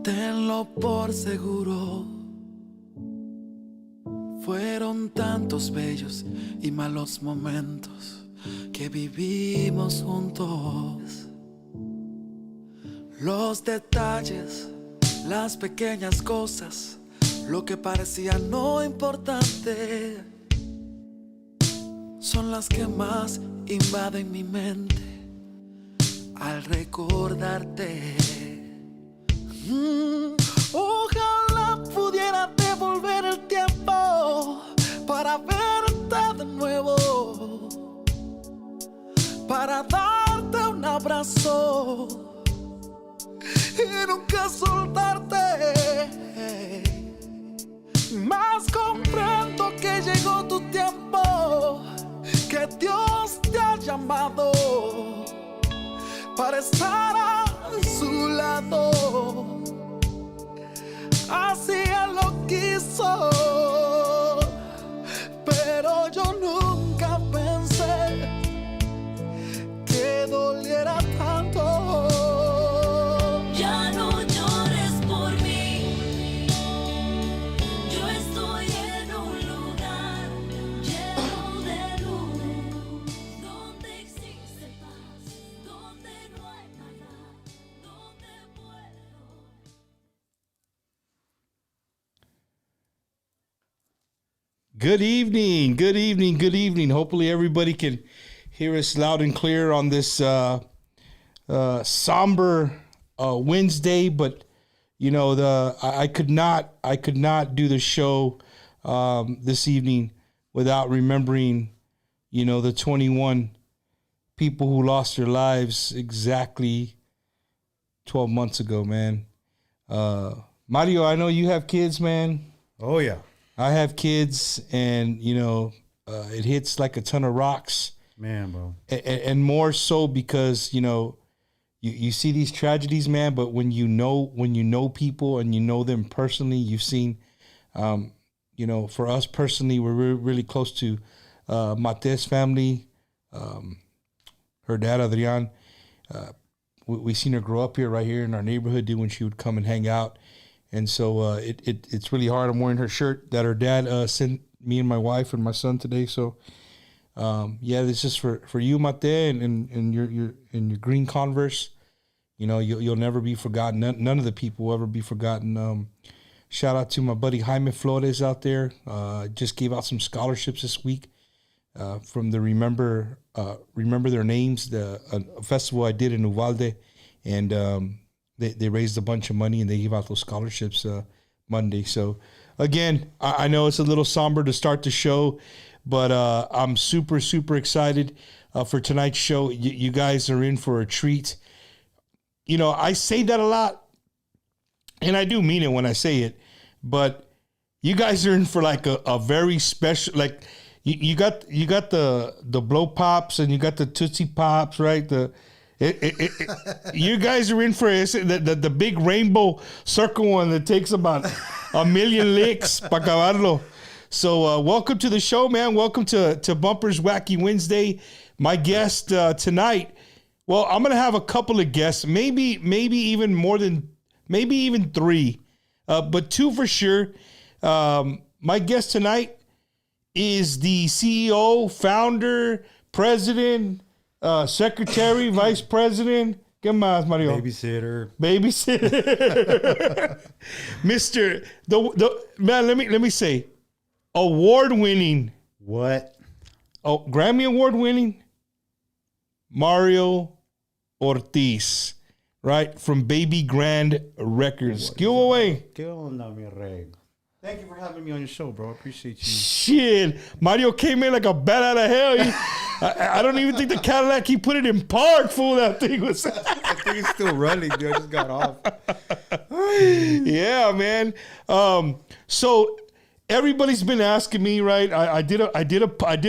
Tenlo por seguro. Fueron tantos bellos y malos momentos que vivimos juntos. Los detalles, las pequeñas cosas, lo que parecía no importante, son las que más invaden mi mente al recordarte. Ojalá pudiera devolver el tiempo para verte de nuevo, para darte un abrazo y nunca soltarte. Mas comprendo que llegó tu tiempo, que Dios te ha llamado para estar a su lado. Así Él lo quiso, pero yo nunca pensé que doliera tanto. Ya no llores por mí, yo estoy en un lugar lleno de luz, donde existe paz, donde no hay nada, donde puedo. Good evening, good evening, good evening. Hopefully everybody can hear us loud and clear on this somber Wednesday. But you know, I could not do the show this evening without remembering, you know, the 21 people who lost their lives exactly 12 months ago, man. Mario, I know you have kids, man. Oh, yeah. I have kids, and, you know, it hits like a ton of rocks. Man, bro. And more so because, you know, you see these tragedies, man, but when you know people and you know them personally, you've seen, you know, for us personally, we're really, really close to Mate's family, her dad, Adrian. We seen her grow up here, right here in our neighborhood, dude, when she would come and hang out. And so it's really hard. I'm wearing her shirt that her dad sent me and my wife and my son today. So yeah, this is for you, Mate, and your green Converse. You know, you'll never be forgotten. None of the people will ever be forgotten. Shout out to my buddy Jaime Flores out there. Just gave out some scholarships this week from the Remember Their Names, a festival I did in Uvalde, and They raised a bunch of money and they gave out those scholarships Monday. So, again, I know it's a little somber to start the show, but I'm super, super excited for tonight's show. You guys are in for a treat. You know, I say that a lot, and I do mean it when I say it, but you guys are in for like a very special, like you got the Blow Pops and you got the Tootsie Pops, right? You guys are in for the big rainbow circle one that takes about 1 million licks para acabarlo. So welcome to the show, man. Welcome to Bumper's Wacky Wednesday. My guest tonight, well, I'm going to have a couple of guests, maybe even more than, maybe even three, but two for sure. My guest tonight is the CEO, founder, president, secretary, vice president. ¿Qué más, Mario? Babysitter. Mr. The man, let me say, award-winning. What? Oh, Grammy award-winning Mario Ortiz, right? From Baby Grand Records. Give away. ¿Qué onda, mi rey? Thank you for having me on your show, bro. I appreciate you. Shit. Mario came in like a bat out of hell. I don't even think the Cadillac, he put it in park, fool, that thing was. I think it's still running, dude. I just got off. Yeah, man. So everybody's been asking me, right? I did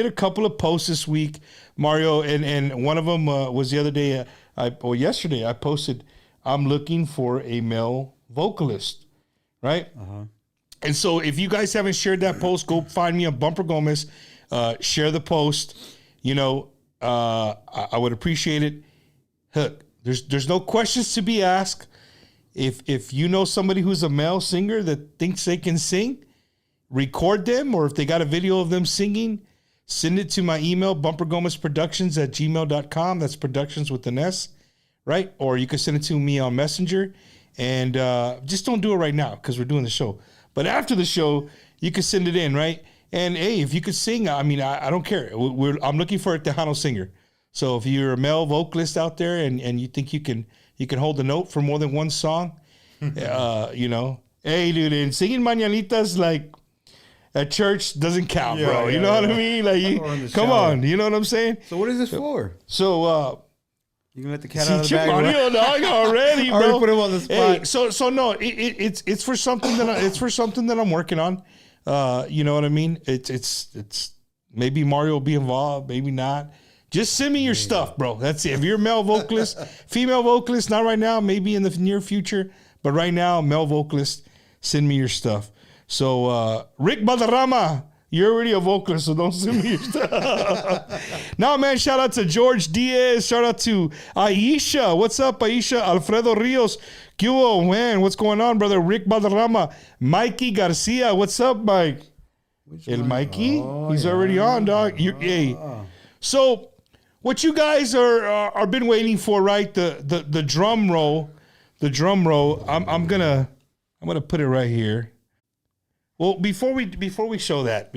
a couple of posts this week, Mario, and one of them was the other day, yesterday, I posted, I'm looking for a male vocalist, right? Uh-huh. And so if you guys haven't shared that post, go find me on Bumper Gomez, share the post. You know, I would appreciate it. Look, there's no questions to be asked. if you know somebody who's a male singer that thinks they can sing, record them, or if they got a video of them singing, send it to my email, bumpergomezproductions@gmail.com. That's productions with an S, right? Or you can send it to me on Messenger. And just don't do it right now because we're doing the show. But after the show, you can send it in, right? And hey, if you could sing, I mean, I don't care. I'm looking for a Tejano singer. So if you're a male vocalist out there and you think you can hold a note for more than one song, you know, hey, dude, and singing mañanitas like at church doesn't count, bro. You know what I mean? Like, come on, you know what I'm saying? So what is this for? So, you can let the cat out of the bag. Mario, dog, already, bro. I already put him on the spot. Hey, so no, it's for something that I'm working on. You know what I mean? It's maybe Mario will be involved, maybe not. Just send me your stuff, bro. That's it. If you're a male vocalist, female vocalist, not right now, maybe in the near future, but right now, male vocalist, send me your stuff. So, Rick Valderrama, you're already a vocalist, so don't send me your stuff. Now, man, shout out to George Diaz. Shout out to Aisha. What's up, Aisha? Alfredo Rios. ¿Qué hubo, man? What's going on, brother? Rick Valderrama. Mikey Garcia. What's up, Mike? El Mikey? He's already on, dog. Hey. So, what you guys are been waiting for, right? The drum roll. The drum roll. I'm gonna put it right here. Well, before we show that,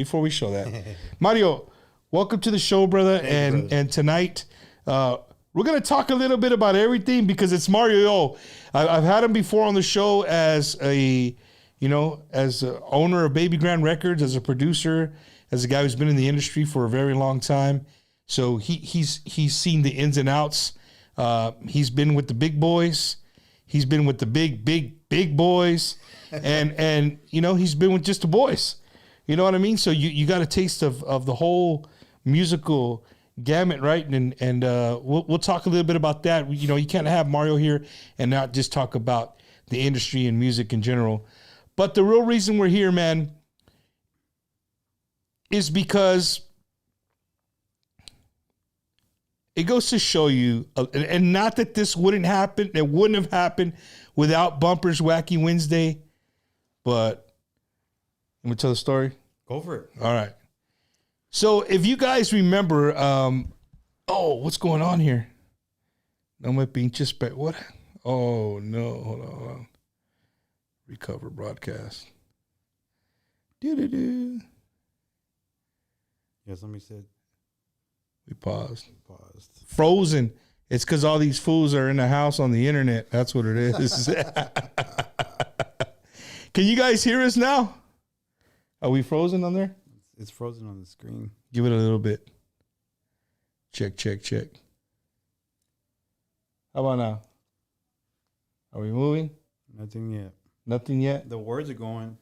Mario, welcome to the show, brother. And tonight, we're gonna talk a little bit about everything because it's Mario. I've had him before on the show as a owner of Baby Grand Records, as a producer, as a guy who's been in the industry for a very long time. So he's seen the ins and outs. He's been with the big boys. He's been with the big boys. And he's been with just the boys. You know what I mean? So you got a taste of the whole musical gamut, right? And we'll talk a little bit about that. You can't have Mario here and not just talk about the industry and music in general. But the real reason we're here, man, is because it goes to show you, and not that this wouldn't happen, it wouldn't have happened without Bumper's Wacky Wednesday, but let me tell the story. Go for it. All right. So if you guys remember, what's going on here? No me pinches, what? Oh, no, hold on. Recover broadcast. Do. Yeah, somebody said. We paused. Frozen. It's because all these fools are in the house on the internet. That's what it is. Can you guys hear us now? Are we frozen on there? It's frozen on the screen. Give it a little bit. Check. How about now? Are we moving? Nothing yet. The words are going.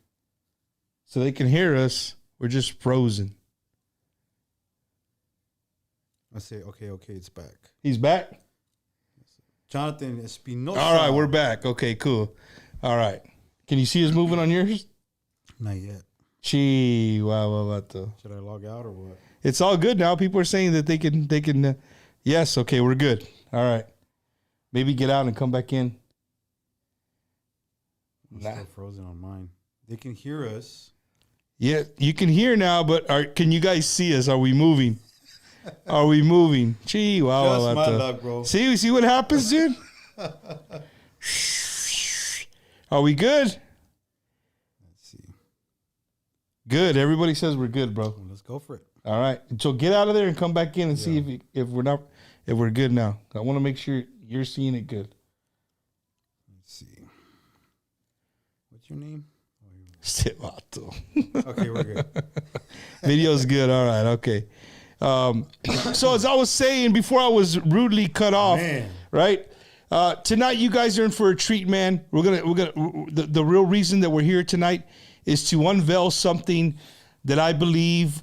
So they can hear us. We're just frozen. I say, okay, it's back. He's back? Jonathan Espinosa. All right, we're back. Okay, cool. All right. Can you see us moving on yours? Not yet. Gee, wow. Should I log out or what? It's all good now. People are saying that they can. Yes, okay, we're good. All right. Maybe get out and come back in. I'm still frozen on mine. They can hear us. Yeah, you can hear now, but can you guys see us? Are we moving? Are we moving? Gee, wow. Just my luck, bro. See what happens, dude? Are we good? Let's see. Good. Everybody says we're good, bro. Well, let's go for it. All right. So get out of there and come back in and see if we're good now. I want to make sure you're seeing it good. Let's see. What's your name? Stevato. Okay, we're good. Video's good. All right. Okay. So as I was saying before I was rudely cut off, right? Tonight you guys are in for a treat, man. We're gonna the real reason that we're here tonight is to unveil something that I believe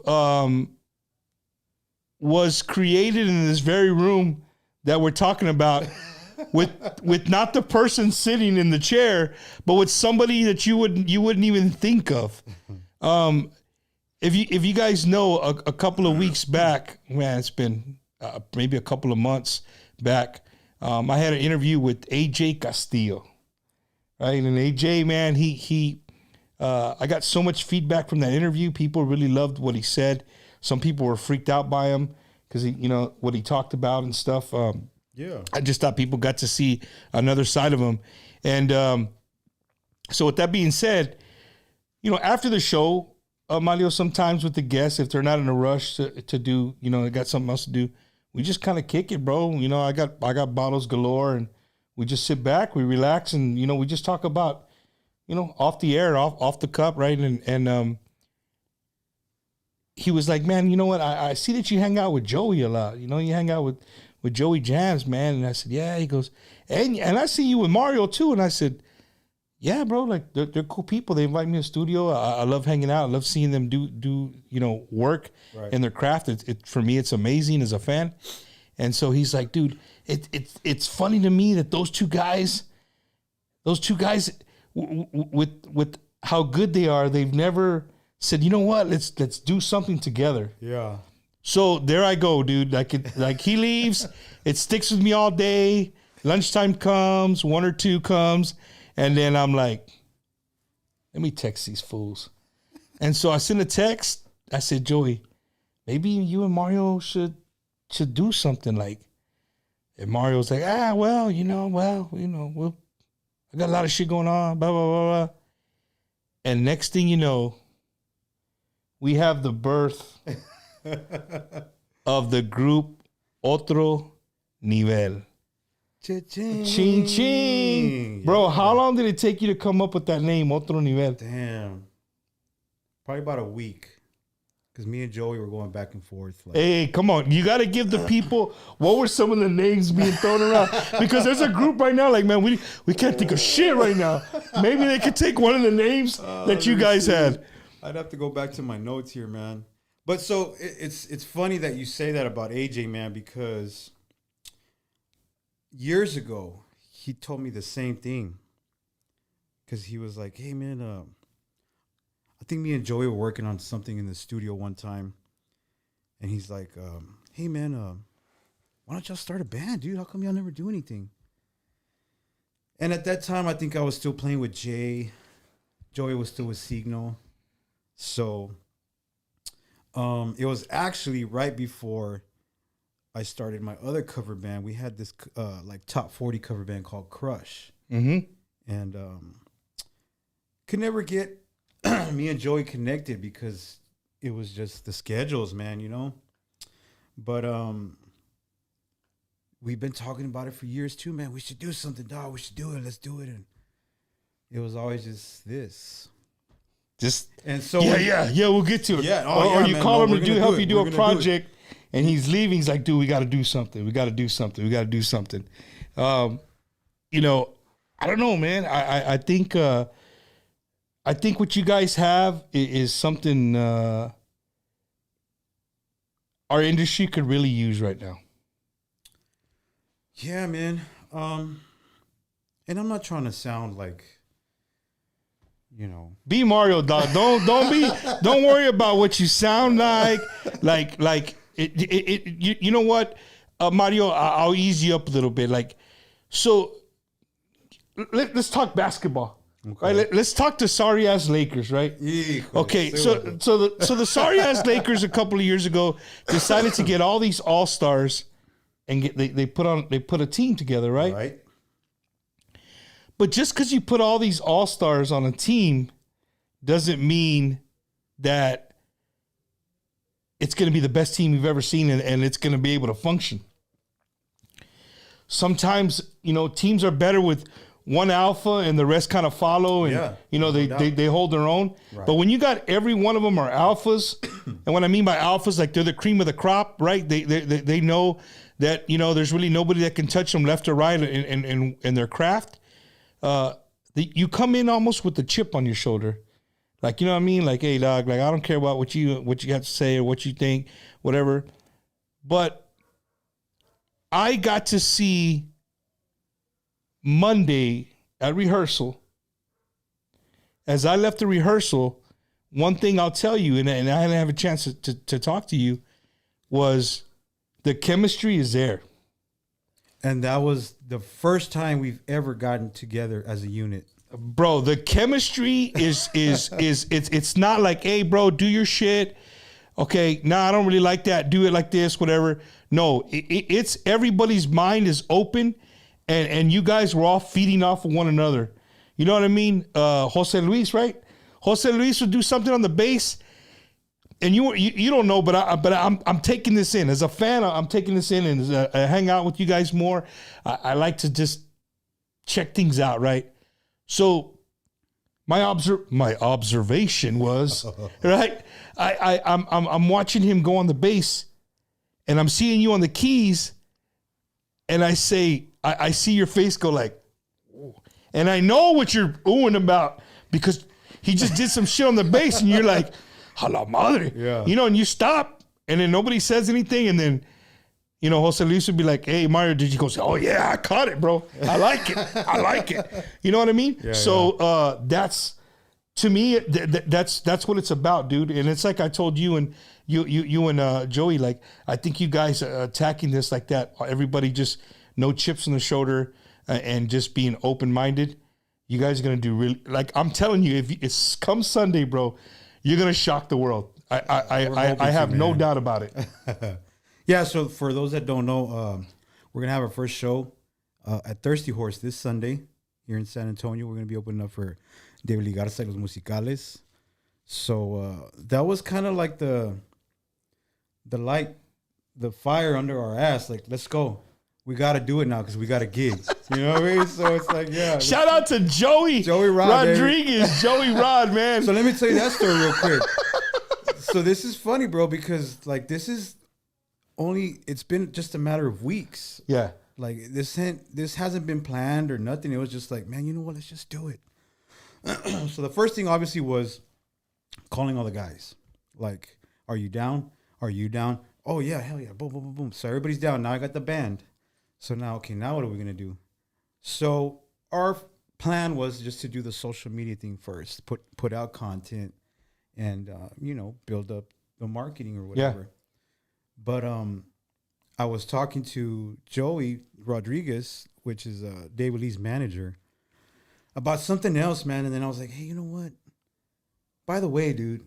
was created in this very room that we're talking about with not the person sitting in the chair, but with somebody that you wouldn't even think of. If you guys know, a couple of weeks back, man, it's been maybe a couple of months back, I had an interview with AJ Castillo. right? And AJ, man, I got so much feedback from that interview. People really loved what he said. Some people were freaked out by him because what he talked about and stuff. Yeah. I just thought people got to see another side of him. And so with that being said, after the show, Mario, sometimes with the guests, if they're not in a rush to do, they got something else to do, we just kind of kick it, bro. I got bottles galore, and we just sit back, we relax, and we just talk about, off the air, off the cup, right? And he was like, man, you know what? I see that you hang out with Joey a lot. You hang out with Joey Jams, man. And I said, yeah. He goes, and I see you with Mario too. And I said, yeah, bro, like they're cool people. They invite me to the studio. I love hanging out. I love seeing them do work in their craft. For me, it's amazing as a fan. And so he's like, dude, it's funny to me that those two guys, with how good they are, they've never said, you know what, let's do something together. Yeah. So there I go, dude. Like he leaves, it sticks with me all day. Lunchtime comes, 1 or 2 comes. And then I'm like, let me text these fools. And so I sent a text. I said, Joey, maybe you and Mario should do something. Like, and Mario's like, well, I got a lot of shit going on, blah, blah, blah, blah. And next thing you know, we have the birth of the group Otro Nivel. Cha-ching. Ching ching. Bro, how long did it take you to come up with that name, Otro Nivel? Damn. Probably about a week. Because me and Joey were going back and forth. Hey, come on. You got to give the people, what were some of the names being thrown around? Because there's a group right now, like, man, we can't think of shit right now. Maybe they could take one of the names that you guys had. I'd have to go back to my notes here, man. But so it's funny that you say that about AJ, man, because years ago, he told me the same thing. Because he was like, hey, man, I think me and Joey were working on something in the studio one time. And he's like, hey, man, why don't y'all start a band, dude? How come y'all never do anything? And at that time, I think I was still playing with Jay. Joey was still with Signal. So it was actually right before I started my other cover band. We had this top 40 cover band called Crush. Mm-hmm. And could never get me and Joey connected because it was just the schedules, man, But we've been talking about it for years too, man. We should do something, dog. We should do it. Let's do it. And it was always just this. And so we'll get to it. Yeah, or you man, call him we're to help you do We're a project, and he's leaving. He's like, dude, we got to do something. We got to do something. We got to do something. I don't know, man. I think what you guys have is something our industry could really use right now. Yeah, man. And I'm not trying to sound like, Be Mario, dog. Don't worry about what you sound like. You know what, Mario? I'll ease you up a little bit. So let's talk basketball. Okay. Right? Let's talk to sorry ass Lakers, right? Okay, so the sorry ass Lakers a couple of years ago decided to get all these all-stars and they put a team together, right? Right. But just because you put all these all-stars on a team doesn't mean that it's going to be the best team you've ever seen and it's going to be able to function. Sometimes, teams are better with one alpha and the rest kind of follow and, they hold their own. Right. But when you got every one of them are alphas, and what I mean by alphas, like they're the cream of the crop, right? They know that, there's really nobody that can touch them left or right in their craft. You come in almost with the chip on your shoulder. Like, you know what I mean? Like, hey, dog, like, I don't care about what you have to say or what you think, whatever. But I got to see Monday at rehearsal. As I left the rehearsal, one thing I'll tell you, and I didn't have a chance to talk to you, was the chemistry is there. And that was the first time we've ever gotten together as a unit. bro, the chemistry is it's not like, hey, bro, do your shit. Okay, I don't really like that. Do it like this, whatever. No, it's everybody's mind is open, and you guys were all feeding off of one another. You know what I mean? Jose Luis, right? Jose Luis would do something on the bass, and you don't know, but I'm taking this in as a fan. I'm taking this in and I hang out with you guys more. I like to just check things out, right? So my observation was right. I'm watching him go on the bass, and I'm seeing you on the keys, and I say I see your face go like, and I know what you're oohing about because he just did some shit on the bass, and you're like, a la madre. Yeah. You know, and you stop, and then nobody says anything, and then, you know, Jose Luis would be like, hey, Mario, did you go? Oh, yeah, I caught it, bro. I like it. I like it. You know what I mean? Yeah, so that's, to me, that's what it's about, dude. And it's like I told you and you and Joey, like, I think you guys attacking this like that, everybody just no chips on the shoulder and just being open-minded, you guys are going to do really, like, I'm telling you, if it's come Sunday, bro, you're going to shock the world. I have no doubt about it. Yeah, so for those that don't know, we're going to have our first show at Thirsty Horse this Sunday here in San Antonio. We're going to be opening up for David Ligarza y Los Musicales. So that was kind of like the light, the fire under our ass. Like, let's go. We got to do it now because we got a gig. You know what I mean? So it's like, yeah. Shout out to Joey Rod, Rodriguez. Baby. Joey Rod, man. So let me tell you that story real quick. So this is funny, bro, because like this is only, it's been just a matter of weeks. Yeah. Like this hasn't been planned or nothing. It was just like, man, you know what? Let's just do it. So the first thing obviously was calling all the guys. Like, are you down? Are you down? Oh yeah, hell yeah. Boom, boom, boom, boom. So everybody's down. Now I got the band. So now, okay, now what are we going to do? So our plan was just to do the social media thing first, put out content and, you know, build up the marketing or whatever. Yeah. But I was talking to Joey Rodriguez, which is David Lee's manager, about something else, man. And then I was like, hey, you know what? By the way, dude,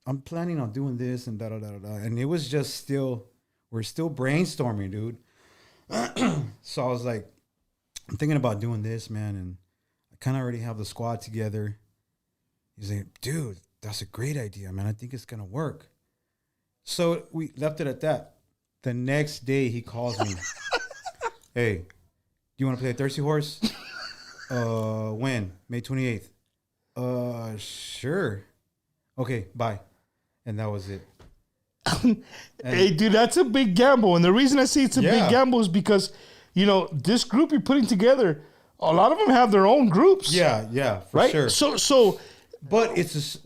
I'm planning on doing this and da-da-da-da-da. And it was just we're still brainstorming, dude. So I was like, I'm thinking about doing this, man. And I kind of already have the squad together. He's like, dude, that's a great idea, man. I think it's going to work. So we left it at that. The next day he calls me. Hey, do you want to play a Thirsty Horse? When? May 28th. Sure. Okay, bye. And that was it. Hey, dude, that's a big gamble. And the reason I say it's a big gamble is because, you know, this group you're putting together, a lot of them have their own groups. Yeah, for right? sure. So, but it's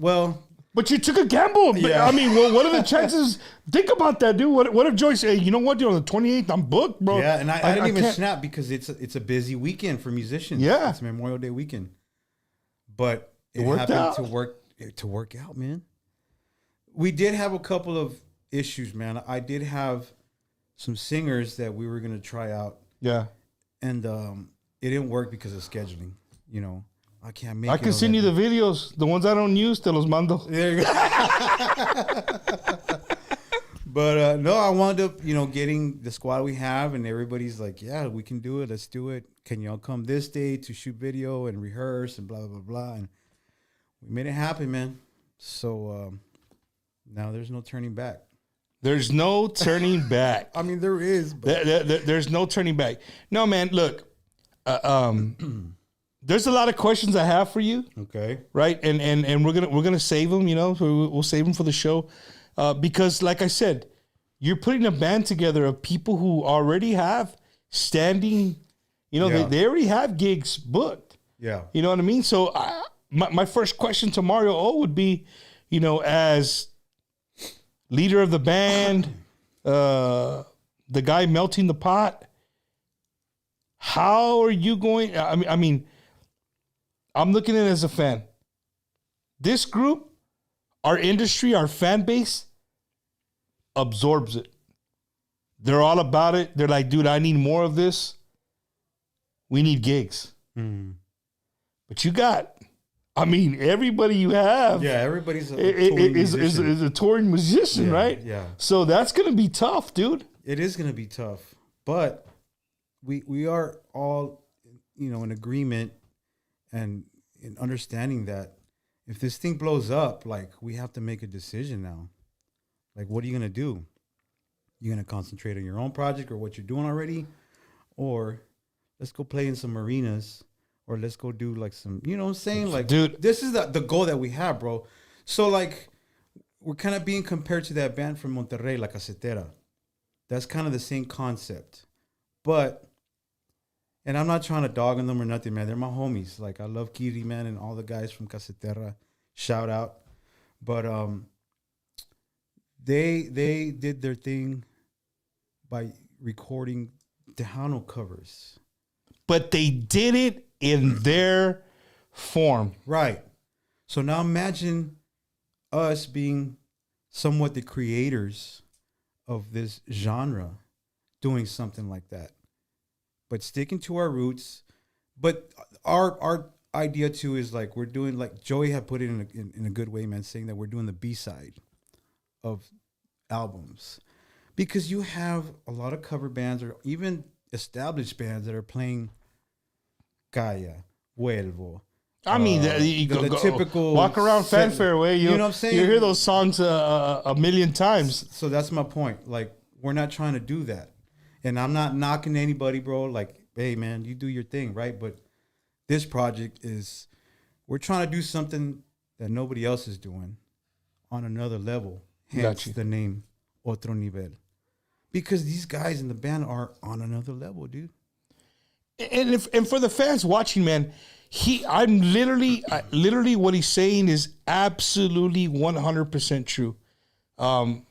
but you took a gamble. Yeah. I mean, well, what are the chances? Think about that, dude. What if Joyce say, hey, you know what, dude, on the 28th, I'm booked, bro. Yeah, and I didn't even snap because it's a busy weekend for musicians. Yeah. It's Memorial Day weekend. But it worked happened out. to work out, man. We did have a couple of issues, man. I did have some singers that we were going to try out. Yeah. And it didn't work because of scheduling, you know. I can't make it. I can send you the videos. The ones I don't use, te los mando. There you go. But no, I wound up, you know, getting the squad we have, and everybody's like, yeah, we can do it. Let's do it. Can y'all come this day to shoot video and rehearse and blah, blah, blah. And we made it happen, man. So now there's no turning back. There's no turning back. I mean, there is. But There's no turning back. No, man, look. There's a lot of questions I have for you. Okay. Right? And we're gonna save them, you know. We'll save them for the show. Because like I said, you're putting a band together of people who already have standing, you know, they already have gigs booked. Yeah. You know what I mean? So my first question to Mario O would be, you know, as leader of the band, the guy melting the pot, how are you going? I mean, I'm looking at it as a fan. This group, our industry, our fan base absorbs it. They're all about it. They're like, dude, I need more of this. We need gigs. Mm. but you got, I mean, everybody you have, Yeah, everybody's is a touring musician, right? Yeah. So that's gonna be tough, dude. It is going to be tough, but we are all, in agreement and in understanding that if this thing blows up, like, we have to make a decision now. Like, what are you going to do? You're going to concentrate on your own project or what you're doing already, or let's go play in some arenas, or let's go do like some, you know what I'm saying? Like, Dude, this is the goal that we have, bro. So like, we're kind of being compared to that band from Monterrey, La Casetera. That's kind of the same concept. But, and I'm not trying to dog on them or nothing, man. They're my homies. Like, I love Kiri, man, and all the guys from Casetera. Shout out. But they did their thing by recording Tejano covers. but they did it in their form. Right. So now imagine us being somewhat the creators of this genre doing something like that, but sticking to our roots. But our idea too is like, we're doing, like Joey had put it in a good way, man, saying that we're doing the B-side of albums, because you have a lot of cover bands or even established bands that are playing Kaya, Vuelvo. I mean, the typical walk around fanfare way. You know what I'm saying? You hear those songs a million times. So that's my point. Like, we're not trying to do that. And I'm not knocking anybody, bro. Like, hey, man, you do your thing, right? But this project is, we're trying to do something that nobody else is doing on another level. Hence the name Otro Nivel. Because these guys in the band are on another level, dude. And for the fans watching, man, I'm literally what he's saying is absolutely 100% true. I'm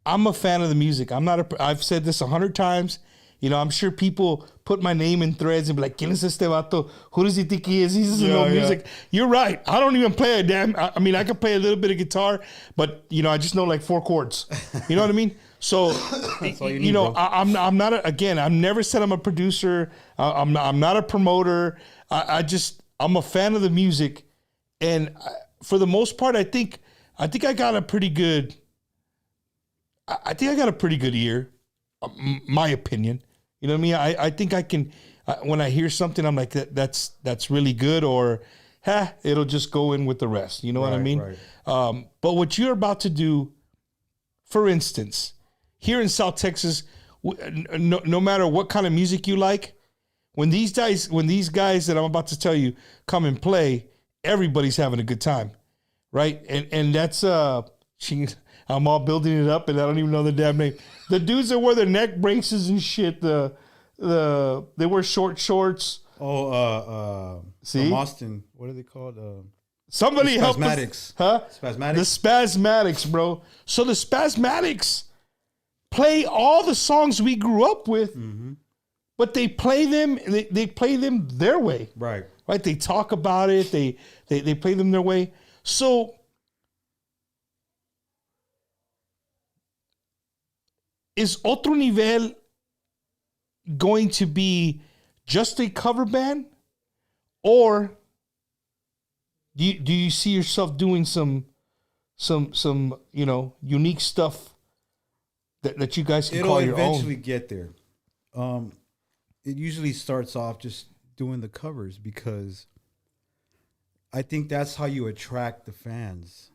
a fan of the music. I've said this 100 times. I'm sure people put my name in threads and be like, ¿Quién es este vato? Who does he think he is? He doesn't know music. You're right. I don't even play I mean, I can play a little bit of guitar, but I just know like 4 chords. You know what I mean? So, I'm not, I've never said I'm a producer. I'm not a promoter. I'm a fan of the music. And for the most part, I think I got a pretty good ear, my opinion. You know what I mean? I think I can, when I hear something, I'm like, that's really good, or, it'll just go in with the rest. You know what I mean? Right. But what you're about to do, for instance, here in South Texas, no matter what kind of music you like, when these guys that I'm about to tell you come and play, everybody's having a good time, right? And that's I'm all building it up, and I don't even know the damn name. The dudes that wear their neck braces and shit, they wear short shorts. See, from Austin, what are they called? Somebody help us, Spasmatics. huh? Spasmatics. The Spasmatics, bro. So the Spasmatics play all the songs we grew up with, but they play them. They play them their way, right? Right. They talk about it. They play them their way. So, is Otro Nivel going to be just a cover band, or do you see yourself doing some unique stuff that you guys can call your own? It'll eventually get there. It usually starts off just doing the covers, because I think that's how you attract the fans.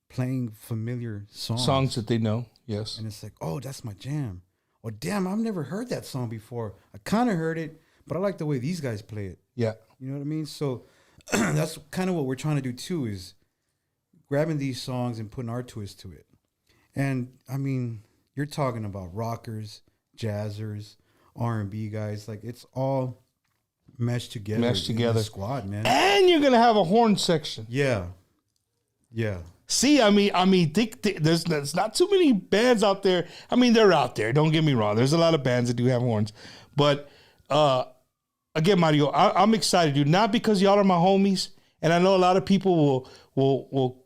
Playing familiar songs that they know, yes. And it's like, oh, that's my jam. Or damn, I've never heard that song before. I kind of heard it, but I like the way these guys play it. Yeah. You know what I mean? So that's kind of what we're trying to do too, is grabbing these songs and putting our twist to it. And I mean, you're talking about rockers, jazzers, R&B guys. Like, it's all meshed together. In the squad, man. And you're gonna have a horn section. Yeah. See, I mean, there's not too many bands out there. I mean, they're out there. Don't get me wrong. There's a lot of bands that do have horns, but again, Mario, I'm excited, dude. Not because y'all are my homies, and I know a lot of people will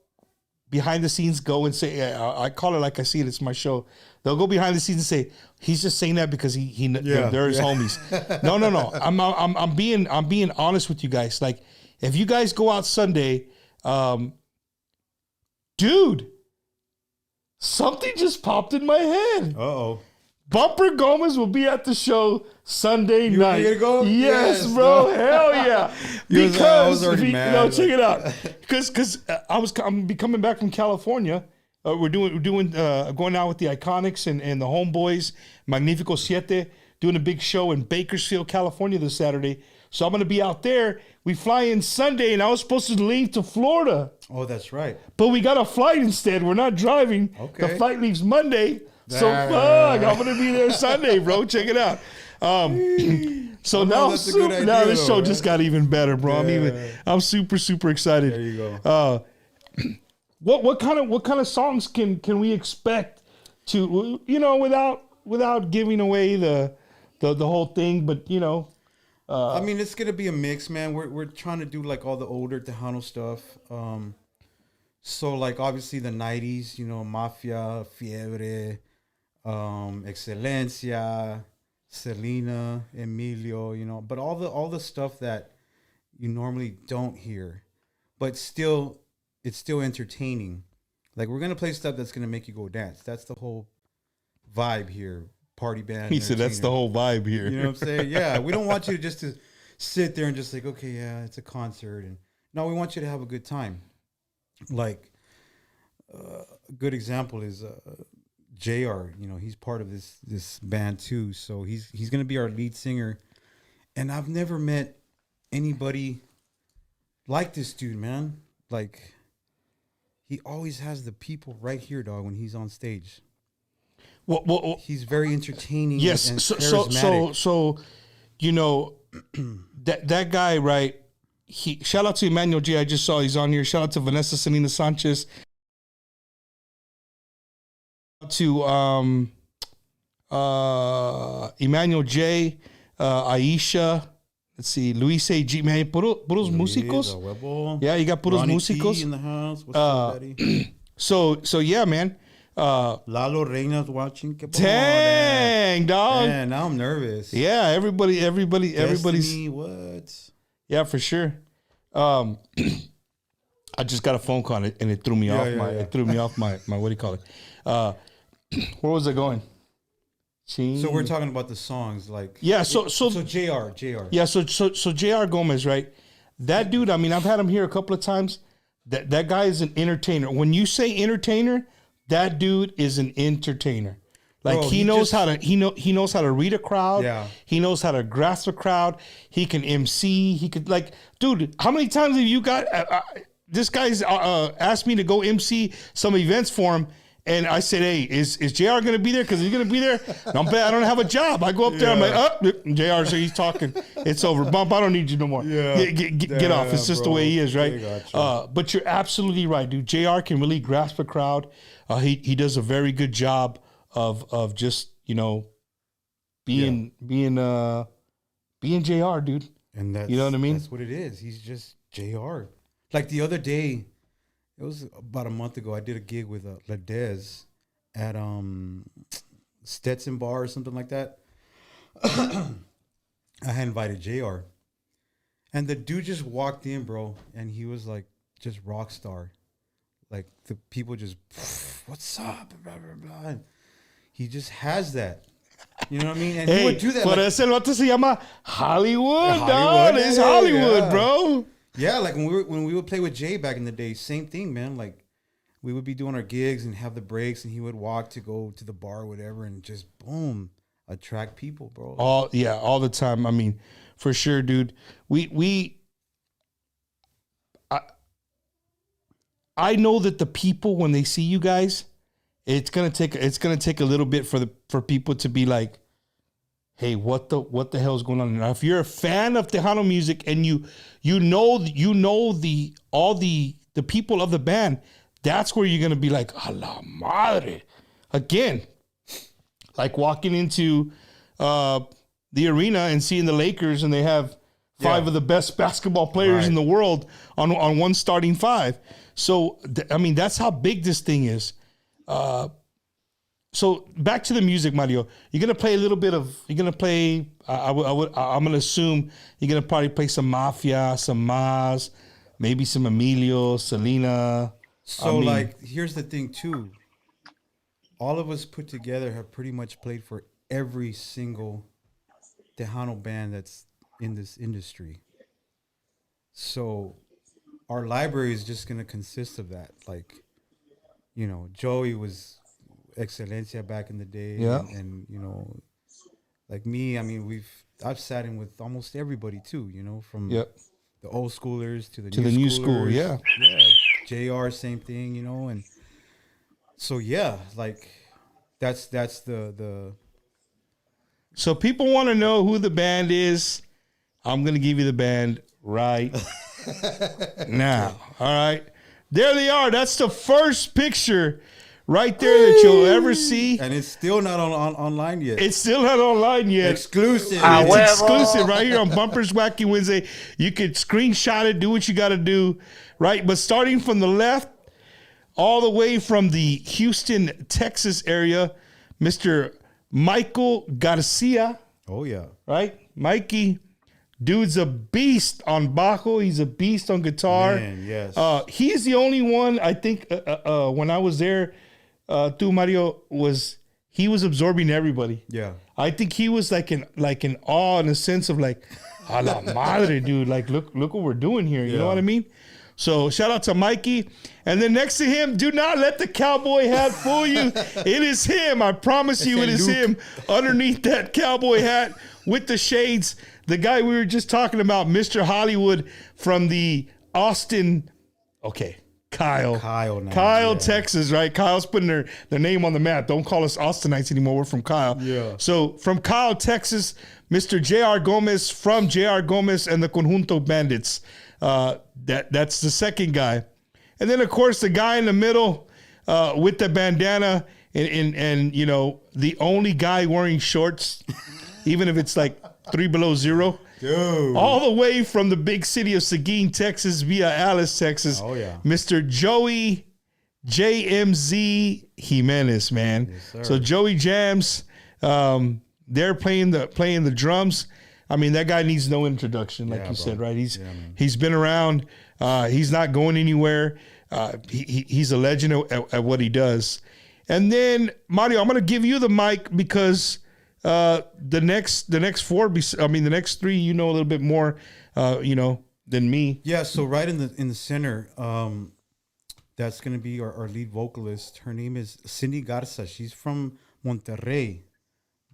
behind the scenes go and say, I call it like I see it. It's my show. They'll go behind the scenes and say, he's just saying that because they're his homies. No. I'm being honest with you guys. Like, if you guys go out Sunday, dude, something just popped in my head. Uh-oh. Bumper Gomez will be at the show Sunday night. You gonna go? Yes, bro. No. Hell yeah. I was already mad. No, check it out. Because I'm be coming back from California. We're doing going out with the Iconics and the Homeboys, Magnifico Siete, doing a big show in Bakersfield, California this Saturday. So I'm going to be out there. We fly in Sunday, and I was supposed to leave to Florida. Oh, that's right. But we got a flight instead. We're not driving. Okay. The flight leaves Monday. So fuck, I'm going to be there Sunday, bro. Check it out. So now this show just got even better, bro. Yeah. I'm super, super excited. There you go. What kind of songs can we expect to, without giving away the whole thing, but I mean, it's gonna be a mix, man. We're trying to do like all the older Tejano stuff. So like obviously the '90s, Mafia, Fiebre, Excelencia, Selena, Emilio, but all the stuff that you normally don't hear, but still it's still entertaining. Like, we're gonna play stuff that's gonna make you go dance. That's the whole vibe here. Party band. He said that's the whole vibe here. You know what I'm saying? Yeah. We don't want you just to sit there and just like, okay, yeah, it's a concert. And no, we want you to have a good time. Like, a good example is JR. He's part of this band too. So he's gonna be our lead singer. And I've never met anybody like this dude, man. Like, he always has the people right here, dog, when he's on stage. Well, he's very entertaining. Yes, and charismatic. so that guy, right? Shout out to Emmanuel J. I just saw he's on here. Shout out to Vanessa Selena Sanchez. To Emmanuel J. Aisha. Let's see, Luis A.G. Man, puros músicos. Yeah, you got puros Ronnie músicos T in the house. What's up, Daddy? So yeah, man. Lalo Reina's watching. Dang, dog. Man, now I'm nervous. Yeah, everybody's. Destiny, what? Yeah, for sure. I just got a phone call and it threw me off It threw me off my what do you call it? Where was I going? So we're talking about the songs, like So JR. Yeah, so JR Gomez, right? That dude. I mean, I've had him here a couple of times. That guy is an entertainer. When you say entertainer, that dude is an entertainer. Like, bro, he knows how to read a crowd. Yeah. He knows how to grasp a crowd. He can MC. He could, like, dude, how many times have you got this guy's asked me to go MC some events for him, and I said, hey, is JR going to be there? Because he's going to be there. I don't have a job. I go up there. I'm like, JR, so he's talking. It's over. Bump, I don't need you no more. Yeah. Get off. It's just the way he is, right? But you're absolutely right, dude. JR can really grasp a crowd. He does a very good job of just, being JR, dude. And that's, you know what I mean? That's what it is. He's just JR. Like, the other day, it was about a month ago, I did a gig with Ladez at Stetson Bar or something like that. I had invited JR. And the dude just walked in, bro, and he was like just rock star. Like, the people just, what's up? Blah, blah, blah. And he just has that. You know what I mean? And he would do that. Por eso el vato se llama Hollywood, dog. It's Hollywood, bro. Yeah, like when we would play with Jay back in the day, same thing, man. Like, we would be doing our gigs and have the breaks, and he would walk to go to the bar or whatever, and just boom, attract people, bro. All the time. I mean, for sure, dude. I know that the people, when they see you guys, it's gonna take a little bit for people to be like, hey, what the hell is going on? Now, if you're a fan of Tejano music and you know all the people of the band, that's where you're gonna be like, a la madre. Again, like walking into the arena and seeing the Lakers and they have five Yeah. of the best basketball players in Right. the world on one starting five. So I mean, that's how big this thing is. So back to the music, Mario. You're gonna play a little bit of. You're gonna play. I'm gonna assume you're gonna probably play some Mafia, some Maz, maybe some Emilio, Selena. So, I mean- like, here's the thing, too. All of us put together have pretty much played for every single Tejano band that's in this industry. So, our library is just going to consist of that. Like, you know, Joey was Excelencia back in the day. Yeah. And, you know, like me, I mean, I've sat in with almost everybody, too, you know, from Yep. the old schoolers to the new school, schoolers. yeah. JR, same thing, you know, and so yeah, like that's the So people want to know who the band is. I'm gonna give you the band right now. All right, there they are. That's the first picture right there that you'll ever see. and it's still not online yet. It's still not online yet. Exclusive. It's exclusive right here on Bumpers Wacky Wednesday. You could screenshot it, do what you got to do, right? But starting from the left, all the way from the Houston, Texas area, Mr. Michael Garcia, Oh yeah. right? Mikey, dude's a beast on bajo. He's a beast on guitar. Man, yes. He's the only one, I think, when I was there, Mario, he was absorbing everybody. Yeah. I think he was like in awe, in a sense of like, a la madre, dude. Like, look what we're doing here. You know Yeah. what I mean? So shout out to Mikey. And then next to him, do not let the cowboy hat fool you. It is him. I promise you, it is him underneath that cowboy hat with the shades. The guy we were just talking about, Mr. Hollywood from the Austin. Okay. Kyle, now, yeah. Texas, right? Kyle's putting their name on the map. Don't call us Austinites anymore. We're from Kyle. Yeah. So from Kyle, Texas, Mr. J.R. Gomez from J.R. Gomez and the Conjunto Bandits. That's the second guy. And then, of course, the guy in the middle with the bandana and you know, the only guy wearing shorts, even if it's like 3 below zero. Dude. All the way from the big city of Seguin, Texas, via Alice, Texas. Oh, yeah. Mr. Joey JMZ Jimenez, man. Yes, sir. So Joey Jams, they're playing the drums. I mean, that guy needs no introduction, like Yeah, you bro. said, right? Man. He's been around. He's not going anywhere. He's a legend at what he does. And then Mario, I'm going to give you the mic because the next four, the next three, you know a little bit more, than me. Yeah, so right in the center, that's gonna be our lead vocalist. Her name is Cindy Garza. She's from Monterrey,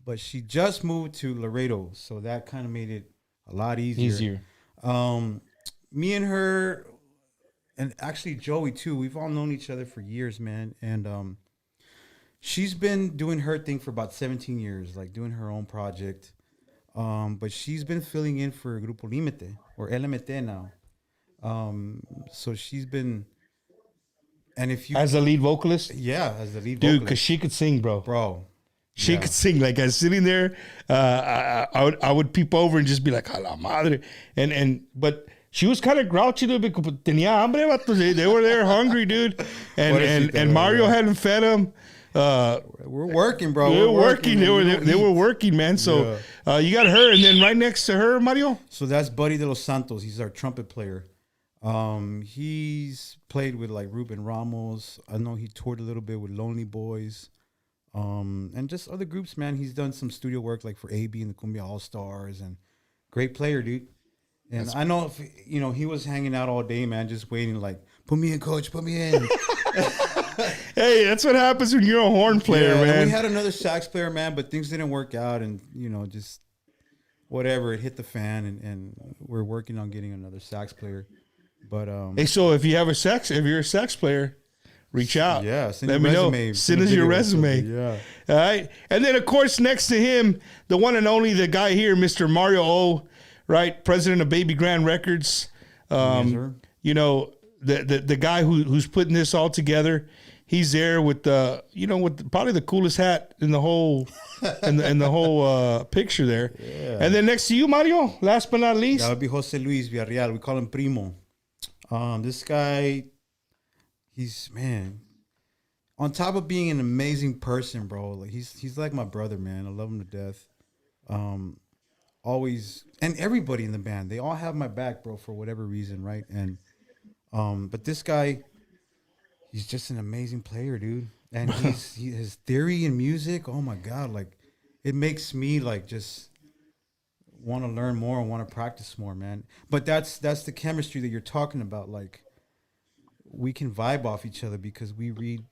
but she just moved to Laredo, so that kind of made it a lot easier. Me and her, and actually Joey too. We've all known each other for years, man, and she's been doing her thing for about 17 years, like doing her own project. But she's been filling in for Grupo Límite or LMT now. So she's been, and if you, As the lead vocalist, as the lead dude, vocalist. because she could sing, bro. She Yeah. could sing. Like, I was sitting there, I would peep over and just be like, a la madre. But she was kind of grouchy, dude, because tenía hambre, vato. They were there hungry, dude. What did she And do? Mario hadn't fed them. We're working, bro. They were working. They man. were working, man. So you got her, and then right next to her, Mario. So that's Buddy de los Santos. He's our trumpet player. He's played with like Ruben Ramos. I know he toured a little bit with Lonely Boys. And just other groups, man. He's done some studio work like for AB and the Cumbia All Stars, and great player, dude. And I know, he was hanging out all day, man, just waiting, like, put me in, coach, put me in. Hey, that's what happens when you're a horn player, And man. we had another sax player, man, but things didn't work out, and just whatever, it hit the fan, and we're working on getting another sax player. But Hey, so if you're a sax player, reach out. yeah, send Let your me resume. know. Send us your resume. Yeah. All right. And then, of course, next to him, the one and only, the guy here, Mr. Mario O, right? President of Baby Grand Records. Yes, sir. The guy who's putting this all together. he's there with the, with probably the coolest hat in the whole, in the whole picture there. Yeah. And then next to you, Mario, last but not least. That would be Jose Luis Villarreal. We call him Primo. This guy, he's, man, on top of being an amazing person, bro, like he's like my brother, man. I love him to death. Always, and everybody in the band, they all have my back, bro, for whatever reason, right? And but this guy, he's just an amazing player, dude. And his theory in music, oh my God, like it makes me like just want to learn more and want to practice more, man. But that's the chemistry that you're talking about. Like we can vibe off each other because we read.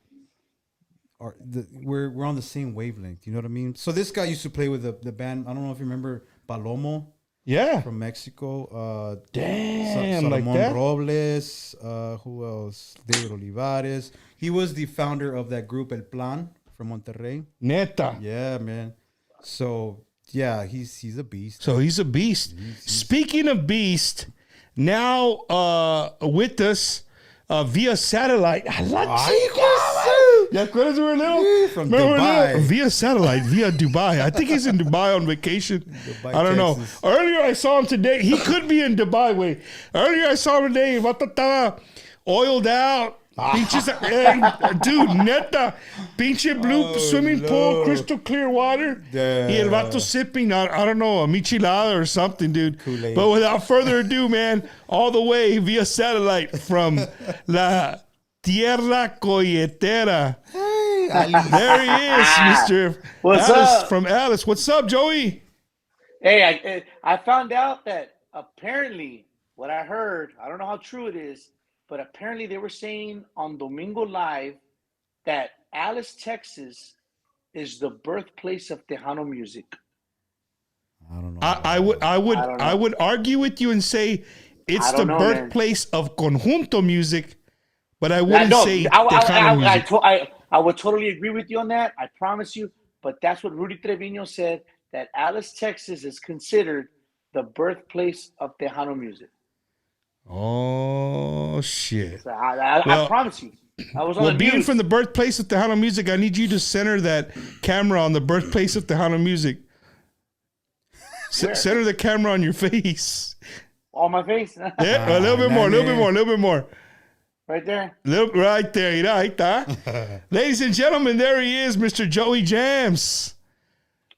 We're on the same wavelength. You know what I mean? So this guy used to play with the band. I don't know if you remember Palomo. Yeah. From Mexico. Damn, Salomon like that? Robles. Who else? David Olivares. He was the founder of that group El Plan from Monterrey. Neta. Yeah, man. So yeah, he's a beast. So he's a beast. Speaking of beast, now with us via satellite. ¿Ya acuerdas we were little? From Dubai. Via satellite, via Dubai. I think he's in Dubai on vacation. Dubai, I don't Texas. know. Earlier I saw him today. He could be in Dubai, way. Earlier I saw him today. Vato estaba oiled out. Pinches, dude, neta. Pinche blue swimming pool, crystal clear water. Damn. Y el vato sipping, I don't know, a michelada or something, dude. Kool-Aid. But without further ado, man, all the way via satellite from La Tierra Colletera. Hey, Ali. There he is, Mr. What's Alice up? from Alice. What's up, Joey? Hey, I found out that apparently what I heard, I don't know how true it is, but apparently they were saying on Domingo Live that Alice, Texas is the birthplace of Tejano music. I don't know. I would argue with you and say it's the birthplace of conjunto music, but I wouldn't say Tejano music. I would totally agree with you on that. I promise you. But that's what Rudy Trevino said, that Alice, Texas is considered the birthplace of Tejano music. Oh, shit. So I promise you. I was on the being news. from the birthplace of Tejano music, I need you to center that camera on the birthplace of Tejano music. Center the camera on your face. On my face? Yeah, a little bit more. Right there. Right there. Mira, ahí está. Ladies and gentlemen, there he is, Mr. Joey Jams.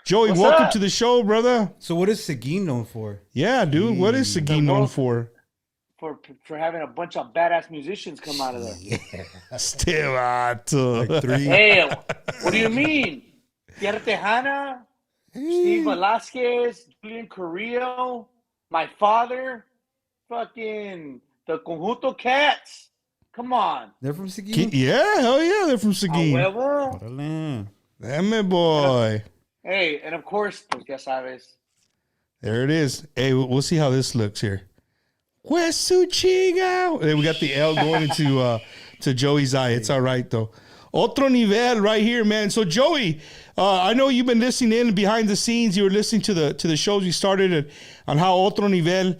Joey, What's welcome up? to the show, brother. So what is Seguin known for? Yeah, dude. What is Seguin known for? For having a bunch of badass musicians come out of there. Este vato. Like 3. Hey, what do you mean? Tierra Tejana, Steve Velasquez, Julian Carrillo, my father, fucking the Conjunto Cats. Come on. They're from Seguin? Yeah, hell yeah, they're from A Seguin. huevo. Órale. Damn boy. Hey, and of course, pues ya sabes. There it is. Hey, we'll see how this looks here. Hueso chinga. Hey, we got the L going into to Joey's eye. It's all right, though. Otro Nivel right here, man. So, Joey, I know you've been listening in behind the scenes. You were listening to the shows we started on how Otro Nivel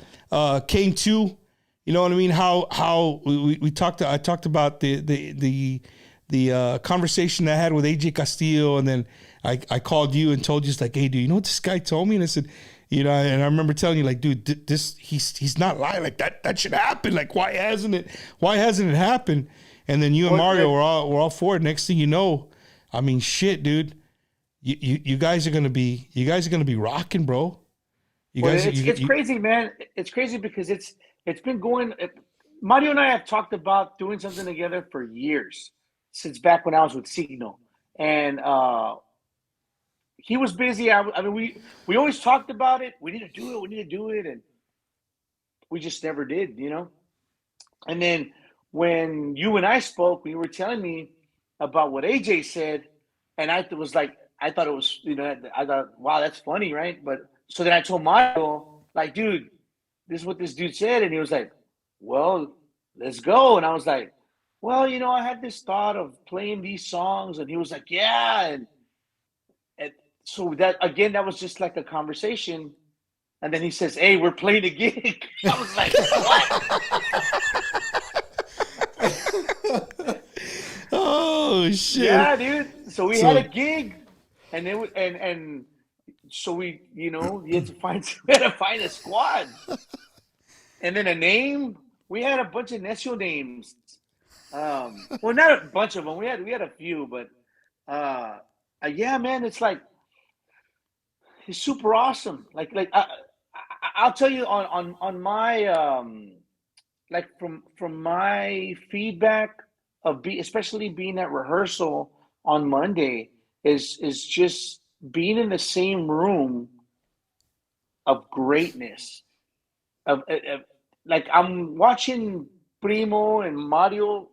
came to. You know what I mean? How we talked. I talked about the conversation I had with AJ Castillo, and then I called you and told you, it's like, hey, dude, you know what this guy told me? And I said, and I remember telling you, like, dude, this he's not lying. Like that should happen. Like, why hasn't it happened? And then you and Mario were all for it. Next thing you know, I mean, shit, dude, you guys are gonna be rocking, bro. It's crazy, man. It's crazy because it's been going. Mario and I have talked about doing something together for years, since back when I was with Signo, and he was busy. I mean, we always talked about it. We need to do it, and we just never did, you know. And then when you and I spoke, you were telling me about what AJ said, and I thought it was, you know, I thought, wow, that's funny, right? But so then I told Mario, like, dude, this is what this dude said, and he was like, well, let's go. And I was like, well, you know, I had this thought of playing these songs, and he was like, yeah, and so that again, that was just like a conversation, and then he says, hey, we're playing a gig. I was like, what? Oh Oh shit! Yeah, dude. So we had a gig, and then and so we, you had to we had to find a squad, and then a name. We had a bunch of Necio names. Well, not a bunch of them. We had a few, but yeah, man, it's super awesome. I'll tell you on my like from my feedback of especially being at rehearsal on Monday is just being in the same room of greatness of like I'm watching Primo and Mario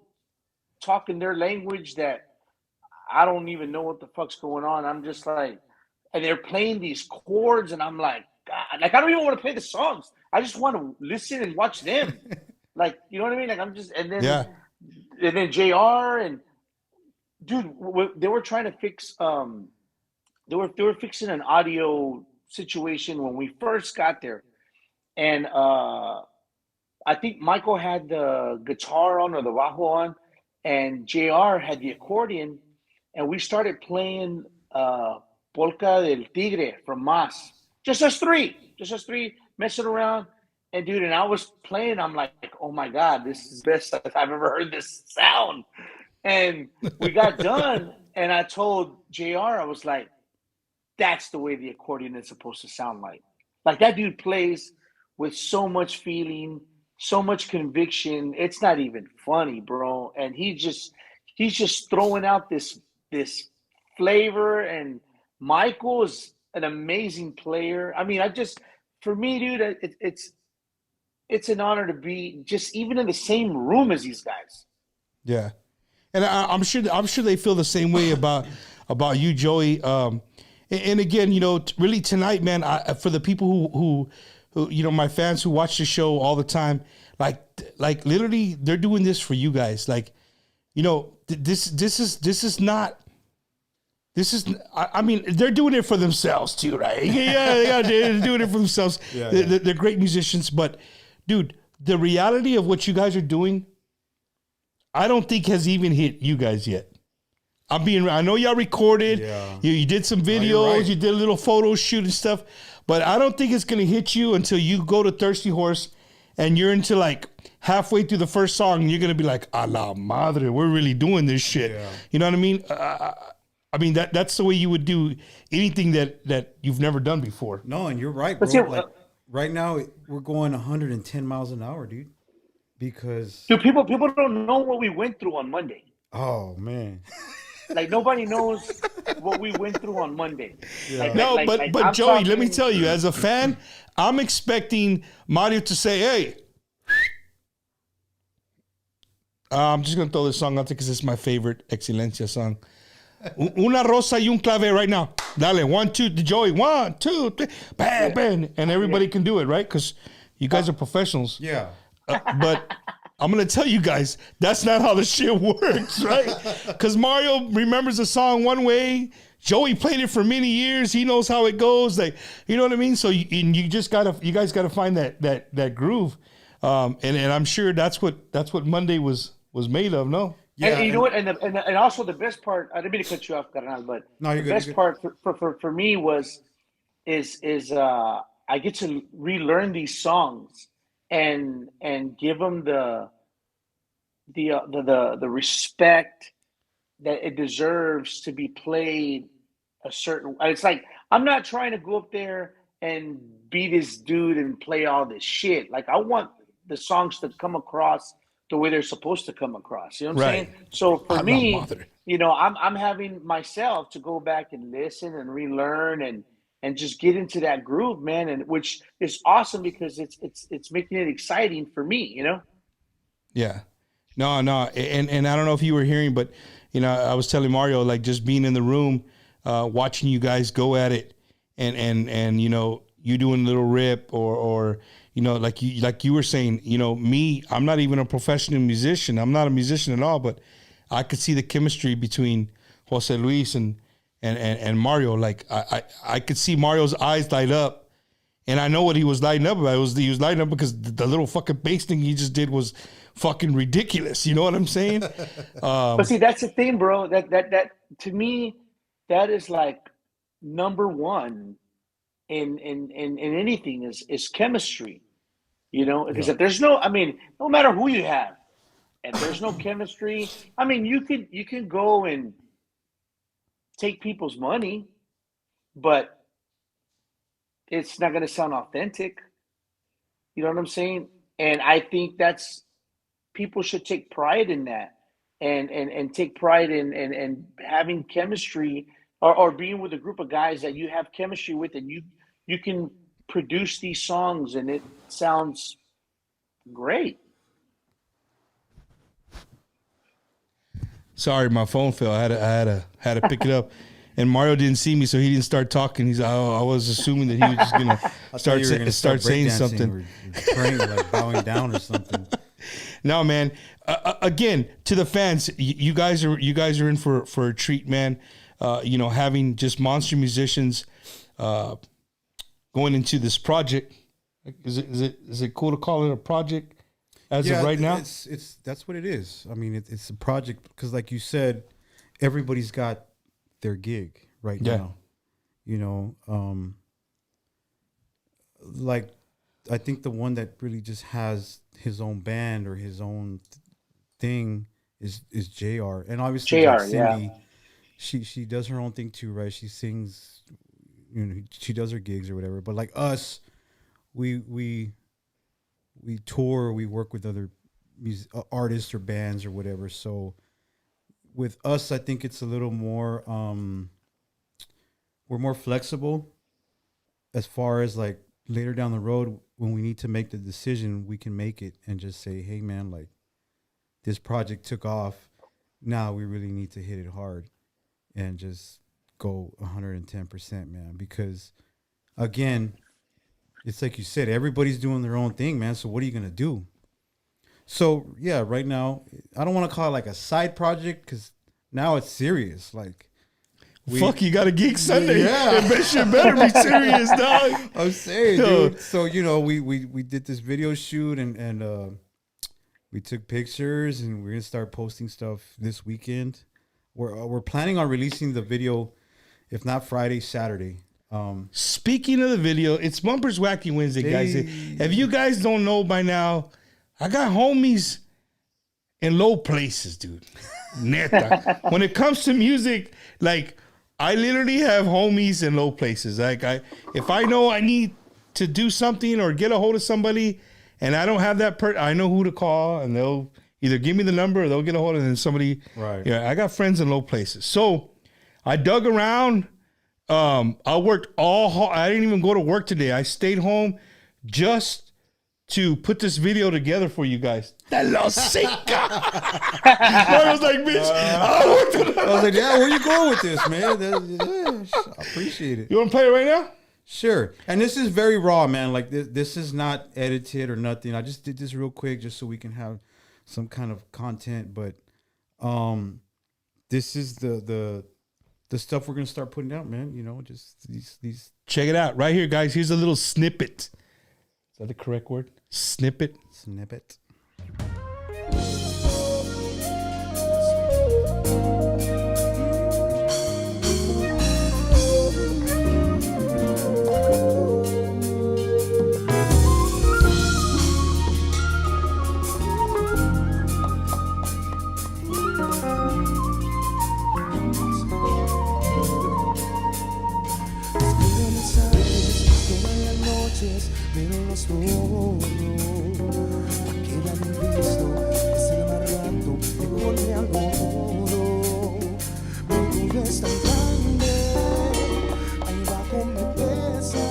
talking their language that I don't even know what the fuck's going on. I'm just like, and they're playing these chords, and I'm like, God, like I don't even want to play the songs. I just want to listen and watch them. Like, you know what I mean? Like I'm just, and then JR and dude, they were trying to fix, they were fixing an audio situation when we first got there, and I think Michael had the guitar on or the bajo on, and JR had the accordion, and we started playing Polka del Tigre from Mas. Just us three, messing around. And dude, and I was playing, I'm like, oh my God, this is the best I've ever heard this sound. And we got done, and I told JR, I was like, that's the way the accordion is supposed to sound like. Like that dude plays with so much feeling, so much conviction. It's not even funny, bro. And he's just throwing out this flavor. And Michael is an amazing player. I mean, for me, dude, it's an honor to be just even in the same room as these guys. Yeah, and I'm sure they feel the same way about you, Joey. And again, really tonight, man, for the people who my fans who watch the show all the time, like literally, they're doing this for you guys. Like, this is not. This is, I mean, they're doing it for themselves too, right? Yeah, they're doing it for themselves. Yeah. They're great musicians, but dude, the reality of what you guys are doing, I don't think has even hit you guys yet. I know y'all recorded, you did some videos, right. You did a little photo shoot and stuff, but I don't think it's going to hit you until you go to Thirsty Horse and you're into like halfway through the first song and you're going to be like, a la madre, we're really doing this shit. Yeah. You know what I mean? I mean, that's the way you would do anything that you've never done before. No, and you're right, bro. Like, right now, we're going 110 miles an hour, dude. Because... Dude, people don't know what we went through on Monday. Oh, man. Like, nobody knows what we went through on Monday. Yeah. But Joey, let me tell you, as a fan, I'm expecting Mario to say, hey... I'm just going to throw this song out there because it's my favorite Excelencia song. Una rosa y un clave right now. Dale, 1, 2, Joey, 1, 2, 3, bam, bam, and everybody can do it, right? Because you guys are professionals. Yeah. But I'm gonna tell you guys, that's not how the shit works, right? Because Mario remembers the song one way. Joey played it for many years. He knows how it goes. Like, you know what I mean? So you guys gotta find that groove. And I'm sure that's what Monday was made of. No. Yeah, and you know what? And also the best part. I didn't mean to cut you off, Carnal, but the best part for me is I get to relearn these songs and give them the respect that it deserves to be played a certain. It's like I'm not trying to go up there and be this dude and play all this shit. Like I want the songs to come across the way they're supposed to come across. You know what I'm saying? So for me, I'm having myself to go back and listen and relearn and just get into that groove, man. And which is awesome because it's making it exciting for me, Yeah. No. And I don't know if you were hearing, but I was telling Mario, like just being in the room, watching you guys go at it and you doing a little rip or like you were saying, me, I'm not even a professional musician. I'm not a musician at all, but I could see the chemistry between Jose Luis and Mario. Like I could see Mario's eyes light up And I know what he was lighting up about. He was lighting up because the little fucking bass thing he just did was fucking ridiculous. You know what I'm saying? But see, that's the thing, bro. That to me, that is like number one in anything is chemistry. You know, because if there's no, I mean, no matter who you have, if there's no chemistry, I mean, you can go and take people's money, but it's not going to sound authentic. You know what I'm saying? And I think that's people should take pride in that, and take pride in having chemistry, or being with a group of guys that you have chemistry with, and you can produce these songs and it sounds great. Sorry, my phone fell. I had to pick it up, and Mario didn't see me, so he didn't start talking. I was assuming that he was just gonna start saying something, or praying, like bowing down or something. No, man. Again, to the fans, you guys are in for a treat, man. You know, having just monster musicians going into this project. Is it cool to call it a project as of right now? It's that's what it is. I mean, it's a project because, like you said, everybody's got their gig right now. You know, like I think the one that really just has his own band or his own thing is JR, and obviously like Cindy, she does her own thing too, right? She sings, you know, she does her gigs or whatever. But like us, we tour, we work with other artists or bands or whatever. So with us, I think it's a little more, we're more flexible as far as like later down the road when we need to make the decision, we can make it and just say, hey man, like this project took off. Now we really need to hit it hard and just go 110%, man. Because again, it's like you said, everybody's doing their own thing, man. So what are you going to do? So yeah, right now, I don't want to call it like a side project because now it's serious. Like, you got a gig Sunday. Yeah. That shit better be serious, dog. I'm saying, dude. So, you know, we did this video shoot and we took pictures and we're going to start posting stuff this weekend. We're planning on releasing the video, if not Friday, Saturday. Speaking of the video, it's Bumpers Wacky Wednesday, guys. If you guys don't know by now, I got homies in low places, dude. Neta. When it comes to music, like, I literally have homies in low places. Like, if I know I need to do something or get a hold of somebody and I don't have that I know who to call, and they'll either give me the number or they'll get a hold of it, and somebody. Right. Yeah, I got friends in low places. So I dug around. I worked I didn't even go to work today. I stayed home just to put this video together for you guys. I was like, bitch, I was like, yeah, where you going with this, man? I appreciate it. You want to play it right now? Sure. And this is very raw, man. Like this is not edited or nothing. I just did this real quick just so we can have some kind of content. But this is the stuff we're gonna start putting out, man. You know, just these. Check it out right here, guys. Here's a little snippet. Is that the correct word? Snippet. Pero los borro, quedan visto, es el amargando que con mi amor. Mi orgullo es tan grande, ahí bajo me pesa,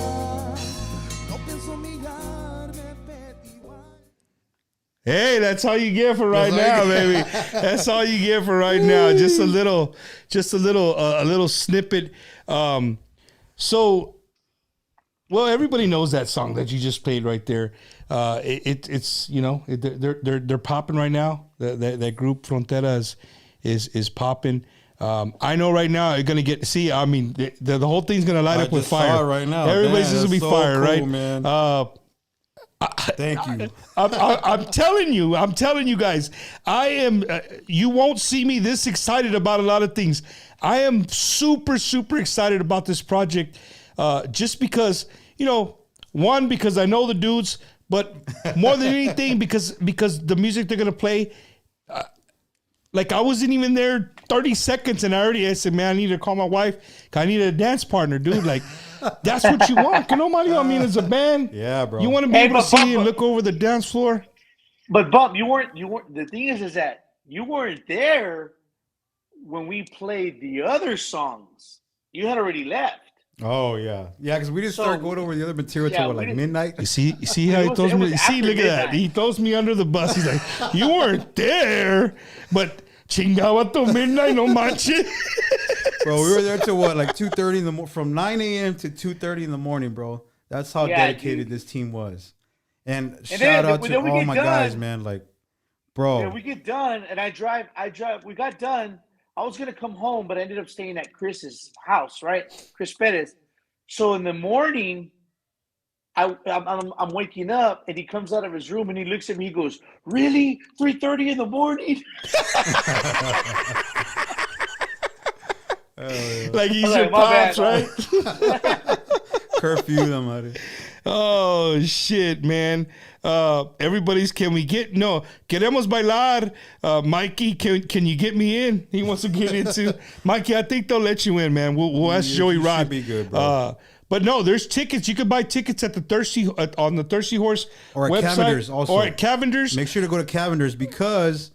no pienso humillarme, pero Hey, that's all you get for right now, baby. That's all you get for right now. Just a little snippet. Well, everybody knows that song that you just played right there. It's you know, they're popping right now. That group Frontera is popping. I know right now you're gonna get. See, I mean, the whole thing's gonna light up with fire saw it right now. Everybody's Damn, just gonna be that's so fire, cool, right? Man. Thank you. I'm telling you guys, I am. You won't see me this excited about a lot of things. I am super, super excited about this project, just because, one, because I know the dudes, but more than anything, because the music they're gonna play. Like, I wasn't even there 30 seconds, and I said, man, I need to call my wife. I need a dance partner, dude. Like, that's what you want. Mario? I mean, as a band, yeah, bro. You want to be able to see and look over the dance floor. But Bump, you weren't. The thing is that you weren't there when we played the other songs. You had already left. Oh yeah, because we didn't start going over the other material till like midnight. You see how he throws me. See, look at that. He throws me under the bus. He's like, you weren't there, but chingaba to midnight, no manches. Bro, we were there till what, like 2:30 in the morning, from 9 a.m. to 2:30 in the morning, bro. That's how dedicated this team was. And shout out to all my guys, man. Like, bro. Yeah, we get done, and I drive. We got done. I was gonna come home, but I ended up staying at Chris's house, right? Chris Perez. So in the morning, I'm waking up, and he comes out of his room, and he looks at me. He goes, "Really? 3:30 in the morning?" Like he's your pops, right? Curfew, them out. Oh shit, man! Can we get queremos bailar? Mikey, can you get me in? He wants to get into Mikey. I think they'll let you in, man. We'll ask Joey Rod. Should be good, bro. But no, there's tickets. You can buy tickets at the on the Thirsty Horse or at website, Cavender's also. or at Cavender's. Make sure to go to Cavender's because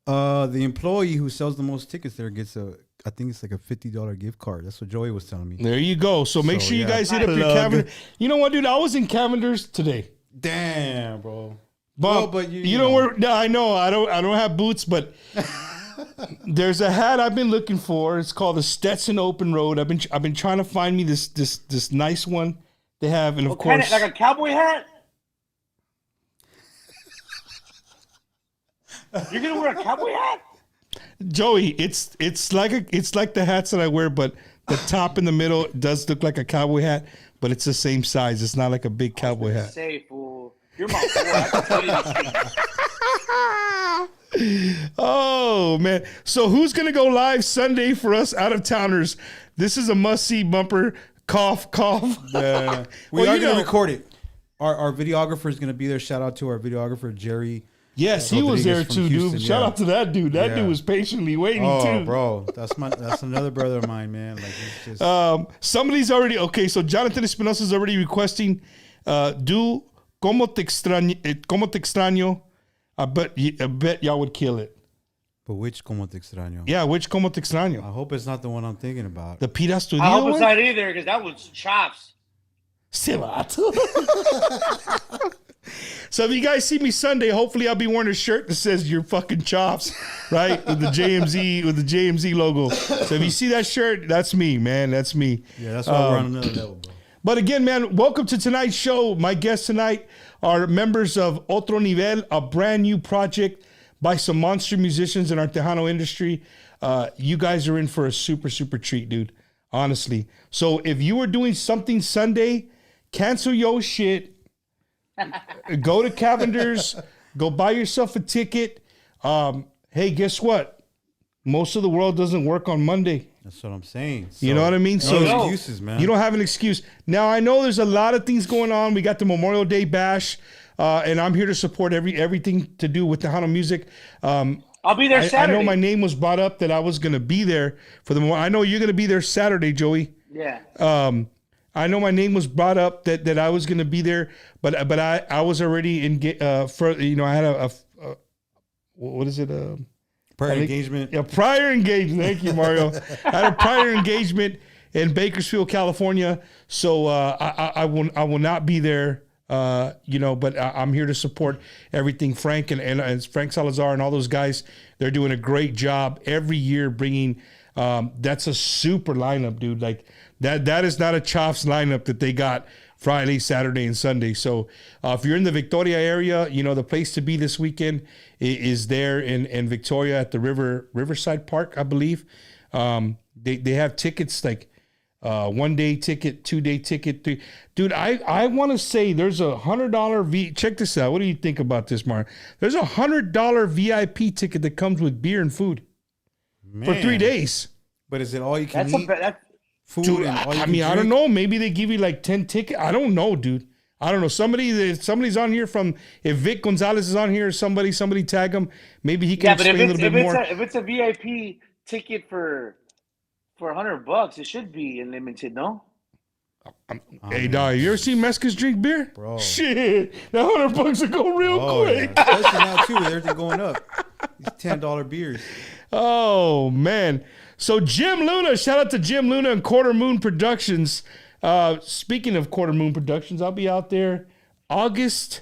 the employee who sells the most tickets there gets I think it's like a $50 gift card. That's what Joey was telling me. There you go. So make sure you guys hit up your Cavender. You know what, dude? I was in Cavender's today. Damn, bro. But you don't wear. No, I know. I don't have boots, but there's a hat I've been looking for. It's called the Stetson Open Road. I've been trying to find me this nice one they have, and of course, like a cowboy hat. You're gonna wear a cowboy hat? Joey, it's like the hats that I wear, but the top in the middle does look like a cowboy hat, but it's the same size. It's not like a big cowboy hat. Say, fool. You're my boy. I can tell you this. Oh man! So who's gonna go live Sunday for us out of towners? This is a must-see bumper. Cough, cough. Yeah, we are gonna record it. Our videographer is gonna be there. Shout out to our videographer Jerry. Yes, he was there too, dude. Shout out to that dude. That dude was patiently waiting too. Oh, bro, that's another brother of mine, man. Like, it's just... somebody's already So Jonathan Espinosa is already requesting. Do como te extraño. I bet y'all would kill it. But which como te extraño? Yeah, which como te extraño? I hope it's not the one I'm thinking about. The Pira Studio. I hope it's not either, because that was chops. Se vato. So if you guys see me Sunday, hopefully I'll be wearing a shirt that says "Your fucking chops," right, with the JMZ logo. So if you see that shirt, that's me, man. That's me. Yeah, that's why we're on another level, bro. But again, man, welcome to tonight's show. My guests tonight are members of Otro Nivel, a brand new project by some monster musicians in our Tejano industry. You guys are in for a super, super treat, dude. Honestly. So if you were doing something Sunday, cancel your shit. Go to Cavender's. Go buy yourself a ticket. Hey, guess what? Most of the world doesn't work on Monday. That's what I'm saying. So, you know what I mean? So no excuses, man. You don't have an excuse. Now, I know there's a lot of things going on. We got the Memorial Day Bash, and I'm here to support everything to do with Tejano music. I'll be there Saturday. I know my name was brought up that I was going to be there for the Memorial. I know you're going to be there Saturday, Joey. Yeah. I know my name was brought up that I was going to be there, but I was already I had a what is it? Prior engagement. Yeah, prior engagement. Thank you, Mario. I had a prior engagement in Bakersfield, California, so I will not be there. But I'm here to support everything. Frank and Frank Salazar and all those guys, they're doing a great job every year bringing. That's a super lineup, dude. Like that is not a Chops lineup that they got Friday, Saturday, and Sunday. So if you're in the Victoria area, the place to be this weekend is there in Victoria at the Riverside Park, I believe. They have tickets like 1 day ticket, 2 day ticket. Dude, I want to say there's $100 check this out. What do you think about this, Mark? There's $100 VIP ticket that comes with beer and food for 3 days. But is it all you can eat? Food, dude, and all you I can mean, drink? I don't know. Maybe they give you like 10 tickets. I don't know, dude. I don't know. Somebody's on here if Vic Gonzalez is on here, somebody tag him. Maybe he can explain a little bit more. If it's a VIP ticket for $100, it should be unlimited, no? Hey, dog, you ever seen Mezcas drink beer? Bro. Shit, that $100 will go real quick. Yeah. Especially now, too, with everything going up. These $10 beers. Oh, man. So Jim Luna, shout out to Jim Luna and Quarter Moon Productions. Speaking of Quarter Moon Productions, I'll be out there August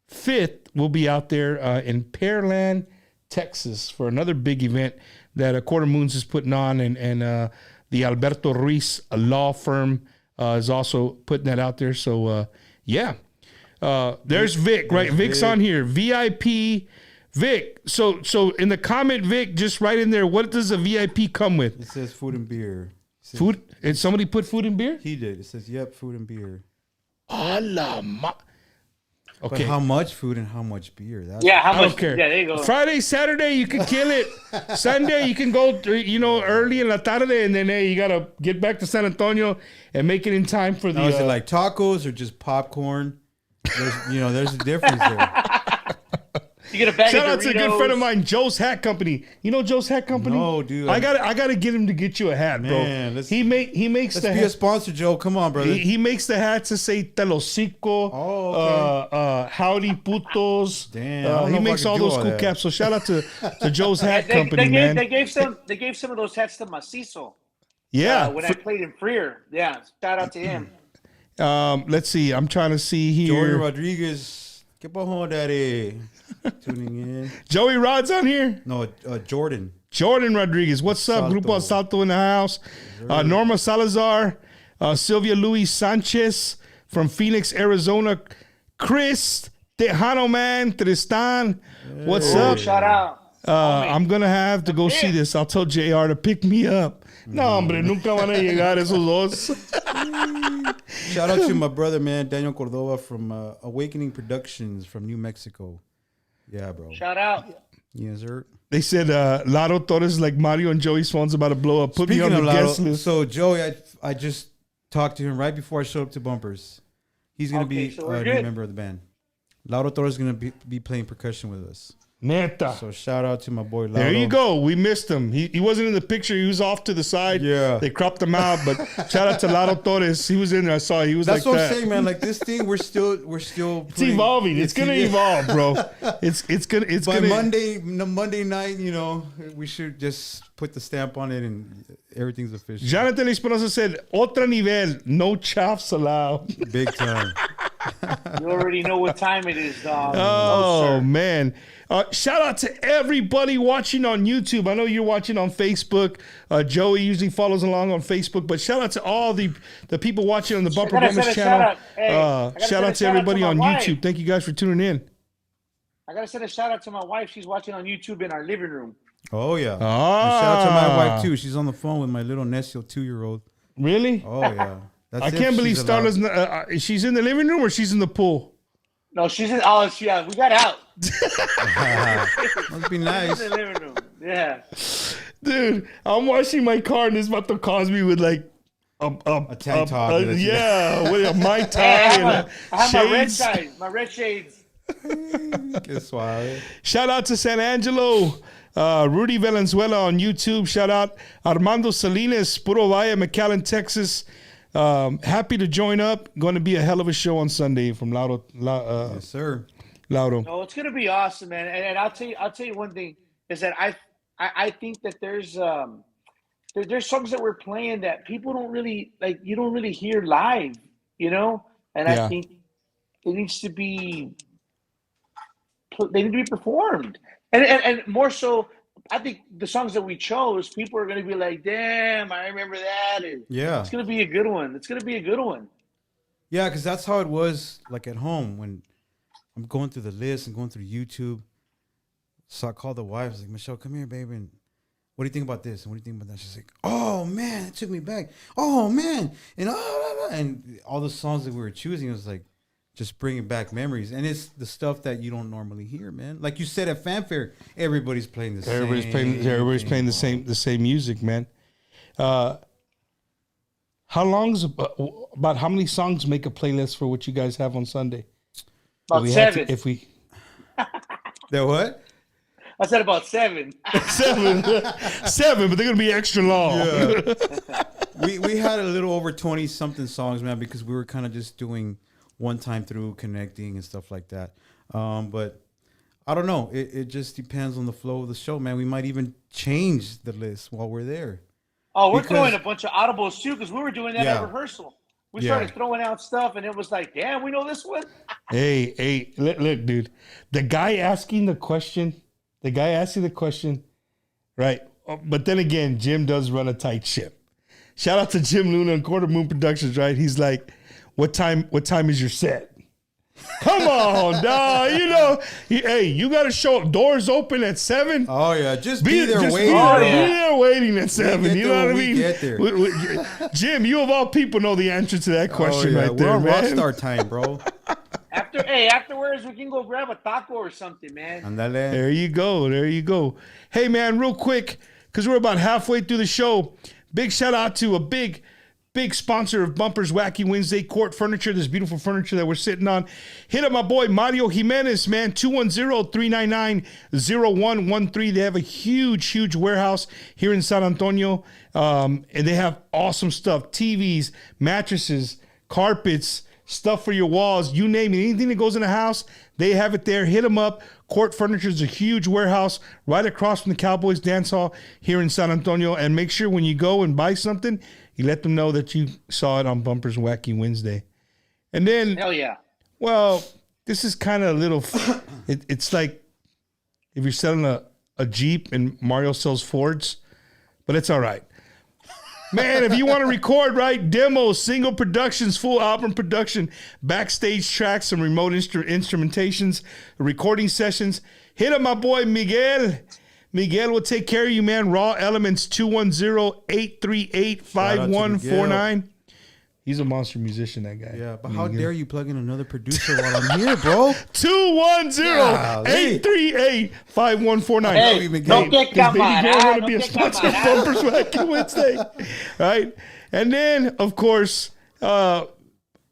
5th. We'll be out there in Pearland, Texas for another big event that Quarter Moons is putting on. And the Alberto Ruiz law firm is also putting that out there. So, yeah. There's Vic, right? Vic's on here. VIP Vic. So in the comment, Vic, just write in there, what does a VIP come with? It says food and beer. Food? And somebody put food and beer? He did. It says, yep, food and beer. Okay. But how much food and how much beer? How I much? don't care. Yeah, there you go. Friday, Saturday, you can kill it. Sunday, you can go, early in la tarde, and then you got to get back to San Antonio and make it in time for the... Now, is it like tacos or just popcorn? There's a difference there. You get a bag Shout of out to a good friend of mine, Joe's Hat Company. You know Joe's Hat Company? No, dude. I gotta get him to get you a hat, bro. Man, He makes Let's be a sponsor, Joe. Come on, brother. He makes the hats that say Telocico, Howdy Putos. Damn, I don't know he if I makes could all do those all cool that. caps. So shout out to Joe's Hat They Company, man. gave some of those hats to Macizo. Yeah. When I played in Freer. Yeah, shout out to him. Let's see. I'm trying to see here. Joey Rodriguez. Que pajo, daddy. Tuning in. Joey Rod's on here. No, Jordan. Jordan Rodriguez. What's up? Salto. Grupo Asalto in the house. Norma Salazar. Sylvia Luis Sanchez from Phoenix, Arizona. Chris Tejano, man. Tristan. What's up? Shout out. I'm going to have to go see this. I'll tell JR to pick me up. No, hombre, nunca van a llegar esos dos. Shout out to my brother, man, Daniel Cordova from Awakening Productions from New Mexico. Yeah, bro. Shout out. Yes, sir. They said Laro Torres like Mario and Joey's phone's about to blow up. Put me on the guest list. So Joey, I just talked to him right before I showed up to Bumpers. He's going to be a new member of the band. Lauro Torres is going to be playing percussion with us. Neta. So shout out to my boy Lauro. There you go. We missed him. He wasn't in the picture. He was off to the side. Yeah. They cropped him out. But shout out to Lauro Torres. He was in there. I saw. He was That's like what that. I'm saying, man. Like this thing, we're still. It's evolving. It's gonna evolve, bro. It's By gonna. Monday night, we should just put the stamp on it and everything's official. Jonathan Espinosa said, "Otro nivel, no chops allowed." Big time. You already know what time it is, dog. Oh no, man. Shout out to everybody watching on YouTube. I know you're watching on Facebook. Joey usually follows along on Facebook, but shout out to all the people watching on the Bumper Bummers channel. Shout out to everybody on YouTube. Thank you guys for tuning in. I gotta send a shout out to my wife. She's watching on YouTube in our living room. Oh yeah. And shout out to my wife too. She's on the phone with my little Necio 2-year-old. Really? Oh yeah. I can't believe Starla's. She's in the living room or she's in the pool. No, she's in. Oh, yeah, we got out. Must be nice. She's in the living room. Yeah. Dude, I'm washing my car and this about to cause me with like a tank top. Yeah, with a Mai Tai I have my red shades. shades. My red shades. Shout out to San Angelo. Rudy Valenzuela on YouTube. Shout out Armando Salinas, Puro Valle, McAllen, Texas. Happy to join up. Going to be a hell of a show on Sunday from Lauro. Yes, sir. Lauro. No, it's gonna be awesome, man. And I'll tell you one thing is that I think that there's songs that we're playing that people don't really like. You don't really hear live, And I think it needs to be. They need to be performed, and more so. I think the songs that we chose, people are going to be like, "Damn, I remember that." And yeah, it's going to be a good one. It's going to be a good one. Yeah, because that's how it was like at home when I'm going through the list and going through YouTube. So I called the wife. I was like, Michelle, come here, baby. And what do you think about this? And what do you think about that? She's like, oh, man, it took me back. Oh, man. And all the songs that we were choosing was like just bringing back memories. And it's the stuff that you don't normally hear, man. Like you said at Fanfare, everybody's playing the same. Everybody's playing the same music, man. How about how many songs make a playlist for what you guys have on Sunday? About 7. The what? I said about 7. 7, but they're gonna be extra long. Yeah. we had a little over 20 something songs, man, because we were kind of just doing one time through connecting and stuff like that. But I don't know. It just depends on the flow of the show, man. We might even change the list while we're there. Oh, we're throwing a bunch of audibles too because we were doing that at rehearsal. We started throwing out stuff, and it was like, damn, we know this one. Hey, look, dude. The guy asking the question, right? But then again, Jim does run a tight ship. Shout out to Jim Luna and Quarter Moon Productions, right? He's like, what time is your set? Come on, dog. You know, hey, you got to show up. Doors open at 7. Oh yeah, just be there waiting. Be there waiting at 7. You know what I mean? Get there. Jim, you of all people know the answer to that question right there, we're on man. Rockstar time, bro. Afterwards, we can go grab a taco or something, man. Andale. There you go. Hey, man, real quick, because we're about halfway through the show, big shout out to a big sponsor of Bumpers Wacky Wednesday, Court Furniture, this beautiful furniture that we're sitting on. Hit up my boy Mario Jimenez, man, 210-399-0113. They have a huge warehouse here in San Antonio, and they have awesome stuff, TVs, mattresses, carpets, stuff for your walls, you name it, anything that goes in the house, they have it there. Hit them up. Court Furniture is a huge warehouse right across from the Cowboys Dance Hall here in San Antonio, and make sure when you go and buy something, you let them know that you saw it on Bumpers Wacky Wednesday. And then, hell yeah. Well, this is kind of a little, it's like if you're selling a Jeep and Mario sells Fords, but it's all right. Man, if you want to record, right, demos, single productions, full album production, backstage tracks, some remote instrumentations, recording sessions, hit up my boy Miguel. Miguel will take care of you, man. Raw Elements, 210-838-5149. He's a monster musician, that guy. Yeah, but how dare you plug in another producer while I'm here, bro? 210-838-5149. Hey, don't get Baby girl want to be a sponsor of Bumpers Wacky Wednesday, right? And then, of course,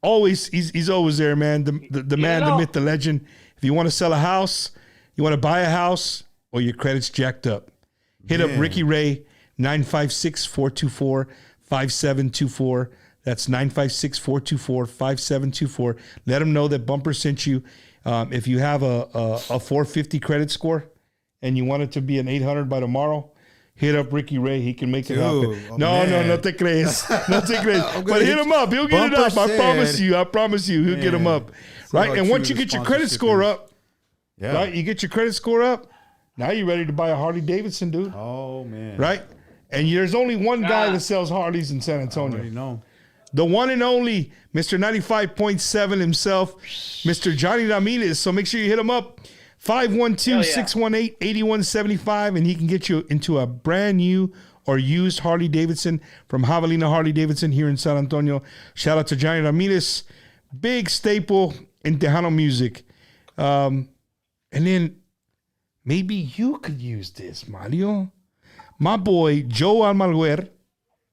always he's always there, man. The man, the myth, the legend. If you want to sell a house, you want to buy a house, or your credit's jacked up, hit up Ricky Ray, 956-424-5724. That's 956-424-5724. Let them know that Bumper sent you. If you have a 450 credit score and you want it to be an 800 by tomorrow, hit up Ricky Ray. He can make it happen. No te crees. No te crees. But hit him up. He'll get it up. I promise you. He'll get him up. Right? And once you get your credit score up, right? You get your credit score up, now you're ready to buy a Harley Davidson, dude. Oh, man. Right? And there's only one guy that sells Harleys in San Antonio. I already know. The one and only Mr. 95.7 himself, Mr. Johnny Ramirez. So make sure you hit him up, 512-618-8175, and he can get you into a brand new or used Harley Davidson from Javelina Harley Davidson here in San Antonio. Shout out to Johnny Ramirez, big staple in Tejano music. And then maybe you could use this, Mario. My boy, Joe Almaguer,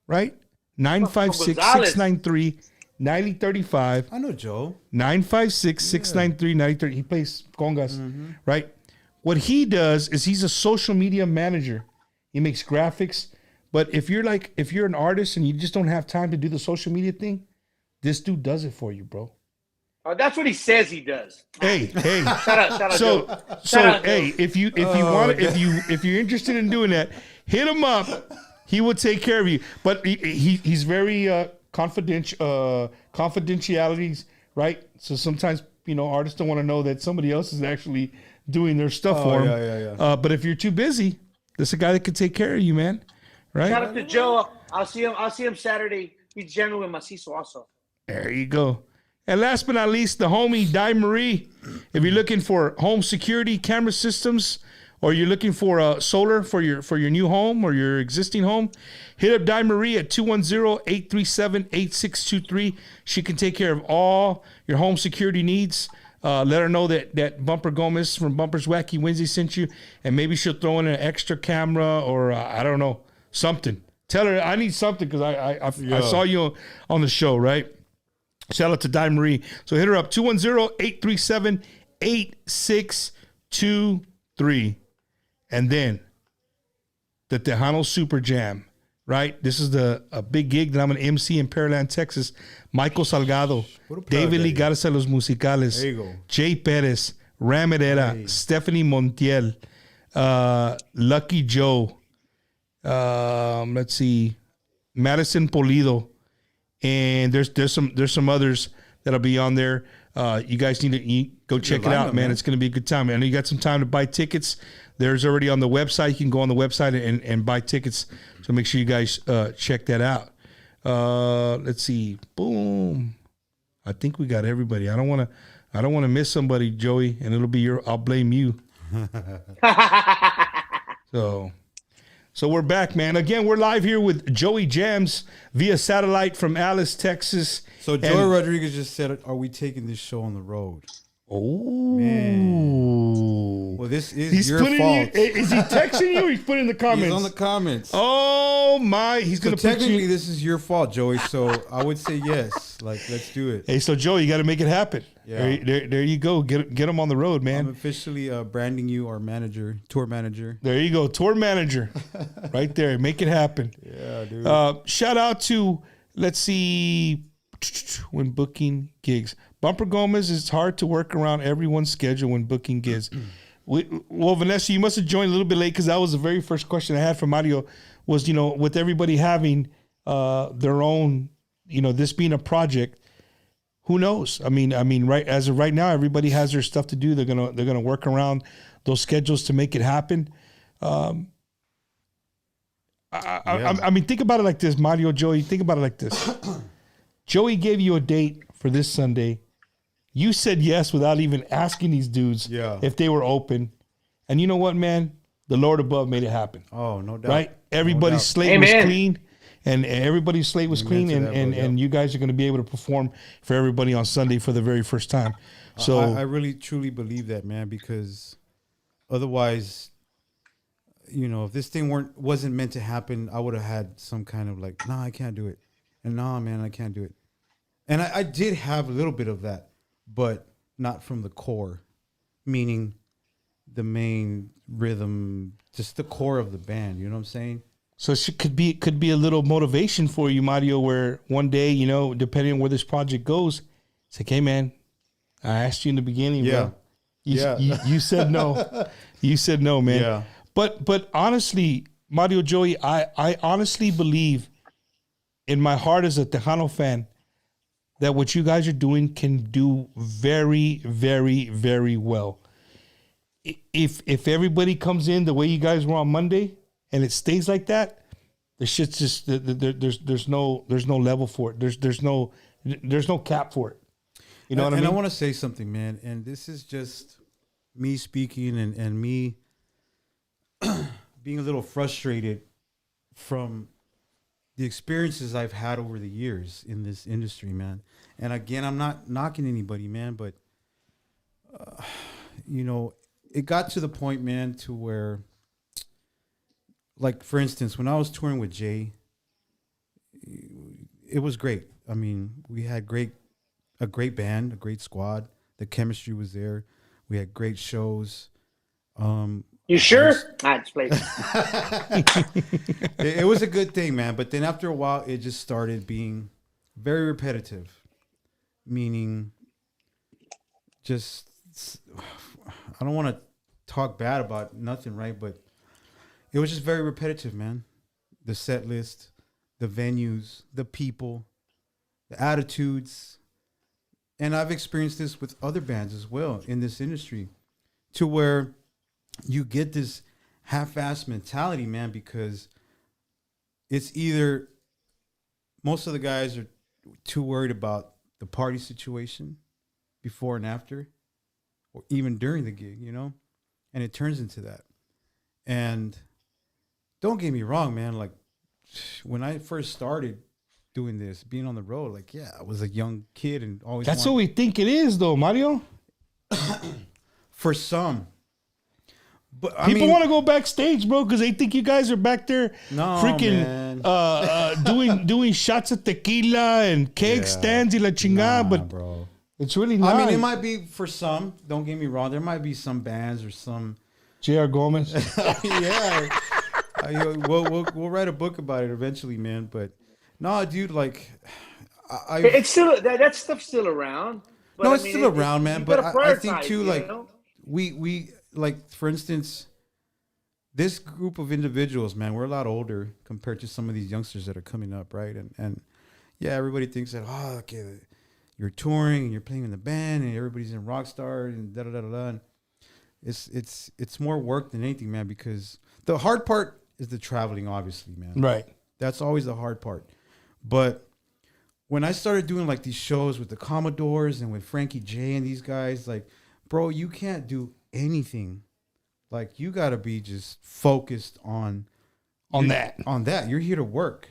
right? 956-693-9035. I know Joe. 956-693-9030. He plays congas, right? What he does is he's a social media manager. He makes graphics. But if you're an artist and you just don't have time to do the social media thing, this dude does it for you, bro. Oh, that's what he says he does. Hey. Shout out, So hey, if you're interested in doing that, hit him up. He will take care of you. But he's very confidentialities, right? So sometimes, artists don't want to know that somebody else is actually doing their stuff for them. Yeah. But if you're too busy, there's a guy that can take care of you, man. Right? Shout out to Joe. I'll see him Saturday. He's genuine macizo also. There you go. And last but not least, the homie Di Marie. If you're looking for home security camera systems, or you're looking for solar for your new home or your existing home, hit up Di Marie at 210-837-8623. She can take care of all your home security needs. Let her know that Bumper Gomez from Bumper's Wacky Wednesday sent you, and maybe she'll throw in an extra camera or I don't know, something. Tell her I need something because I saw you on the show, right? Shout out to Di Marie. So hit her up, 210-837-8623. And then the Tejano Super Jam, right? This is a big gig that I'm going to MC in Pearland, Texas. Michael Salgado, David Lee Garza Los Musicales, Jay Perez, Ram Herrera, Stephanie Montiel, Lucky Joe, let's see, Madison Polido, and there's some others that'll be on there. You guys need to go check it out, man. It's going to be a good time. I know you got some time to buy tickets. There's already on the website. You can go on the website and buy tickets. So make sure you guys check that out. Let's see. Boom. I think we got everybody. I don't want to miss somebody, Joey, and it'll be I'll blame you. So we're back, man. Again, we're live here with Joey Jams via satellite from Alice, Texas. So Joey Rodriguez just said, "Are we taking this show on the road?" Oh, man. Well, this is your fault. Is he texting you or he's putting in the comments? He's on the comments. Oh, my. He's going to put technically, this is your fault, Joey. So I would say yes. Like, let's do it. Hey, so Joey, you got to make it happen. Yeah. There you go. Get him on the road, man. I'm officially branding you our manager, tour manager. There you go. Tour manager. Right there. Make it happen. Yeah, dude. Shout out to, let's see, when booking gigs. Bumper Gomez, it's hard to work around everyone's schedule when booking gigs. Well, Vanessa, you must have joined a little bit late because that was the very first question I had for Mario was, with everybody having their own, this being a project, who knows? I mean, right as of right now, everybody has their stuff to do. They're gonna work around those schedules to make it happen. I mean, think about it like this, Mario, Joey. Think about it like this. Joey gave you a date for this Sunday. You said yes without even asking these dudes if they were open. And you know what, man? The Lord above made it happen. Oh, no doubt. Right? Everybody's slate was clean. And everybody's slate was clean. And you guys are going to be able to perform for everybody on Sunday for the very first time. So I really, truly believe that, man, because otherwise, if this thing wasn't meant to happen, I would have had some kind of like, nah, I can't do it. And nah, man, I can't do it. And I did have a little bit of that, but not from the core, meaning the main rhythm, just the core of the band. You know what I'm saying? So it could be a little motivation for you, Mario, where one day, depending on where this project goes, it's like, hey, man, I asked you in the beginning, bro. You said no. You said no, man. Yeah. But honestly, Mario, Joey, I honestly believe in my heart as a Tejano fan that what you guys are doing can do very, very, very well. If everybody comes in the way you guys were on Monday and it stays like that, the shit's just there's no level for it. There's no cap for it. You know what I mean? And I want to say something, man. And this is just me speaking and me being a little frustrated from the experiences I've had over the years in this industry, man. And again, I'm not knocking anybody, man, but it got to the point, man, to where, like, for instance, when I was touring with Jay, it was great. I mean, we had a great band, a great squad. The chemistry was there. We had great shows. You sure? Just play. It was a good thing, man. But then after a while, it just started being very repetitive. Meaning, just, I don't want to talk bad about nothing, right? But it was just very repetitive, man. The set list, the venues, the people, the attitudes. And I've experienced this with other bands as well in this industry, to where you get this half-assed mentality, man, because it's either most of the guys are too worried about the party situation before and after, or even during the gig, you know, and it turns into that. And don't get me wrong, man. Like when I first started doing this, being on the road, like, yeah, I was a young kid and always. That's what we think it is, though, Mario. For some. But people want to go backstage, bro, because they think you guys are back there freaking doing shots of tequila and keg stands y la chingada, but bro. It's really not. I mean, it might be for some. Don't get me wrong. There might be some bands or some. J.R. Gomez. Yeah. We'll write a book about it eventually, man. But no, dude, like, it's still that stuff's still around. But no, it's still around, man. But I think too, like, know? we like, for instance, this group of individuals, man, we're a lot older compared to some of these youngsters that are coming up, right? And yeah, everybody thinks that, oh, okay, you're touring and you're playing in the band and everybody's in rock star and da da da da. And it's more work than anything, man, because the hard part is the traveling, obviously, man. Right. That's always the hard part. But when I started doing like these shows with the Commodores and with Frankie J and these guys, like, bro, you can't do anything. Like, you got to be just focused on that. On that. You're here to work.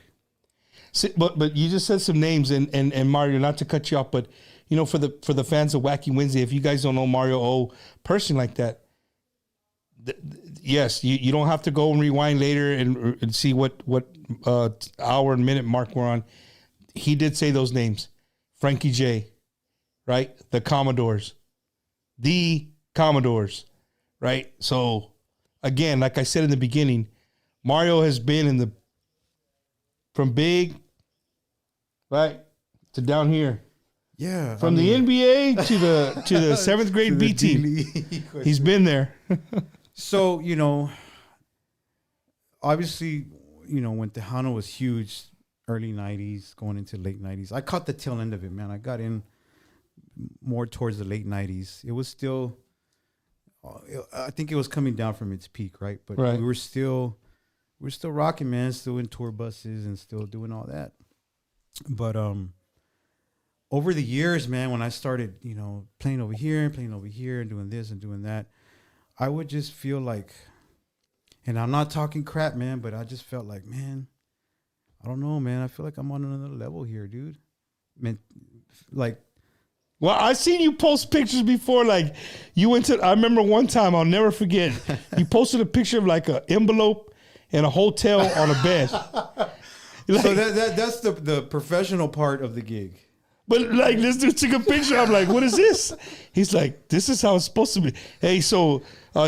See, but you just said some names, and Mario, not to cut you off, but you know, for the fans of Wacky Wednesday, if you guys don't know Mario O person like that, yes, you don't have to go and rewind later and see what hour and minute mark we're on. He did say those names, Frankie J, right? The Commodores, right? So again, like I said in the beginning, Mario has been from big, right, to down here. Yeah. From the NBA to the 7th grade B team. He's been there. So, you know, obviously, you know, when Tejano was huge, early 90s, going into late 90s, I caught the tail end of it, man. I got in more towards the late 90s. It was still, I think it was coming down from its peak, right? But we were still rocking, man, still in tour buses and still doing all that. But over the years, man, when I started, you know, playing over here and doing this and doing that, I would just feel like, and I'm not talking crap, man, but I just felt like, man, I don't know, man. I feel like I'm on another level here, dude. Man, like, well, I've seen you post pictures before. Like, you went to, I remember one time, I'll never forget, you posted a picture of like an envelope in a hotel on a bed. Like, so that's the professional part of the gig. But like, this dude took a picture. I'm like, what is this? He's like, this is how it's supposed to be. Hey, so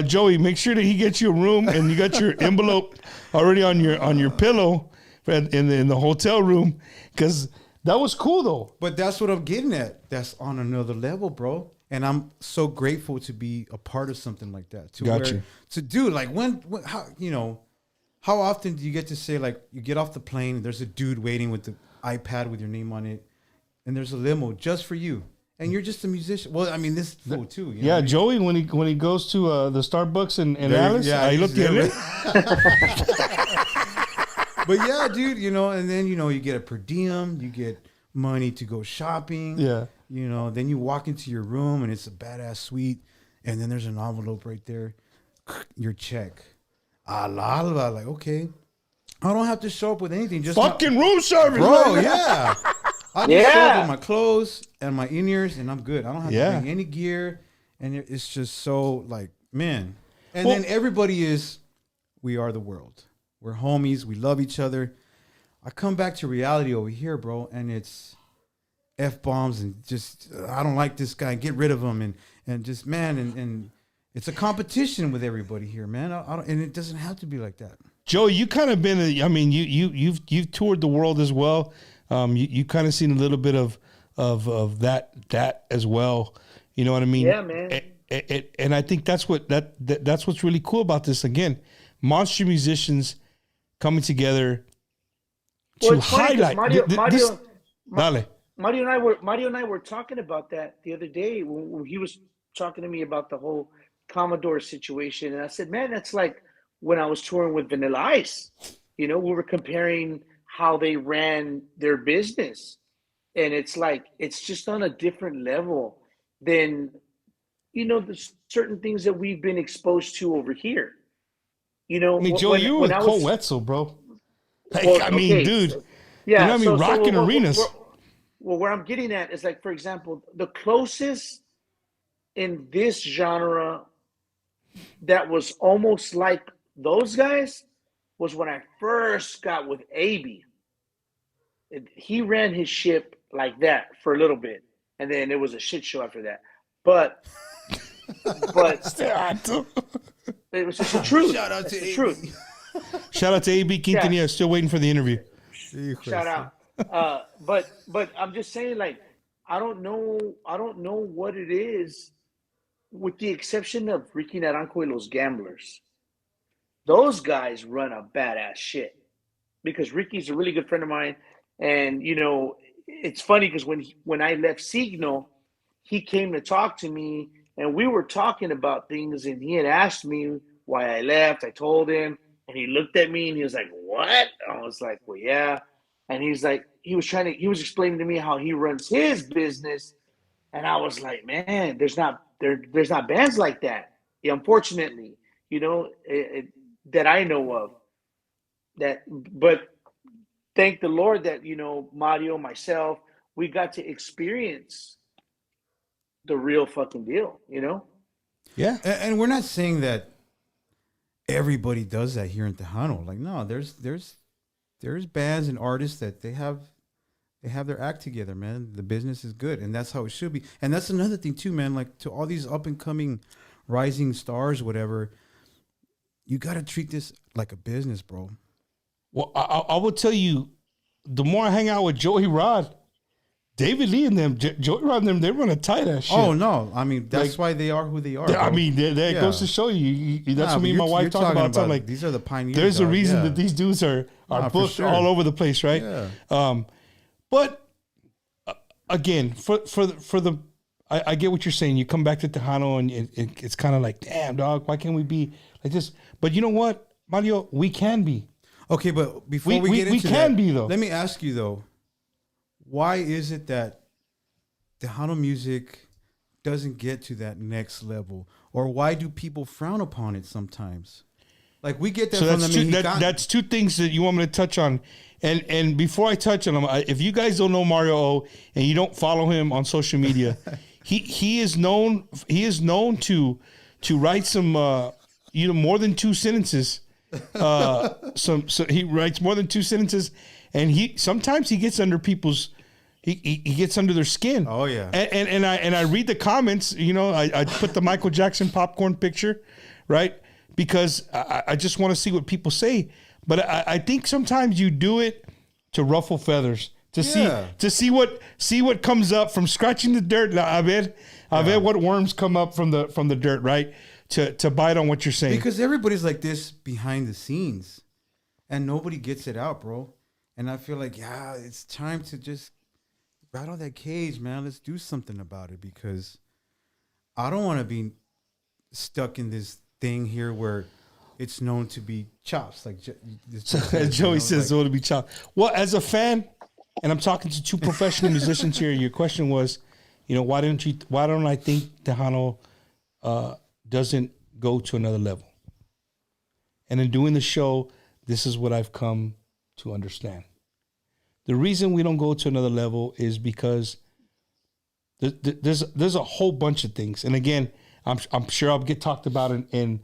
Joey, make sure that he gets you a room and you got your envelope already on your pillow in the hotel room, because that was cool though. But that's what I'm getting at. That's on another level, bro. And I'm so grateful to be a part of something like that. To do like when how, you know, how often do you get to say, like, you get off the plane and there's a dude waiting with the iPad with your name on it, and there's a limo just for you, and you're just a musician. Well, I mean, this fool too. You know what Joey, when he goes to the Starbucks in Alice, I look at it. But yeah, dude, you know, and then, you know, you get a per diem, you get money to go shopping. Yeah. You know, then you walk into your room and it's a badass suite, and then there's an envelope right there, your check. Like, okay, I don't have to show up with anything. Just fucking room service, bro. Yeah. I just show up with my clothes and my in-ears, and I'm good. I don't have to bring any gear, and it's just so, like, man. And then everybody we are the world. We're homies. We love each other. I come back to reality over here, bro, and it's F-bombs and just, I don't like this guy. Get rid of him, and just, man, and it's a competition with everybody here, man. And it doesn't have to be like that. Joe, you kind of been, you've toured the world as well. You kind of seen a little bit of that as well. You know what I mean? Yeah, man. And I think that's what's really cool about this. Again, monster musicians coming together to highlight. Mario and I were talking about that the other day when he was talking to me about the whole Commodore situation, and I said, man, that's like when I was touring with Vanilla Ice. You know, we were comparing how they ran their business, and it's like it's just on a different level than the certain things that we've been exposed to over here. I mean, Joe, you were with Cole Wetzel, bro. Like, well, I mean, okay, dude, yeah. you know what I mean? Rocking arenas. Well, where I'm getting at is, like, for example, the closest in this genre that was almost like those guys was when I first got with AB. He ran his ship like that for a little bit, and then it was a shit show after that. But it was just the truth. Shout out to the AB. truth. Shout out to AB Quintanilla. Yeah. Still waiting for the interview. Shout out. But I'm just saying, like, I don't know what it is, with the exception of Ricky Naranjo and Los Gamblers. Those guys run a badass shit, because Ricky's a really good friend of mine. And, it's funny because when I left Signal, he came to talk to me, and we were talking about things, and he had asked me why I left. I told him, and he looked at me and he was like, "What?" I was like, "Well, yeah." And he's like, he was explaining to me how he runs his business. And I was like, man, there's not bands like that. Yeah, unfortunately, that I know of. But thank the Lord that, Mario, myself, we got to experience the real fucking deal, Yeah. And we're not saying that everybody does that here in Tejano. Like, no, there's bands and artists that they have their act together, man. The business is good, and that's how it should be. And that's another thing too, man. Like, to all these up and coming rising stars, whatever, you got to treat this like a business, bro. Well, I will tell you, the more I hang out with Joey Rod, David Lee and them, Joey Rod and them, they run a tight ass shit. Oh no, I mean, that's why they are who they are. I mean, that goes to show you. That's what me and my wife talk about. I'm like, these are the pioneers. There's a reason that these dudes are booked all over the place, right? Yeah. But again, for the, I get what you're saying. You come back to Tejano, and it's kind of like, damn, dog, why can't we be like this? But you know what, Mario, we can be. Okay, but before we get into we can be, though. Let me ask you though, why is it that Tejano music doesn't get to that next level, or why do people frown upon it sometimes? Like, we get that from the Mexican. That's two things that you want me to touch on, and before I touch on them, if you guys don't know Mario O and you don't follow him on social media, he is known to write some more than two sentences. So he writes more than two sentences, and he sometimes gets under people's. He gets under their skin. Oh yeah. And I read the comments. I put the Michael Jackson popcorn picture, right? Because I just want to see what people say. But I think sometimes you do it to ruffle feathers, to see what comes up from scratching the dirt. I bet what worms come up from the dirt, right? To bite on what you're saying. Because everybody's like this behind the scenes, and nobody gets it out, bro. And I feel like, it's time to just rattle that cage, man. Let's do something about it, because I don't want to be stuck in this thing here where it's known to be chops. Like Joey says, it to be chops. Well, as a fan, and I'm talking to two professional musicians here, your question was, why don't I think Tejano doesn't go to another level? And in doing the show, this is what I've come to understand. The reason we don't go to another level is because there's a whole bunch of things. And again, I'm sure I'll get talked about in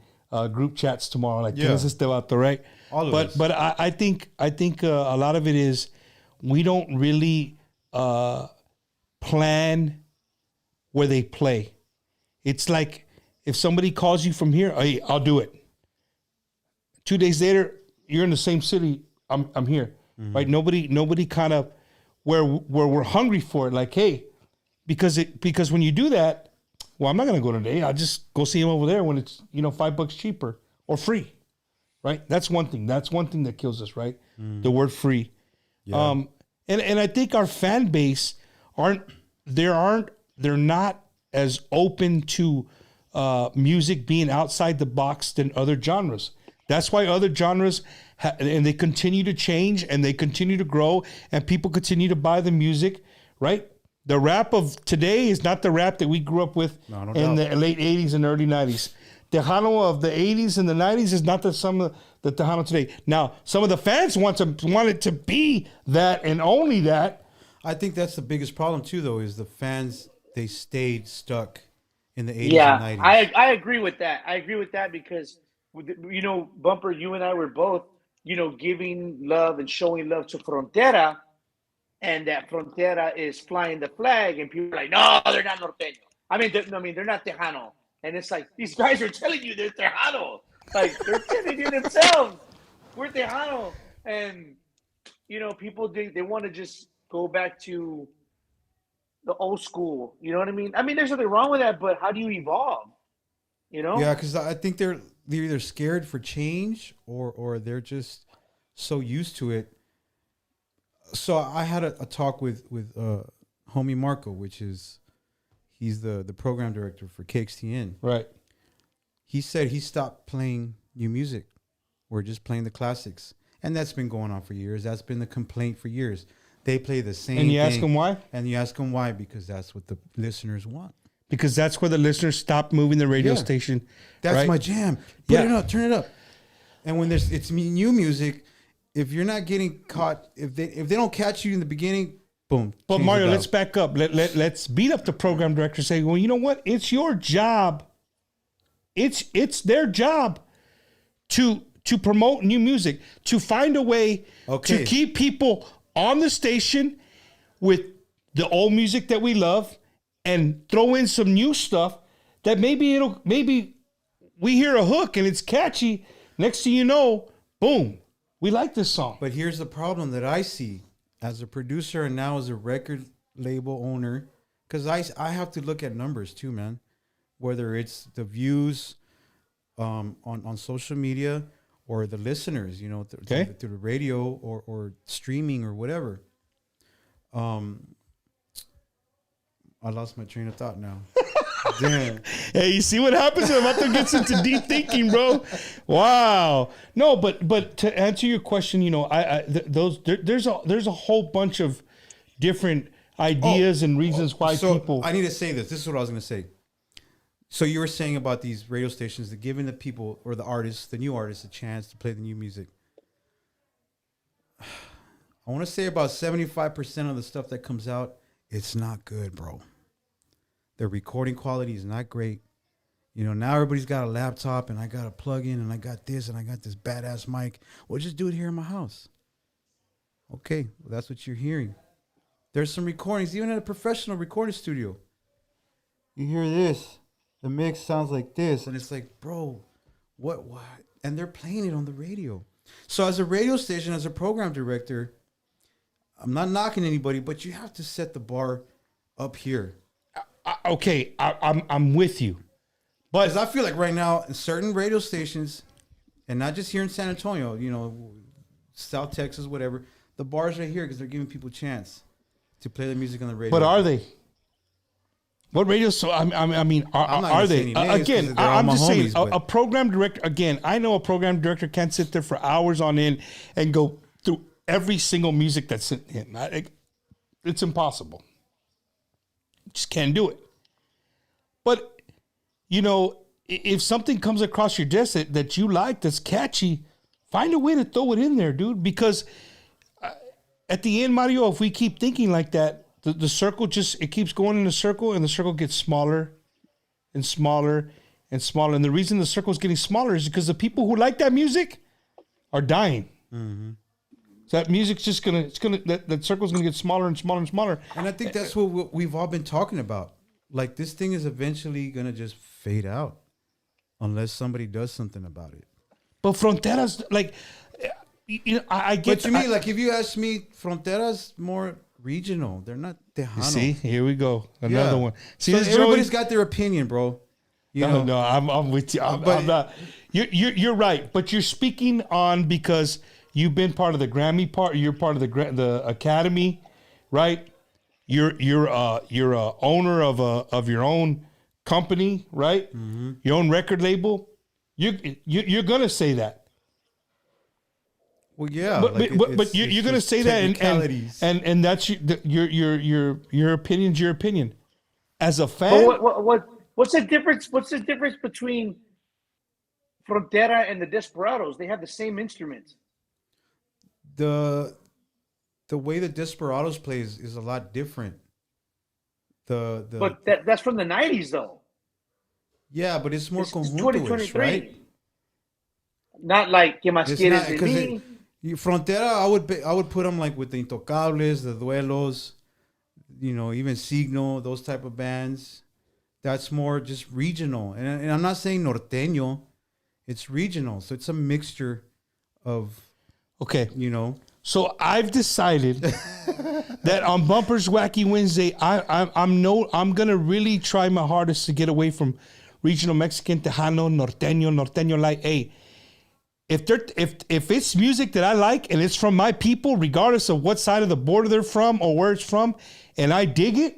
group chats tomorrow. Like, ¿Quién es este vato, right? All of us. But I think a lot of it is we don't really plan where they play. It's like, if somebody calls you from here, hey, I'll do it. 2 days later, you're in the same city. I'm here, right? Nobody kind of where we're hungry for it. Like, hey, because when you do that, well, I'm not gonna go today. I'll just go see him over there when it's $5 cheaper or free, right? That's one thing. That's one thing that kills us, right? The word free. Yeah. And I think our fan base they're not as open to music being outside the box than other genres. That's why other genres and they continue to change and they continue to grow and people continue to buy the music, right? The rap of today is not the rap that we grew up with in the late 80s and early 90s. Tejano of the 80s and the 90s is not some of the Tejano today. Now, some of the fans want it to be that and only that. I think that's the biggest problem too, though, is the fans, they stayed stuck in the 80s and 90s. I agree with that. I agree with that because, you know, Bumper, you and I were both, you know, giving love and showing love to Frontera, and that Frontera is flying the flag, and people are like, no, they're not norteño. I mean, they're not Tejano. And it's like, these guys are telling you they're Tejano. Like, they're telling you themselves, we're Tejano. And, you know, people, they want to just go back to the old school. You know what I mean? I mean, there's nothing wrong with that, but how do you evolve? You know? Yeah, because I think they're either scared for change or they're just so used to it. So I had a talk with homie Marco, he's the program director for KXTN. Right. He said he stopped playing new music. We're just playing the classics. And that's been going on for years. That's been the complaint for years. They play the same thing. And you ask them why? And you ask them why, because that's what the listeners want. Because that's where the listeners stop moving the radio station. That's right? my jam. Put it up, turn it up. And when it's new music, if you're not getting caught, if they don't catch you in the beginning, boom. But Mario, let's back up. Let's beat up the program director. Say, well, you know what? It's your job. It's their job to promote new music, to find a way to keep people on the station with the old music that we love, and throw in some new stuff that maybe we hear a hook and it's catchy. Next thing you know, boom, we like this song. But here's the problem that I see as a producer and now as a record label owner, because I have to look at numbers too, man. Whether it's the views on social media or the listeners, you know, through the radio or streaming or whatever. I lost my train of thought now. Damn. Hey, you see what happens when Mato gets into deep thinking, bro? Wow. No, but to answer your question, you know, there's a whole bunch of different ideas and reasons why people. I need to say this. This is what I was going to say. So you were saying about these radio stations, that giving the people or the artists, the new artists, a chance to play the new music. I want to say about 75% of the stuff that comes out, it's not good, bro. Their recording quality is not great. You know, now everybody's got a laptop and I got a plug-in and I got this and I got this badass mic. Well, just do it here in my house. Okay, well, that's what you're hearing. There's some recordings, even at a professional recording studio. You hear this. The mix sounds like this. And it's like, bro, what? And they're playing it on the radio. So as a radio station, as a program director, I'm not knocking anybody, but you have to set the bar up here. Okay, I'm with you. But I feel like right now in certain radio stations, and not just here in San Antonio, you know, South Texas, whatever, the bar's right here because they're giving people a chance to play the music on the radio. But are they? What radio? So are they? Again, I'm just saying a program director. Again, I know a program director can't sit there for hours on end and go through every single music that's in him. It's impossible. Just can't do it. But you know, if something comes across your desk that you like, that's catchy, find a way to throw it in there, dude. Because at the end, Mario, if we keep thinking like that, the circle it keeps going in a circle, and the circle gets smaller and smaller and smaller. And the reason the circle is getting smaller is because the people who like that music are dying. Mm-hmm. So that music's just that circle's gonna get smaller and smaller and smaller. And I think that's what we've all been talking about. Like, this thing is eventually gonna just fade out unless somebody does something about it. But Fronteras, like, you know, I get. But to me, like, if you ask me, Fronteras more regional. They're not Tejano. See, here we go, another one. See, so everybody's got their opinion, bro. No, I'm with you. I'm not. You're right, but you're speaking on because you've been part of the Grammy part. You're part of the Academy, right? You're a owner of your own company, right? Mm-hmm. Your own record label. You're gonna say that. Well, yeah, but you're gonna say that, and that's your opinion's your opinion. As a fan, what's the difference? What's the difference between Frontera and the Desperados? They have the same instruments. The way the Desperados plays is a lot different. But that's from the 90s though. Yeah, but it's more conjunto-ish, right? Not like Que Más Quieres de Mí. Frontera, I would put them like with the Intocables, the Duelos, even Signo, those type of bands. That's more just regional, and I'm not saying norteño. It's regional, so it's a mixture of. Okay. So I've decided that on Bumpers Wacky Wednesday, I'm gonna really try my hardest to get away from regional Mexican, Tejano, norteño light. Hey, if it's music that I like and it's from my people, regardless of what side of the border they're from or where it's from, and I dig it,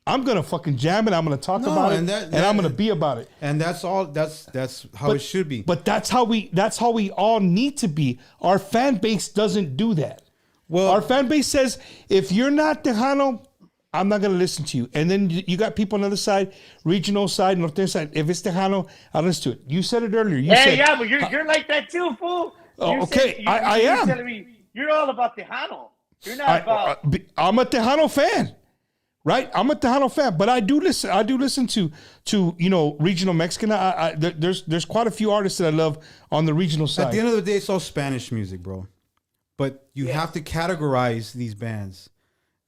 I'm gonna fucking jam it. I'm gonna talk about it, and I'm gonna be about it. And that's all. That's how it should be. But that's how we all need to be. Our fan base doesn't do that. Well, our fan base says if you're not Tejano, I'm not gonna listen to you. And then you got people on the other side, regional side, northern side. If it's Tejano, I'll listen to it. You said it earlier. But you're like that too, fool. Okay, I am. Telling me you're all about Tejano. You're not about. I'm a Tejano fan. Right, I'm a Tejano fan, but I do listen to regional Mexican. There's quite a few artists that I love on the regional side. At the end of the day, it's all Spanish music, bro. But you have to categorize these bands.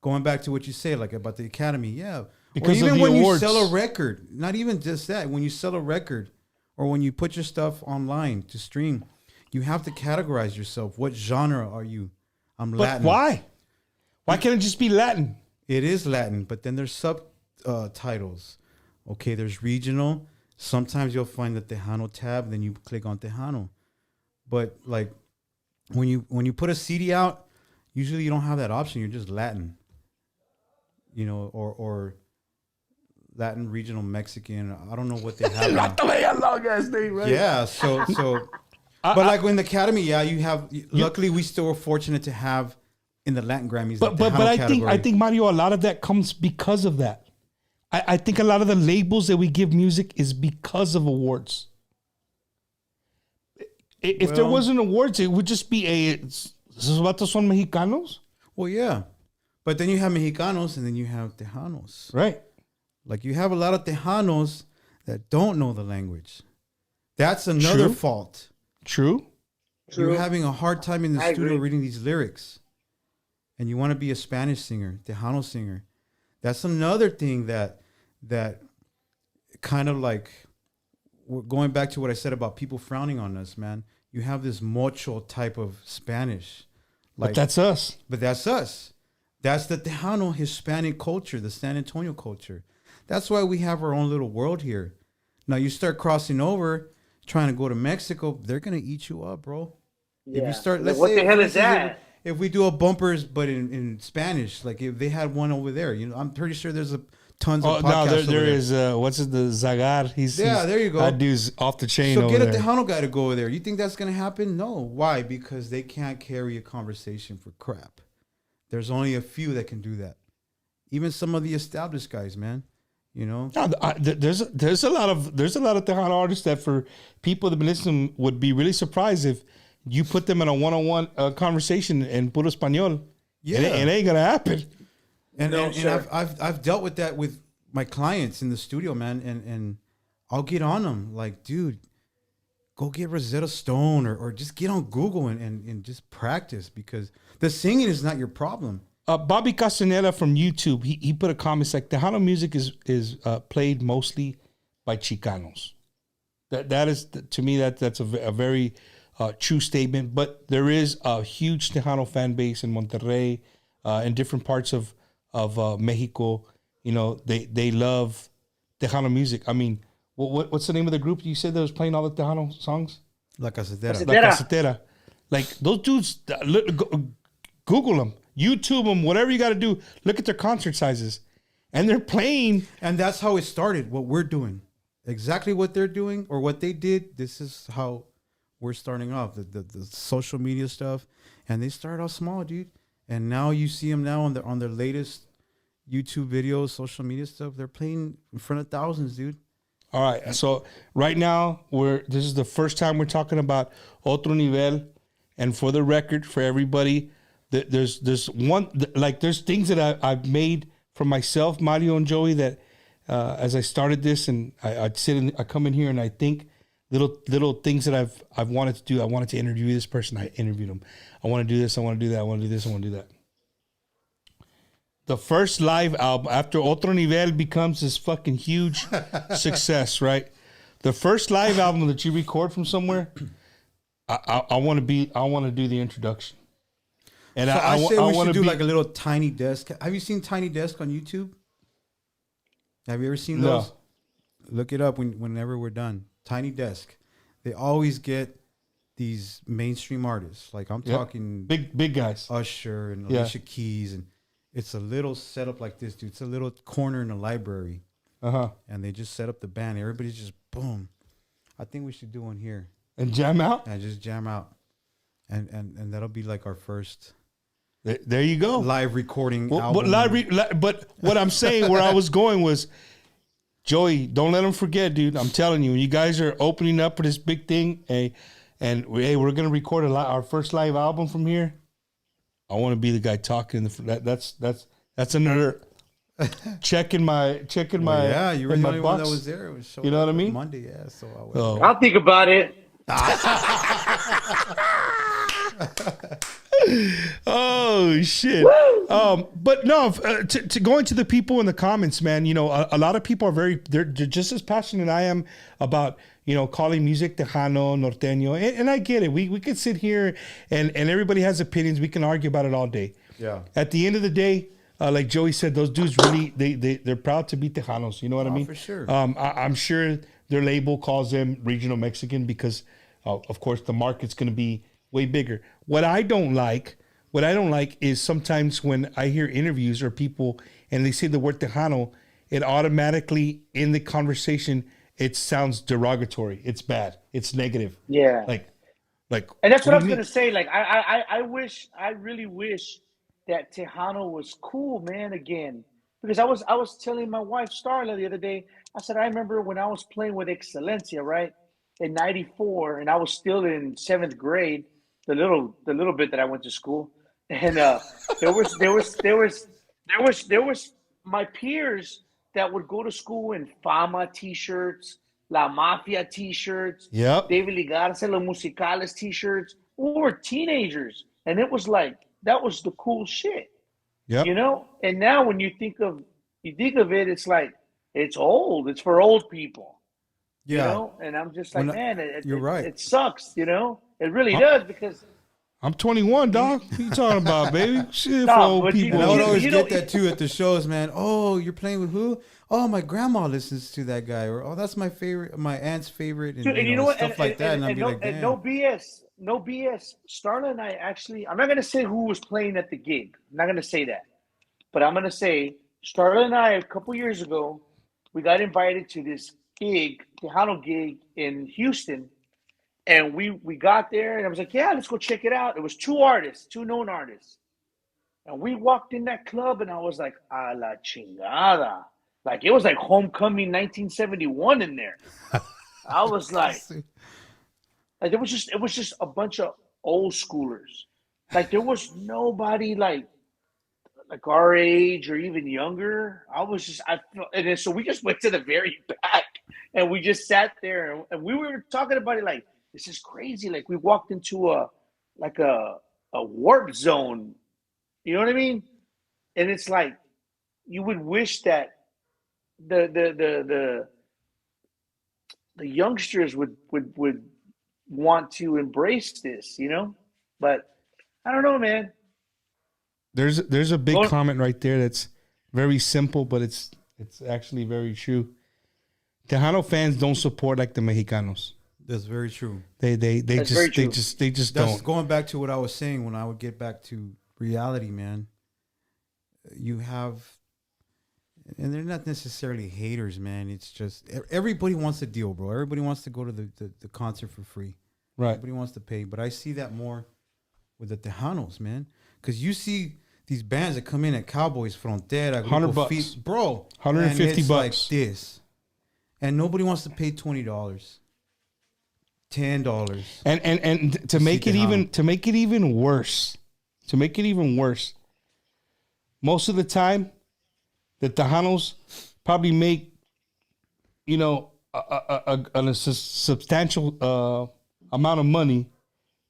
Going back to what you say, like about the Academy, yeah. Because or even when awards. You sell a record, not even just that. When you sell a record, or when you put your stuff online to stream, you have to categorize yourself. What genre are you? I'm Latin. Why? Why can't it just be Latin? It is Latin, but then there's subtitles. Okay, there's regional. Sometimes you'll find the Tejano tab, then you click on Tejano. But like when you put a CD out, usually you don't have that option. You're just Latin, or Latin regional Mexican. I don't know what they have. Long ass name, right? Yeah. So, but like in the Academy, yeah, you have. Luckily, we still were fortunate to have. In the Latin Grammys, but I think Mario, a lot of that comes because of that. I think a lot of the labels that we give music is because of awards. If there wasn't awards, it would just be esos vatos son mexicanos. Well, yeah, but then you have Mexicanos and then you have Tejanos, right? Like you have a lot of Tejanos that don't know the language. That's another fault. True. You're having a hard time in the studio reading these lyrics. And you want to be a Spanish singer, Tejano singer. That's another thing that kind of like, we're going back to what I said about people frowning on us, man. You have this mocho type of Spanish. But that's us. But that's us. That's the Tejano Hispanic culture, the San Antonio culture. That's why we have our own little world here. Now you start crossing over, trying to go to Mexico, they're going to eat you up, bro. Yeah. If you start, what the hell is that? If we do a bumpers, but in Spanish, like if they had one over there, I'm pretty sure there's tons of podcasts. There is what's it, the Zagar? There you go. That dude's off the chain. So get a there. Tejano guy to go over there. You think that's gonna happen? No. Why? Because they can't carry a conversation for crap. There's only a few that can do that. Even some of the established guys, man. No, there's a lot of Tejano artists that for people that been listening would be really surprised if. You put them in a one-on-one conversation in puro español. Yeah, it ain't gonna happen. And I've dealt with that with my clients in the studio, man. And I'll get on them like, dude, go get Rosetta Stone or just get on Google and just practice because the singing is not your problem. Bobby Castaneda from YouTube, he put a comment like Tejano music is played mostly by Chicanos. That is to me that's a very true statement, but there is a huge Tejano fan base in Monterrey, in different parts of Mexico. They love Tejano music. I mean, what's the name of the group you said that was playing all the Tejano songs? La Casetera. La Casetera. Like those dudes, Google them, YouTube them, whatever you got to do. Look at their concert sizes, and they're playing. And that's how it started. What we're doing, exactly what they're doing or what they did. This is how. we're starting off, the social media stuff, and they started off small, dude. And now you see them now on their latest YouTube videos, social media stuff. They're playing in front of thousands, dude. All right. So right now this is the first time we're talking about Otro Nivel, and for the record, for everybody, there's things that I've made for myself, Mario and Joey, that as I started this, and I come in here and I think little things that I've wanted to do. I wanted to interview this person. I interviewed him. I want to do this. I want to do that. I want to do this. I want to do that. The first live album after Otro Nivel becomes this fucking huge success, right? The first live album that you record from somewhere, I want to do the introduction. And so I say we should do be like a little Tiny Desk. Have you seen Tiny Desk on YouTube? Have you ever seen those? No. Look it up whenever we're done. Tiny Desk. They always get these mainstream artists. Like I'm talking big guys. Usher and Alicia Keys, and it's a little setup like this, dude. It's a little corner in a library. And they just set up the band. Everybody's just boom. I think we should do one here. And jam out? Yeah, just jam out. And that'll be like our first there you go. Live recording album. But what I'm saying, where I was going was, Joey, don't let them forget, dude. I'm telling you, when you guys are opening up for this big thing, and we're gonna record our first live album from here. I want to be the guy talking. That's another checking my. Yeah, you were the only box. one that was there. It was you know what I mean? Monday, yeah. So I'll think about it. Oh shit! But no, to go into the people in the comments, man. You know, a lot of people are they're just as passionate I am about, you know, calling music Tejano, Norteño, and I get it. We could sit here and everybody has opinions. We can argue about it all day. Yeah. At the end of the day, like Joey said, those dudes really they're proud to be Tejanos. You know what I mean? For sure. I'm sure their label calls them regional Mexican because, of course, the market's going to be way bigger. What I don't like is sometimes when I hear interviews or people and they say the word Tejano, it automatically in the conversation it sounds derogatory. It's bad. It's negative. Yeah. Like. And that's what I was gonna say. Like I really wish that Tejano was cool, man. Again, because I was telling my wife Starla the other day. I said I remember when I was playing with Excelencia, right, in '94, and I was still in 7th grade. The little bit that I went to school, and there was my peers that would go to school in Fama t-shirts, La Mafia t-shirts, David Ligarza, Los Musicales t-shirts. We were teenagers, and it was like that was the cool shit, you know. And now when you think of it, it's like it's old. It's for old people, you know. And I'm just like, you're right. It sucks, you know. It really does because I'm 21, dog. What you talking about, baby? Shit for No, old but you- people. And I would You always know- get that too at the shows, man. Oh, you're playing with who? Oh, my grandma listens to that guy, or oh, that's my favorite, my aunt's favorite, and, Dude, and you know, what? stuff like that. And I'd be like, and damn. no BS. Starla and I actually, I'm not going to say who was playing at the gig. I'm not going to say that. But I'm going to say Starla and I, a couple years ago, we got invited to this gig, Tejano gig in Houston. And we got there, and I was like, yeah, let's go check it out. It was two known artists. And we walked in that club, and I was like, a la chingada. Like, it was like Homecoming 1971 in there. I was like it was just a bunch of old schoolers. Like, there was nobody like our age or even younger. And then, so we just went to the very back, and we just sat there, and we were talking about it like, this is crazy. Like, we walked into a warp zone. You know what I mean? And it's like, you would wish that the youngsters would want to embrace this, you know? But I don't know, man. There's a big comment right there that's very simple, but it's actually very true. Tejano fans don't support like the Mexicanos. That's very true. They just don't. Going back to what I was saying, when I would get back to reality, man, you have, and they're not necessarily haters, man. It's just everybody wants a deal, bro. Everybody wants to go to the concert for free. Right. Nobody wants to pay. But I see that more with the Tejanos, man. Because you see these bands that come in at Cowboys, Frontera, $100, bro. $150 like this. And nobody wants to pay $20, $10. And to make it even worse, most of the time, the Tejanos probably make, you know, a substantial amount of money,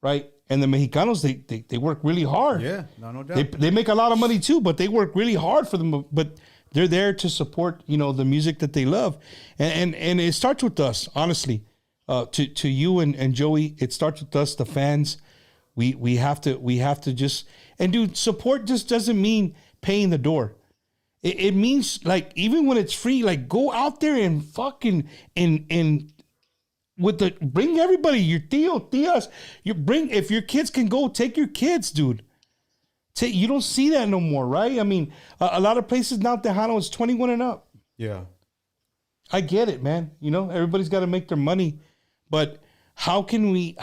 right? And the Mexicanos, they work really hard. Yeah, no doubt. They make a lot of money too, but they work really hard for them. But they're there to support, you know, the music that they love, and it starts with us, honestly. To you and Joey, it starts with us, the fans. We have to just, and dude, support just doesn't mean paying the door. It means, like, even when it's free, like, go out there and fucking and bring everybody, your tias, if your kids can go, take your kids, dude. You don't see that no more, right? I mean, a lot of places now, Tejano is 21 and up. Yeah. I get it, man. You know, everybody's got to make their money, but how can we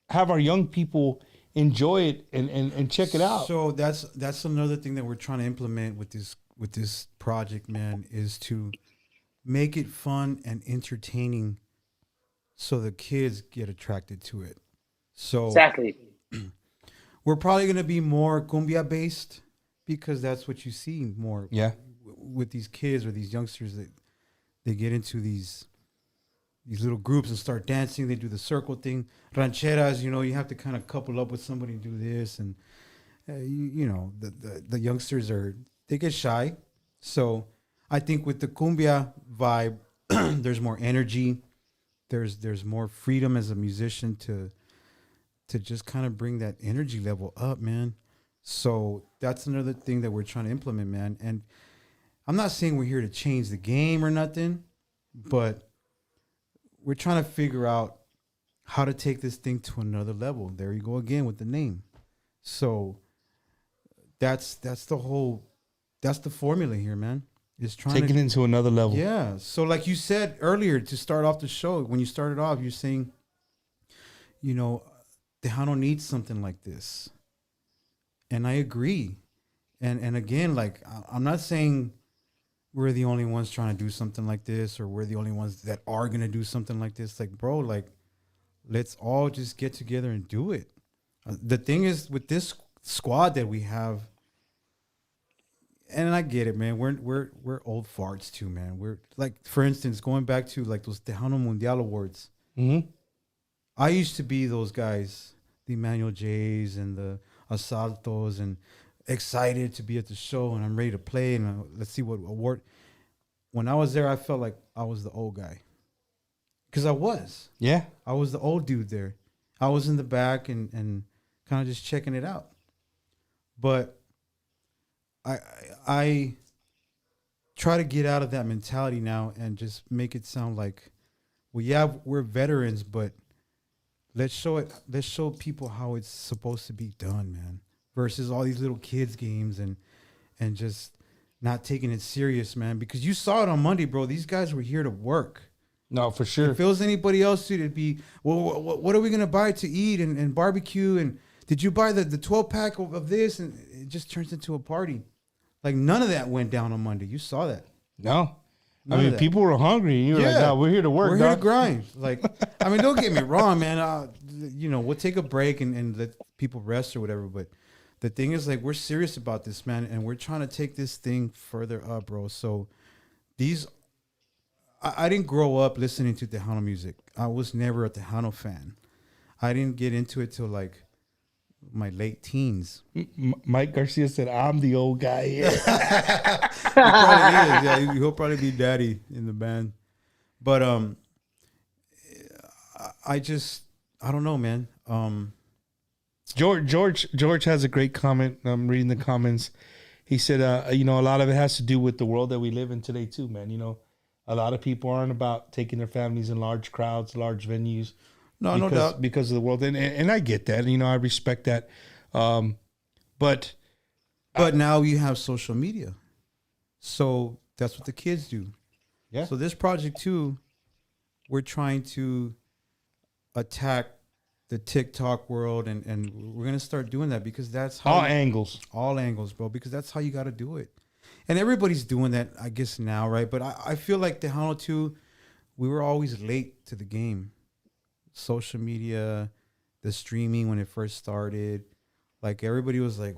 have our young people enjoy it and check it out? So that's another thing that we're trying to implement with this project, man, is to make it fun and entertaining so the kids get attracted to it. So exactly. We're probably going to be more cumbia based because that's what you see more with these kids or these youngsters that they get into these little groups and start dancing. They do the circle thing. Rancheras, you know, you have to kind of couple up with somebody and do this. And, you know, the youngsters they get shy. So I think with the cumbia vibe, there's more energy. There's more freedom as a musician to just kind of bring that energy level up, man. So that's another thing that we're trying to implement, man. And I'm not saying we're here to change the game or nothing, but we're trying to figure out how to take this thing to another level. There you go again with the name. So that's the formula here, man. Is trying take it into another level. Yeah. So like you said earlier to start off the show, when you started off, you're saying, you know, Tejano needs something like this. And I agree. And again, like, I'm not saying we're the only ones trying to do something like this or we're the only ones that are going to do something like this. Like, bro, like, let's all just get together and do it. The thing is with this squad that we have, and I get it, man, we're old farts too, man. We're like, for instance, going back to like those Tejano Mundial Awards. Mm-hmm. I used to be those guys, the Emmanuel J's and the Asaltos, and excited to be at the show, and I'm ready to play, and let's see what award. When I was there, I felt like I was the old guy. Because I was. Yeah. I was the old dude there. I was in the back and kind of just checking it out. But I try to get out of that mentality now and just make it sound like, well, yeah, we're veterans, but let's show people how it's supposed to be done, man. Versus all these little kids games and just not taking it serious, man. Because you saw it on Monday, bro. These guys were here to work. No, for sure. If it was anybody else, dude, it'd be, well, what are we gonna buy to eat and barbecue? And did you buy the 12-pack of this? And it just turns into a party. Like, none of that went down on Monday. You saw that. No. I mean, people were hungry. And you were like, no, we're here to work. We're here to grind. Like, I mean, don't get me wrong, man. You know, we'll take a break and let people rest or whatever. But the thing is, like, we're serious about this, man. And we're trying to take this thing further up, bro. So I didn't grow up listening to Tejano music. I was never a Tejano fan. I didn't get into it till, like, my late teens. Mike Garcia said, I'm the old guy here. He probably is. Yeah, he'll probably be daddy in the band. But I don't know, man. George has a great comment. I'm reading the comments. He said, you know, a lot of it has to do with the world that we live in today too, man. You know, a lot of people aren't about taking their families in large crowds, large venues. No doubt. Because of the world. And I get that. You know, I respect that. But now you have social media. So that's what the kids do. Yeah. So this project too, we're trying to attack the TikTok world, and we're gonna start doing that because that's how All angles, bro. Because that's how you got to do it, and everybody's doing that, I guess now, right? But I feel like Tejano too, we were always late to the game. Social media, the streaming when it first started, like everybody was like,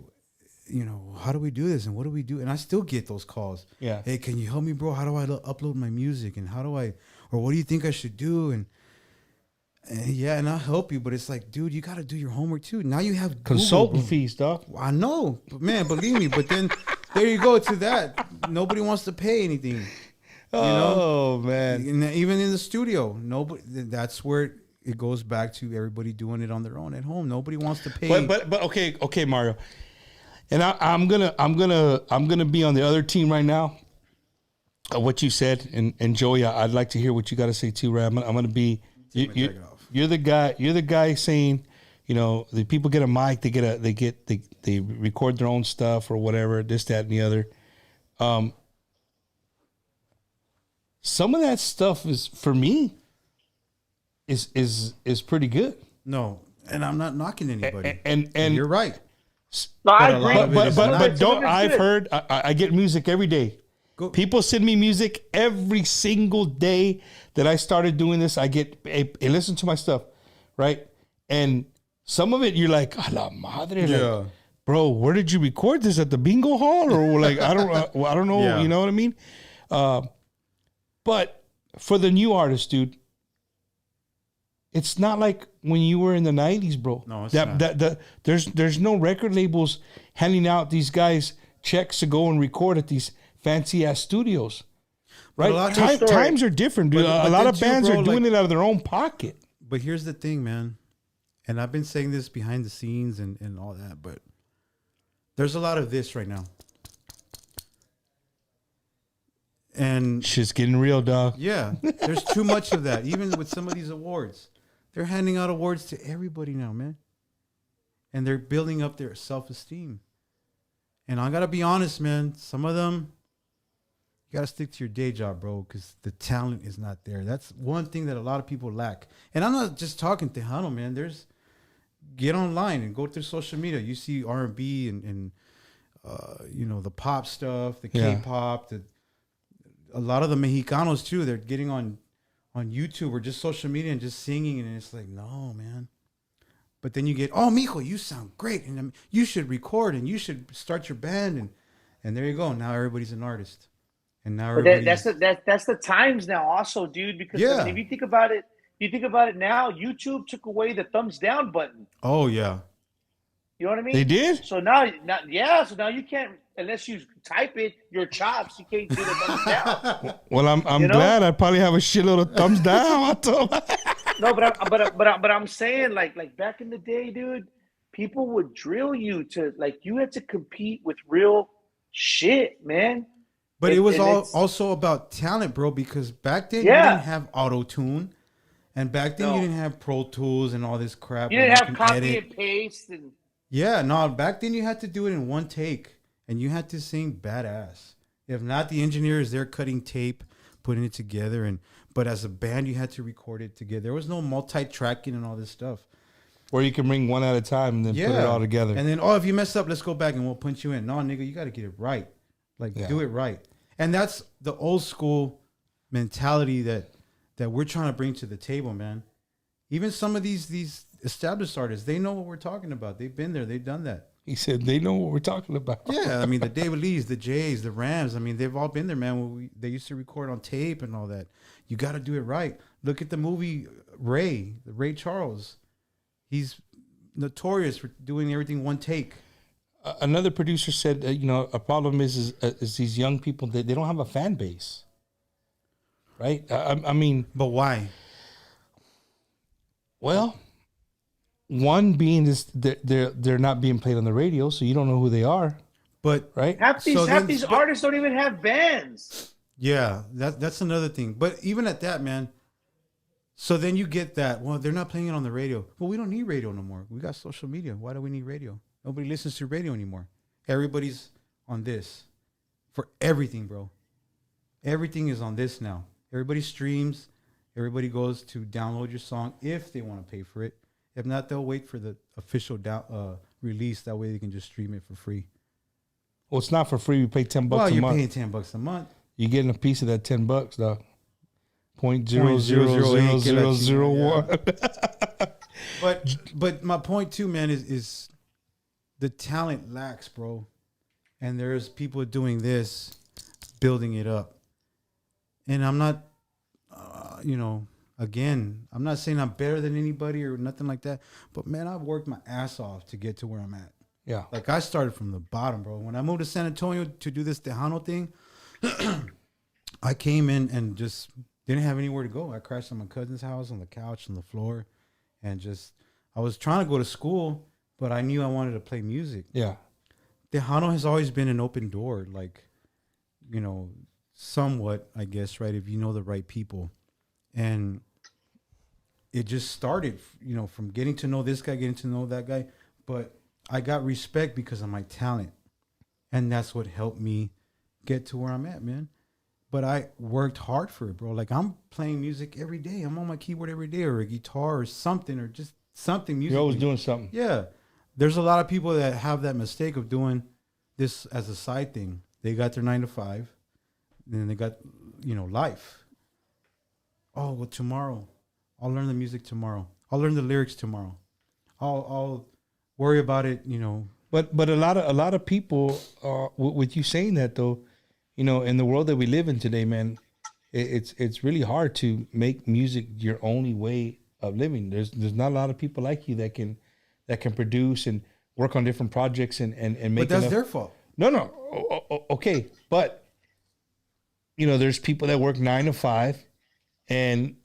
you know, how do we do this and what do we do? And I still get those calls. Yeah. Hey, can you help me, bro? How do I upload my music and how do I, or what do you think I should do? And yeah, and I'll help you, but it's like, dude, you got to do your homework too. Now you have Consultant fees, dog. I know, but man, believe me. But then there you go to that. Nobody wants to pay anything. Oh man! And even in the studio, nobody. That's where it goes back to everybody doing it on their own at home. Nobody wants to pay. But okay, Mario. And I'm gonna be on the other team right now. What you said, and Joey, I'd like to hear what you got to say too, Ray. I'm gonna be. You're the guy. You're the guy saying, you know, the people get a mic, they record their own stuff or whatever, this, that, and the other. Some of that stuff is for me is pretty good. No, and I'm not knocking anybody. And you're right. No, I agree. But don't. I've heard. I get music every day. People send me music every single day that I started doing this. I get a listen to my stuff, right? And some of it you're like, a la madre, Yeah. like, bro, where did you record this, at the bingo hall or like I don't know, Yeah. you know what I mean? But for the new artist, dude, it's not like when you were in the 90s, bro. No, it's not. There's no record labels handing out these guys checks to go and record at these fancy ass studios, right? Times are different, dude. But a lot of then too, bands bro, are doing it out of their own pocket. But here's the thing, man. And I've been saying this behind the scenes and all that, but there's a lot of this right now. And Shit's getting real, dog. yeah, there's too much of that. Even with some of these awards, they're handing out awards to everybody now, man. And they're building up their self-esteem. And I got to be honest, man, some of them, you got to stick to your day job, bro, because the talent is not there. That's one thing that a lot of people lack. And I'm not just talking Tejano, man. Get online and go through social media. You see R&B and you know, the pop stuff, the K-pop, a lot of the Mexicanos too. They're getting on YouTube or just social media and just singing, and it's like, no, man. But then you get, oh, mijo, you sound great, and you should record, and you should start your band, and there you go. Now everybody's an artist, and now that's the times now, also, dude. Because I mean, if you think about it now, YouTube took away the thumbs down button. Oh yeah, you know what I mean? They did. So now you can't, unless you type it, your chops, you can't get a thumbs down. Well, I'm glad. I probably have a shitload of thumbs down. No, but I'm saying, like back in the day, dude, people would drill you to, like, you had to compete with real shit, man. But it was also about talent, bro, because back then you didn't have auto-tune, and back then you didn't have Pro Tools and all this crap. You didn't have copy and paste. Back then you had to do it in one take, and you had to sing badass. If not, the engineer is there cutting tape, putting it together, but as a band, you had to record it together. There was no multi-tracking and all this stuff. Or you can bring one at a time and then put it all together. And then, if you mess up, let's go back and we'll punch you in. No, nigga, you got to get it right. Do it right. And that's the old school mentality that we're trying to bring to the table, man. Even some of these established artists, they know what we're talking about. They've been there. They've done that. He said they know what we're talking about. Yeah, I mean, the David Lees, the Jays, the Rams, I mean, they've all been there, man. They used to record on tape and all that. You got to do it right. Look at the movie Ray Charles. He's notorious for doing everything one take. Another producer said, a problem is these young people, they don't have a fan base. Right? I mean... But why? Well... One being is they're not being played on the radio, so you don't know who they are. But right, half these artists don't even have bands. Yeah, that's another thing. But even at that, man. So then you get that. Well, they're not playing it on the radio. Well, we don't need radio no more. We got social media. Why do we need radio? Nobody listens to radio anymore. Everybody's on this for everything, bro. Everything is on this now. Everybody streams. Everybody goes to download your song if they want to pay for it. If not, they'll wait for the official release. That way they can just stream it for free. Well, it's not for free. You pay $10 a month. Well, you're paying $10 a month. You're getting a piece of that $10, dog. .0000001. But my point too, man, is the talent lacks, bro. And there's people doing this, building it up. And I'm not, again, I'm not saying I'm better than anybody or nothing like that. But man, I've worked my ass off to get to where I'm at. Yeah. Like I started from the bottom, bro. When I moved to San Antonio to do this Tejano thing, I came in and just didn't have anywhere to go. I crashed at my cousin's house on the couch on the floor, and I was trying to go to school, but I knew I wanted to play music. Yeah. Tejano has always been an open door, like, somewhat, I guess, right? If you know the right people. And it just started, from getting to know this guy, getting to know that guy. But I got respect because of my talent. And that's what helped me get to where I'm at, man. But I worked hard for it, bro. Like, I'm playing music every day. I'm on my keyboard every day, or a guitar or something, or just something music. You're always doing something. Yeah. There's a lot of people that have that mistake of doing this as a side thing. They got their 9 to 5, and then they got, life. Oh, well, tomorrow, I'll learn the music tomorrow. I'll learn the lyrics tomorrow. I'll worry about it, But a lot of people, with you saying that though, in the world that we live in today, man, it's really hard to make music your only way of living. There's not a lot of people like you that can produce and work on different projects and make. But that's their fault. No. Okay, but there's people that work 9 to 5, and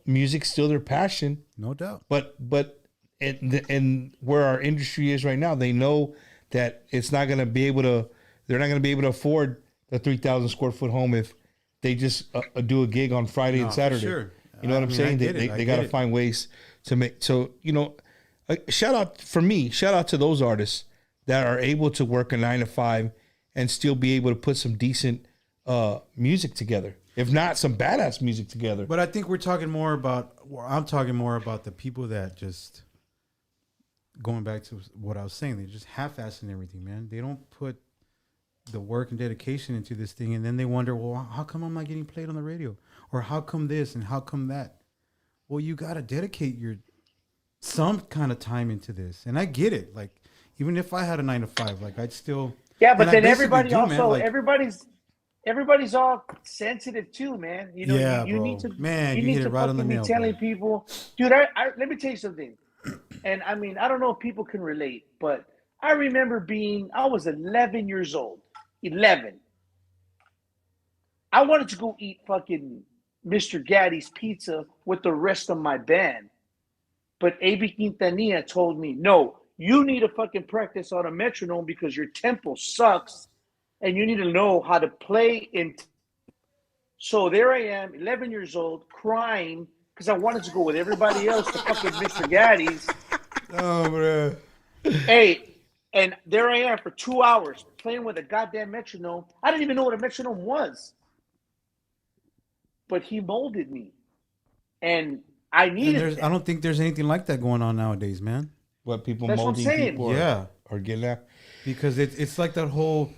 music's still their passion. No doubt. But and where our industry is right now, they know that it's not going to be able to. They're not going to be able to afford the 3,000 square foot home if they just do a gig on Friday and Saturday. Sure. You know what I'm saying? They got to find ways to make. So shout out to those artists that are able to work a 9 to 5 and still be able to put some decent music together. If not some badass music together. But I think I'm talking more about the people that just, going back to what I was saying, they're just half-assing everything, man. They don't put the work and dedication into this thing, and then they wonder, well, how come I'm not getting played on the radio? Or how come this and how come that? Well, you got to dedicate some kind of time into this. And I get it. Like, even if I had a 9 to 5, like, I'd still. Yeah, but then everybody do, also, man, like, everybody's all sensitive too, man. You need to, man, you hit it right on the be nail, telling bro. people, dude. I let me tell you something. And I mean, I don't know if people can relate, but I remember I was 11 years old. 11. I wanted to go eat fucking Mr. Gaddy's pizza with the rest of my band. But A.B. Quintanilla told me, no, you need to fucking practice on a metronome because your tempo sucks and you need to know how to play in. So there I am, 11 years old, crying because I wanted to go with everybody else to fucking Mr. Gaddy's. Oh, bro. Hey, and there I am for 2 hours playing with a goddamn metronome. I didn't even know what a metronome was. But he molded me. And I needed I don't think there's anything like that going on nowadays, man. What people That's molding what I'm saying. people or getting at. Because it's like that whole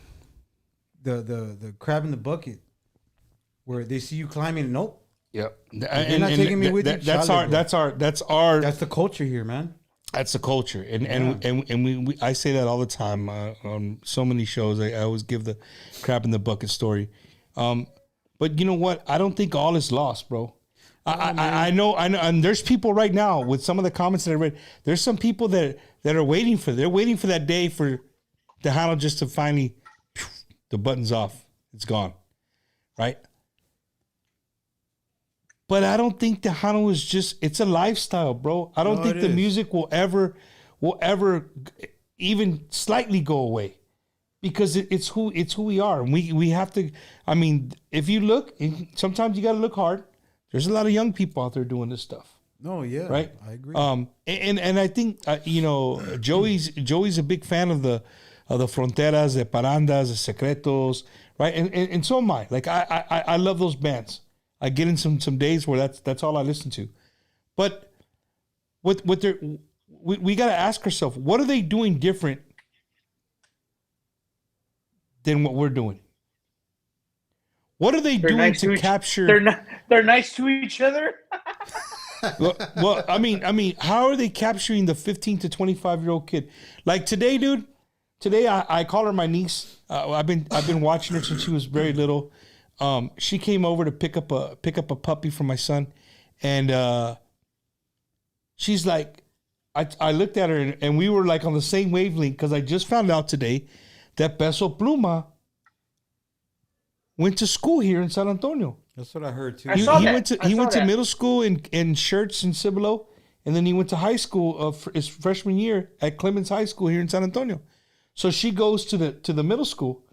the crab in the bucket where they see you climbing. Nope. Yep. You're not taking me with you. That's the culture here, man. That's the culture, and we I say that all the time on so many shows. I always give the crab in the bucket story, but you know what? I don't think all is lost, bro. I know, and there's people right now with some of the comments that I read. There's some people that are waiting for that day for Tejano just to finally, the button's off, it's gone, right? But I don't think Tejano is it's a lifestyle, bro. I don't think the music will ever even slightly go away because it's who we are. And we have to, I mean, if you look, sometimes you got to look hard. There's a lot of young people out there doing this stuff. No, yeah. Right? I agree. And I think, Joey's a big fan of the Fronteras, the Parandas, the Secretos, right? And so am I. Like, I love those bands. I get in some days where that's all I listen to. But what they're we got to ask ourselves, what are they doing different than what we're doing? What are they doing nice to to capture? They're nice to each other. well, I mean, how are they capturing the 15 to 25-year-old kid? Like today, dude. Today, I call her my niece. I've been watching her since she was very little. She came over to pick up a puppy for my son, and she's like, I looked at her and we were like on the same wavelength because I just found out today that Peso Pluma went to school here in San Antonio. That's what I heard too. He went to middle school in Schertz in Cibolo, and then he went to high school his freshman year at Clemens High School here in San Antonio. So she goes to the middle school.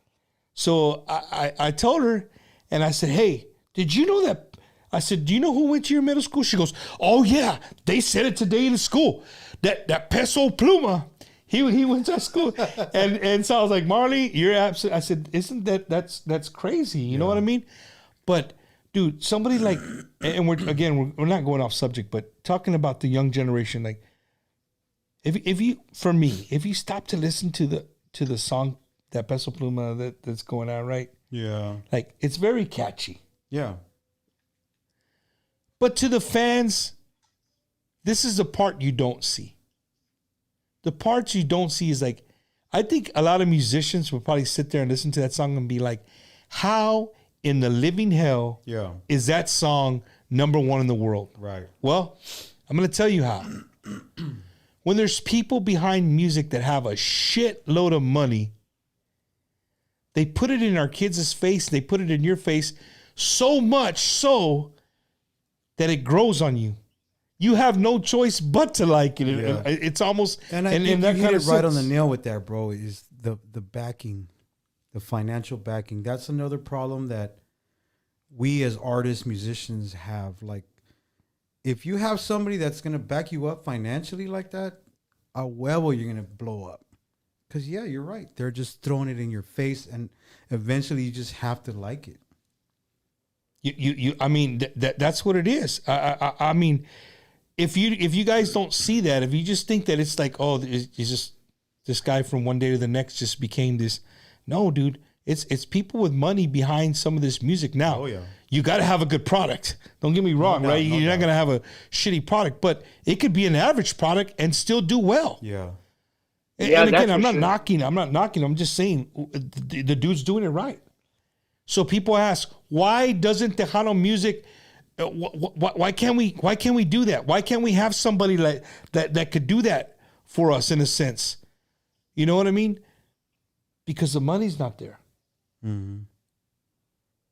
So I told her, and I said, "Hey, did you know that?" I said, "Do you know who went to your middle school?" She goes, "Oh yeah, they said it today in the school. That Peso Pluma, he went to school." and so I was like, "Marley, you're absolutely." I said, "Isn't that's crazy? You know what I mean?" But dude, somebody like, and we're not going off subject, but talking about the young generation, like, if you stop to listen to the song that Peso Pluma that's going out, right? Yeah. Like, it's very catchy. Yeah. But to the fans, this is the part you don't see. The parts you don't see is like, I think a lot of musicians will probably sit there and listen to that song and be like, how in the living hell is that song number one in the world? Right. Well, I'm going to tell you how. When there's people behind music that have a shitload of money, they put it in our kids' face, they put it in your face, so much so that it grows on you. You have no choice but to like it. Yeah. It's almost, and I think that you kind hit of it right sense. on the nail with that, bro. Is the backing, the financial backing. That's another problem that we as artists, musicians have. Like, if you have somebody that's gonna back you up financially like that, a huevo, you're gonna blow up. Because yeah, you're right. They're just throwing it in your face, and eventually you just have to like it. I mean, that's what it is. I mean, if you guys don't see that, if you just think that it's like, oh, it's just this guy from one day to the next just became this. No, dude, it's people with money behind some of this music now. Oh, yeah. You got to have a good product. Don't get me wrong, right? You're not going to have a shitty product, but it could be an average product and still do well. Yeah. And again, I'm not knocking. I'm just saying the dude's doing it right. So people ask, why doesn't Tejano music? Why can't we do that? Why can't we have somebody like that could do that for us in a sense? You know what I mean? Because the money's not there. Mm-hmm.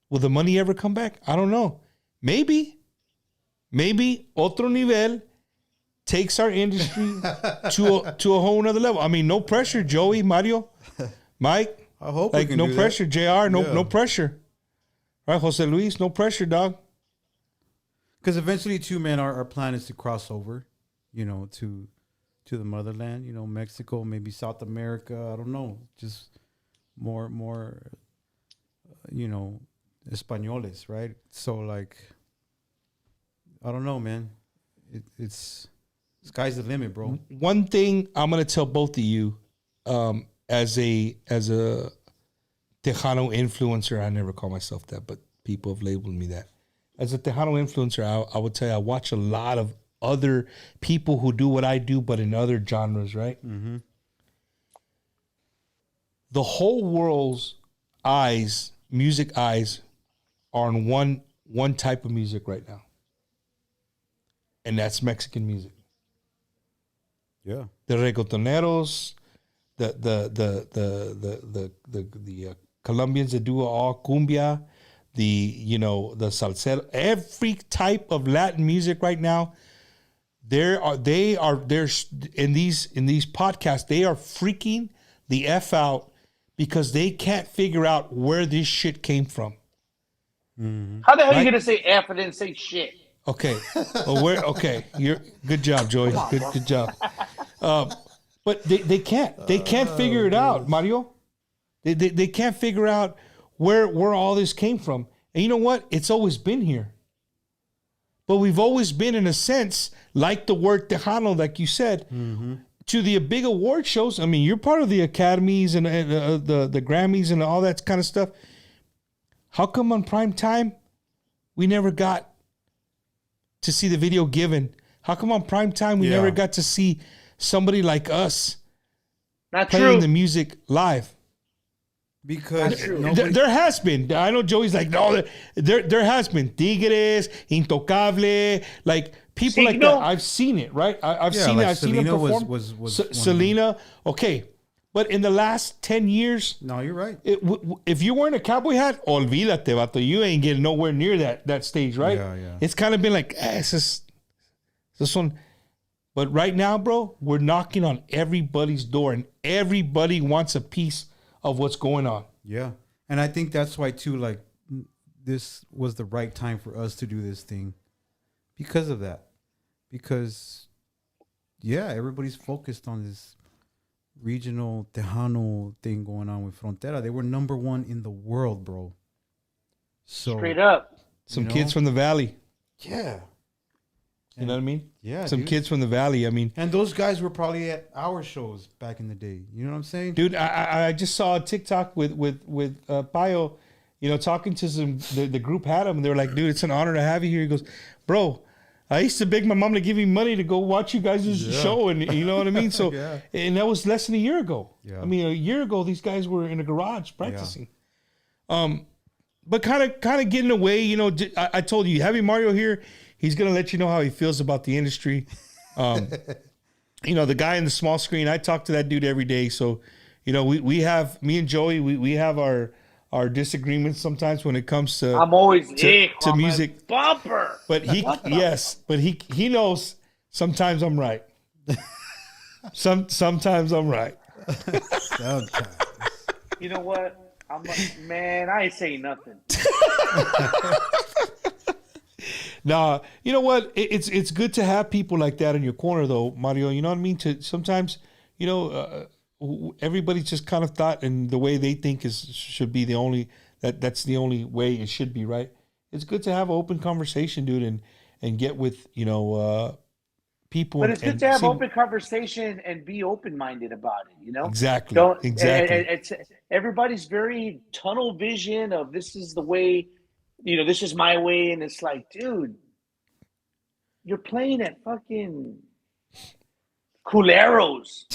Will the money ever come back? I don't know. Maybe Otro Nivel takes our industry to a whole nother level. I mean, no pressure, Joey, Mario, Mike. I hope like we can no do pressure, that. JR, no pressure. Right, Jose Luis, no pressure, dog. Because eventually, too, man, our plan is to cross over, to the motherland, Mexico, maybe South America. I don't know, just more, Españoles, right? So, like, I don't know, man. It's sky's the limit, bro. One thing I'm gonna tell both of you, as a Tejano influencer, I never call myself that, but people have labeled me that. As a Tejano influencer, I would tell you I watch a lot of other people who do what I do, but in other genres, right? Mm-hmm. The whole world's eyes, music eyes, are on one type of music right now, and that's Mexican music. Yeah, the reggaetoneros, the Colombians that do all cumbia, the salsero, every type of Latin music right now. They are in these podcasts. They are freaking the F out because they can't figure out where this shit came from. Mm-hmm. How the hell are you gonna say F and then say shit? Okay. Okay. You're good job, Joey. Good job. But they can't figure it out, Mario. They can't figure out where all this came from. And you know what? It's always been here. but we've always been, in a sense, like the word Tejano, like you said, to the big award shows. I mean, you're part of the academies and the Grammys and all that kind of stuff. How come on prime time we never got to see the video given? How come on prime time we never got to see somebody like us playing the music live? Because there has been. I know Joey's like, no, there has been Tigres, Intocable, like people like that. I've seen it, right? I've seen it. I've seen it perform. Was Selena, okay. But in the last 10 years, no, you're right. If you weren't a cowboy hat, olvídate, vato. You ain't getting nowhere near that stage, right? Yeah. It's kind of been like, this one. But right now, bro, we're knocking on everybody's door, and everybody wants a piece of what's going on. Yeah. And I think that's why, too, like, this was the right time for us to do this thing because of that. Because, everybody's focused on this regional Tejano thing going on with Frontera. They were number 1 in the world, bro. So straight up. Some kids from the Valley. Yeah. You know what I mean? Yeah. Some kids from the Valley. I mean, and those guys were probably at our shows back in the day. You know what I'm saying? Dude, I just saw a TikTok with Payo, talking to the group had him, and they were like, dude, it's an honor to have you here. He goes, bro, I used to beg my mom to give me money to go watch you guys' show, and you know what I mean? So, and that was less than a year ago. Yeah. I mean, a year ago, these guys were in a garage practicing. Yeah. But kind of getting away, I told you, having Mario here, he's going to let you know how he feels about the industry. The guy in the small screen, I talk to that dude every day. So, we have, me and Joey, we have our disagreements sometimes when it comes to I'm always to music. Bumper. But he knows sometimes I'm right. Sometimes I'm right. Sometimes. You know what? I ain't saying nothing. Nah, you know what? It's good to have people like that in your corner, though, Mario. You know what I mean? To sometimes, everybody's just kind of thought, and the way they think should be the only that's the only way it should be, right? It's good to have an open conversation, dude, and get with people. But it's good to have open conversation and be open minded about it. Exactly. It's everybody's very tunnel vision of this is the way. This is my way, and it's like, dude, you're playing at fucking Culeros,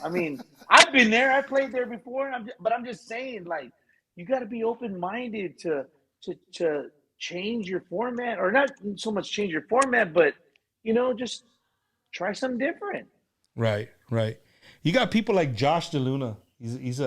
I mean, I've been there, I played there before, but I'm just saying, like, you got to be open-minded to change your format, or not so much change your format, but just try something different. Right. You got people like Josh DeLuna. He's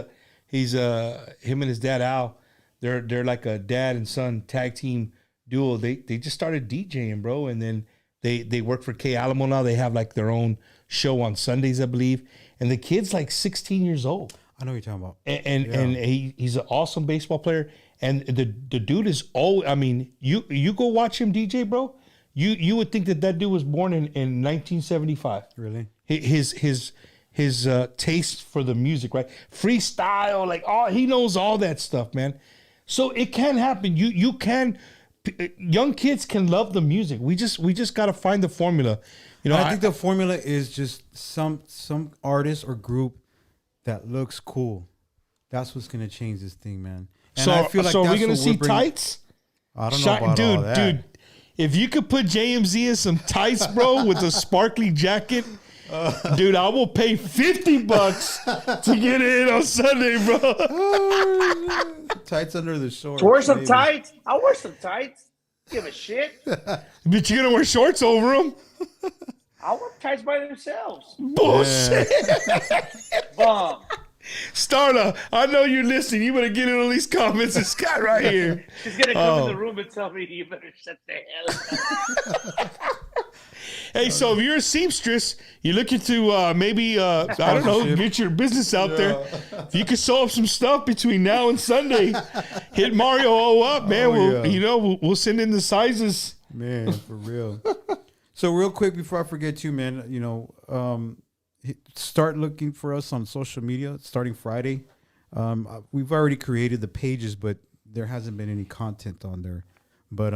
him and his dad Al. They're like a dad and son tag team duo. They just started DJing, bro, and then they work for K Alamo now. They have like their own show on Sundays, I believe. And the kid's like 16 years old. I know what you're talking about. And he's an awesome baseball player. And the dude is I mean, you go watch him DJ, bro. You would think that dude was born in 1975. Really? His taste for the music, right? Freestyle, like he knows all that stuff, man. So it can happen. You can, young kids can love the music. We just got to find the formula. I think the formula is just some artist or group that looks cool. That's what's gonna change this thing, man. And I feel like are we gonna see tights? I don't know about all that. Dude, if you could put JMZ in some tights, bro, with a sparkly jacket. Dude, I will pay $50 to get in on Sunday, bro. Tights under the shorts. Wear some tights. I'll wear some tights. Give a shit. But you're gonna wear shorts over them? I'll wear tights by themselves. Bullshit. Bum. Starla, I know you're listening. You better get in on these comments. This guy right here. She's gonna come in the room and tell me you better shut the hell up. Hey, so if you're a seamstress, you're looking to maybe, I don't know, get your business out there. If you could sew up some stuff between now and Sunday, hit Mario up, man. We'll send in the sizes. Man, for real. So real quick before I forget too, man, start looking for us on social media starting Friday. We've already created the pages, but there hasn't been any content on there. But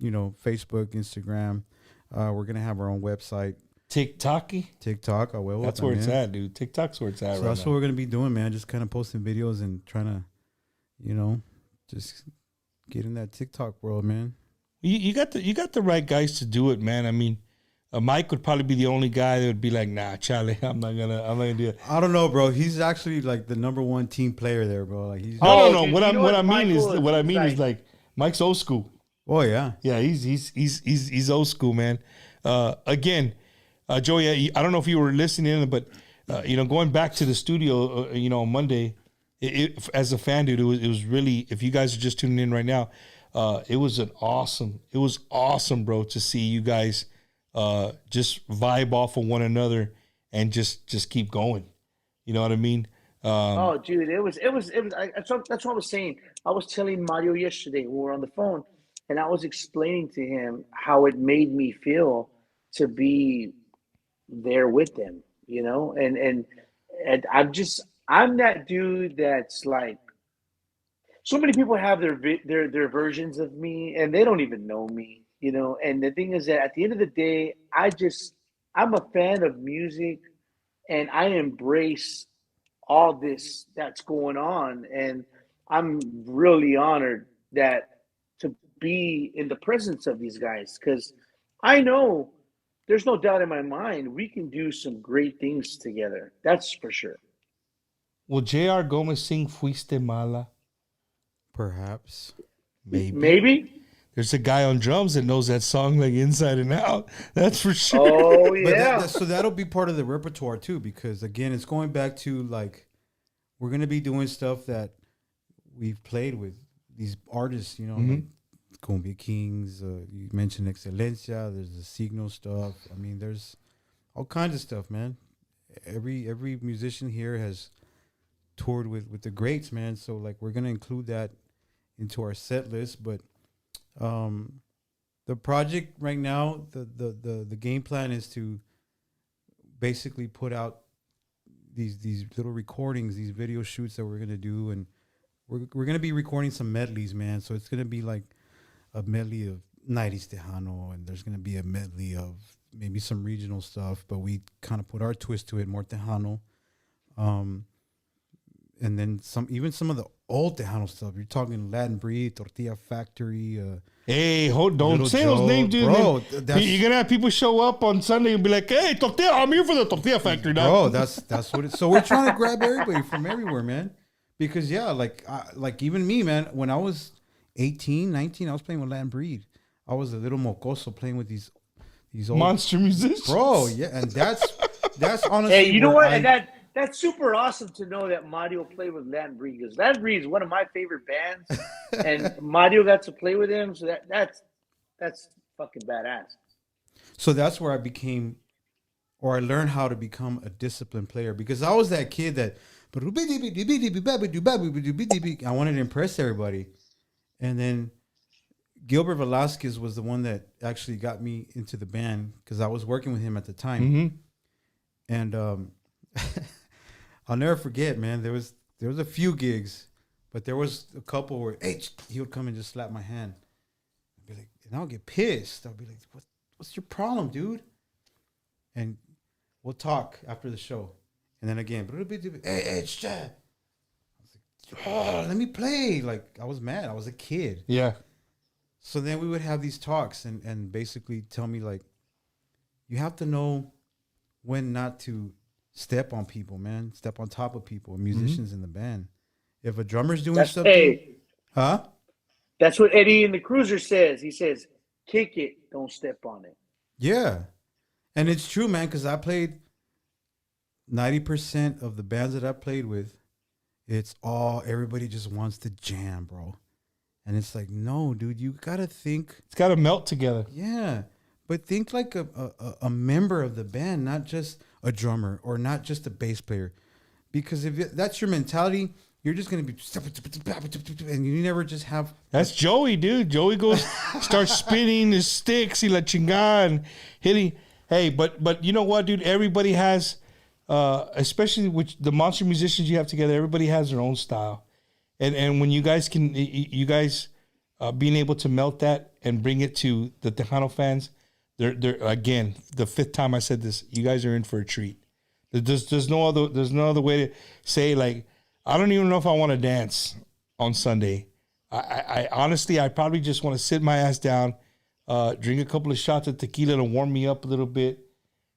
Facebook, Instagram. We're gonna have our own website. TikTok. I will. That's where it's at, dude. TikTok's where it's at. So that's what we're gonna be doing, man. Just kind of posting videos and trying to, just get in that TikTok world, man. You got the right guys to do it, man. I mean, Mike would probably be the only guy that would be like, nah, Charlie, I'm not gonna do it. I don't know, bro. He's actually like the number one team player there, bro. Like he's. No. Dude, What I mean is like Mike's old school. Oh yeah. Yeah, he's old school, man. Again, Joey, I don't know if you were listening, but going back to the studio, on Monday, as a fan, dude, it was really. If you guys are just tuning in right now, it was awesome, bro, to see you guys just vibe off of one another and just keep going. You know what I mean? Oh, dude, it was. That's what I was saying. I was telling Mario yesterday when we were on the phone, and I was explaining to him how it made me feel to be there with them, and I'm that dude that's like, so many people have their versions of me, and they don't even know me, and the thing is that at the end of the day, I'm a fan of music, and I embrace all this that's going on, and I'm really honored to be in the presence of these guys, because I know there's no doubt in my mind we can do some great things together. That's for sure. Will J.R. Gomez sing Fuiste Mala? Perhaps. Maybe. There's a guy on drums that knows that song like inside and out. That's for sure. Oh, yeah. So that'll be part of the repertoire too, because again, it's going back to like, we're going to be doing stuff that we've played with these artists, like Cumbia Kings. You mentioned Excelencia. There's the Signal stuff. I mean, there's all kinds of stuff, man. Every musician here has toured with the greats, man. So like, we're going to include that into our set list, but the project right now, the game plan is to basically put out these little recordings, these video shoots that we're gonna do, and we're gonna be recording some medleys, man. So it's gonna be like a medley of 90s Tejano, and there's gonna be a medley of maybe some regional stuff, but we kind of put our twist to it, more Tejano. And then some of the old Tejano stuff. You're talking Latin Breed, Tortilla Factory. Hey, don't say those names, dude. Bro, you're gonna have people show up on Sunday and be like, "Hey, Tortilla, I'm here for the Tortilla Factory." Bro, that's what it's. So we're trying to grab everybody from everywhere, man. Because like even me, man. When I was 18, 19, I was playing with Latin Breed. I was a little mocoso playing with these old monster musicians, bro. Yeah, and that's honestly. Hey, you know what? And that's super awesome to know that Mario played with Latin Breed, because Latin Breed is one of my favorite bands, and Mario got to play with him, so that's fucking badass. So that's where I learned how to become a disciplined player, because I was that kid that I wanted to impress everybody, and then Gilbert Velasquez was the one that actually got me into the band, because I was working with him at the time, and I'll never forget, man. There was a few gigs, but there was a couple where he would come and just slap my hand. I'd be like, and I'll get pissed. I'll be like, what's your problem, dude? And we'll talk after the show. And then again, hey, I was like, oh, let me play. Like, I was mad. I was a kid. Yeah. So then we would have these talks and basically tell me, like, you have to know when not to step on people, man. Step on top of people, musicians in the band. If a drummer's doing something, that's what Eddie in the Cruiser says. He says, "Kick it, don't step on it." Yeah, and it's true, man. Because I played 90% of the bands that I played with. It's everybody just wants to jam, bro. And it's like, no, dude, you gotta think. It's gotta melt together. Yeah, but think like a member of the band, not just a drummer or not just a bass player, because if that's your mentality, you're just gonna be and you never just have. That's Joey, dude. Joey starts spinning his sticks, he la chingada, and hitting. Hey, but you know what, dude? Everybody has, especially with the monster musicians you have together. Everybody has their own style, and when you guys being able to melt that and bring it to the Tejano fans, they're again, the fifth time I said this, you guys are in for a treat. There's no other way to say, like, I don't even know if I want to dance on Sunday. I honestly, I probably just want to sit my ass down, drink a couple of shots of tequila to warm me up a little bit,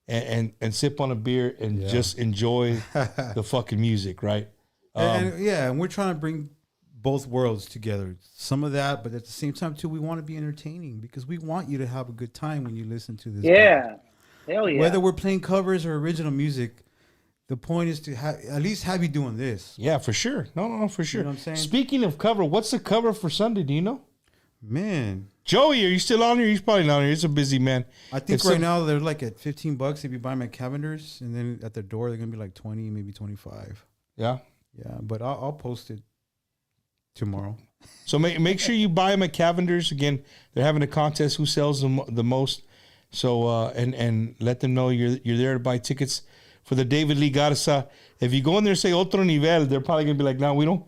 and sip on a beer and just enjoy the fucking music, right? And we're trying to bring both worlds together. Some of that, but at the same time too, we want to be entertaining because we want you to have a good time when you listen to this. Yeah, hell yeah. Whether we're playing covers or original music, the point is to at least have you doing this. Yeah, for sure. No, for sure. You know what I'm saying? Speaking of cover, what's the cover for Sunday? Do you know? Man, Joey, are you still on here? He's probably not on here. He's a busy man. I think right now they're like at $15 if you buy them at Cavender's, and then at their door they're gonna be like 20, maybe 25. Yeah. Yeah, but I'll post it tomorrow. So make sure you buy them at Cavender's. Again, they're having a contest who sells the most. So and let them know you're there to buy tickets for the David Lee Garza. If you go in there and say Otro Nivel, they're probably gonna be like, no, we don't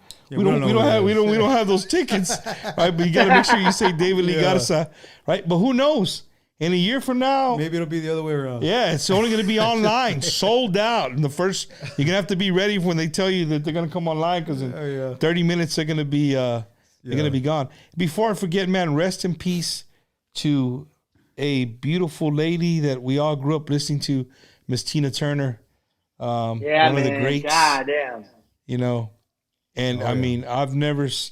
have those tickets, right? But you gotta make sure you say David Lee Garza, right? But who knows? In a year from now, maybe it'll be the other way around. Yeah, it's only going to be online, sold out. And you're going to have to be ready when they tell you that they're going to come online because in 30 minutes they're going to be gone. Before I forget, man, rest in peace to a beautiful lady that we all grew up listening to, Miss Tina Turner. One of the greats. God damn. You know, and I mean, I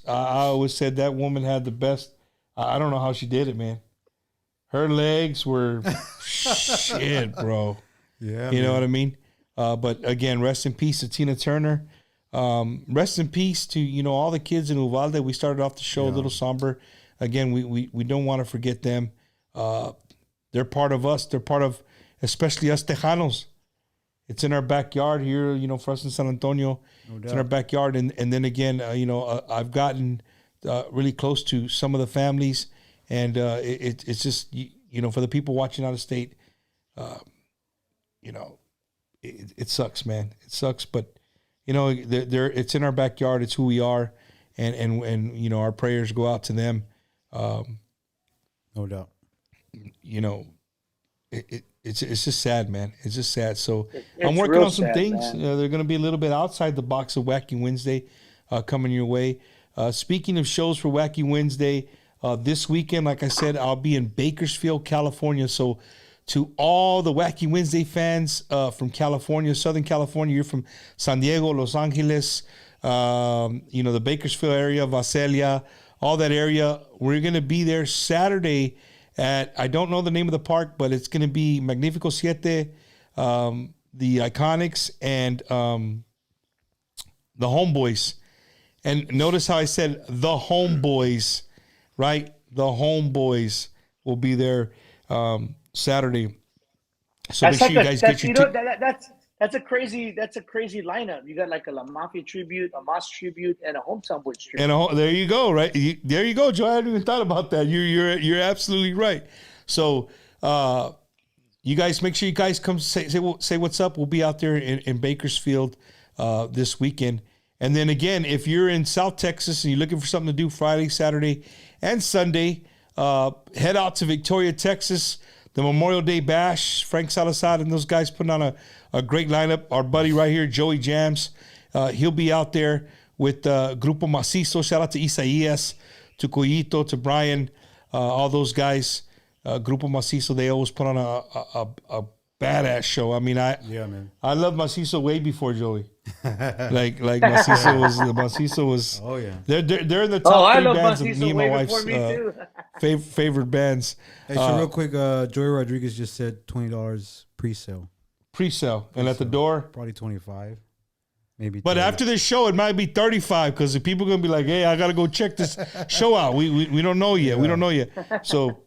always said that woman had the best. I don't know how she did it, man. Her legs were shit, bro. Yeah, you know what I mean? But again, rest in peace to Tina Turner. Rest in peace to, all the kids in Uvalde. We started off the show a little somber. Again, we don't want to forget them. They're part of us. They're part of, especially us Tejanos. It's in our backyard here, for us in San Antonio. No doubt. It's in our backyard. And then again, I've gotten really close to some of the families. And it's just, for the people watching out of state, it sucks, man. It sucks, but it's in our backyard. It's who we are, and our prayers go out to them. No doubt. It's just sad, man. It's just sad. So I'm working on some things. They're going to be a little bit outside the box of Wacky Wednesday coming your way. Speaking of shows for Wacky Wednesday. This weekend, like I said, I'll be in Bakersfield, California. So to all the Wacky Wednesday fans from California, Southern California, you're from San Diego, Los Angeles, the Bakersfield area, Visalia, all that area. We're going to be there Saturday at, I don't know the name of the park, but it's going to be Magnifico Siete, the Iconics, and the Homeboys. And notice how I said the Homeboys. Right, the Homeboys will be there Saturday. So make sure you guys get your that's a crazy lineup. You got like a La Mafia tribute, a Moss tribute, and a Hometown Boys tribute. And there you go, right? There you go, Joe. I hadn't even thought about that. You're absolutely right. So you guys make sure you guys come say what's up. We'll be out there in Bakersfield this weekend. And then again, if you're in South Texas and you're looking for something to do Friday, Saturday, and Sunday, head out to Victoria, Texas, the Memorial Day Bash. Frank Salazar and those guys putting on a great lineup. Our buddy right here, Joey Jams, he'll be out there with Grupo Macizo. Shout out to Isaías, to Coyito, to Brian, all those guys. Grupo Macizo, they always put on a badass show. I mean, I love Macizo way before Joey. like Macizo was. Oh yeah, they're in the top 3 bands of me and my wife's favorite bands. Hey, so real quick, Joey Rodriguez just said $20 pre-sale, and at the door probably 25, maybe. But 30. After this show, it might be 35 because the people are gonna be like, "Hey, I gotta go check this show out." We don't know yet. Yeah. We don't know yet. So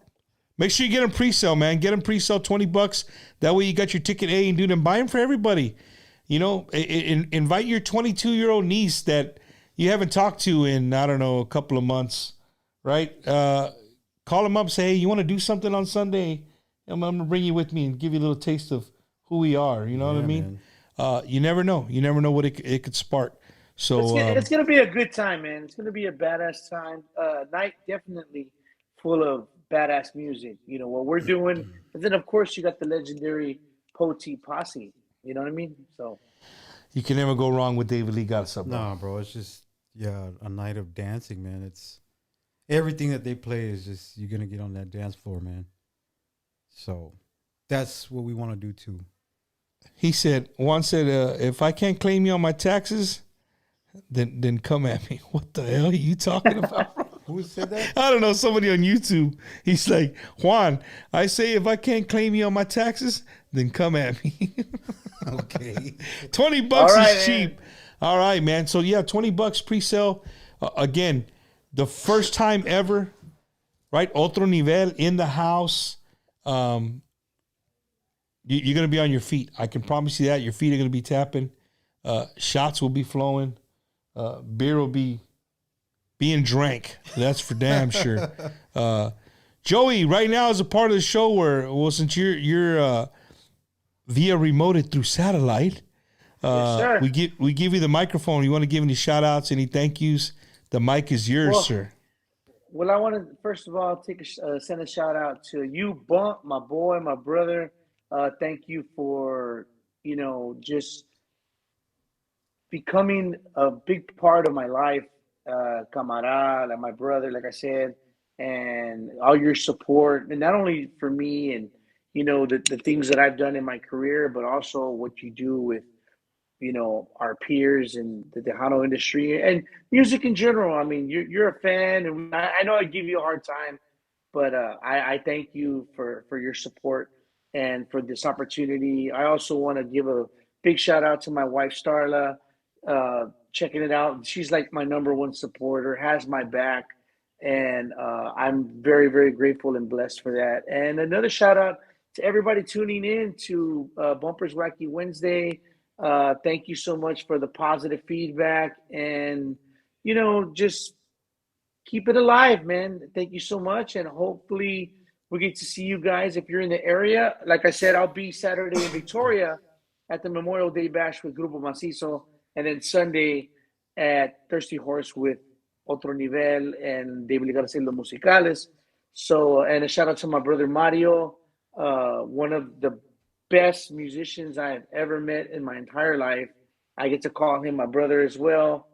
make sure you get them pre-sale, man. Get them pre-sale, $20. That way you got your ticket A and dude, and buy them for everybody. Invite your 22-year-old niece that you haven't talked to in, I don't know, a couple of months, right? Call them up, say, hey, you want to do something on Sunday? I'm going to bring you with me and give you a little taste of who we are. You know what I mean? You never know. You never know what it could spark. So it's gonna be a good time, man. It's gonna be a badass time. Night definitely full of badass music. You know what we're doing, and then of course you got the legendary Poti Posse. You know what I mean? So you can never go wrong with David Lee Garza, bro. Nah, bro, it's just a night of dancing, man. It's everything that they play is just you're gonna get on that dance floor, man. So that's what we want to do too. He said, Juan said, if I can't claim you on my taxes, then come at me. What the hell are you talking about, bro? Who said that? I don't know, somebody on YouTube. He's like, Juan, I say if I can't claim you on my taxes, then come at me. Okay. $20 All right, is cheap. man. All right, man. So yeah, $20 pre-sale. Again, the first time ever, right? Otro Nivel in the house. You're going to be on your feet. I can promise you that. Your feet are going to be tapping. Shots will be flowing. Beer will be being drank. That's for damn sure. Joey, right now is a part of the show where, well, since you're via remoted through satellite, Yes, sir. we give you the microphone. You want to give any shout outs, any thank yous? The mic is yours, sir. Well, I want to first of all send a shout out to you, Bump, my boy, my brother. Thank you for just becoming a big part of my life, camarada, like my brother, like I said, and all your support, and not only for me and the things that I've done in my career, but also what you do with our peers in the Tejano industry and music in general. I mean, you're a fan, and I know I give you a hard time, but I thank you for your support and for this opportunity. I also want to give a big shout out to my wife, Starla, checking it out. She's like my number one supporter, has my back, and I'm very, very grateful and blessed for that. And another shout out to everybody tuning in to Bumpers Wacky Wednesday. Thank you so much for the positive feedback, and just keep it alive, man. Thank you so much, and hopefully we get to see you guys if you're in the area. Like I said, I'll be Saturday in Victoria at the Memorial Day Bash with Grupo Macizo, and then Sunday at Thirsty Horse with Otro Nivel and David Garcia Los Musicales. So, and a shout out to my brother Mario, one of the best musicians I have ever met in my entire life. I get to call him my brother as well.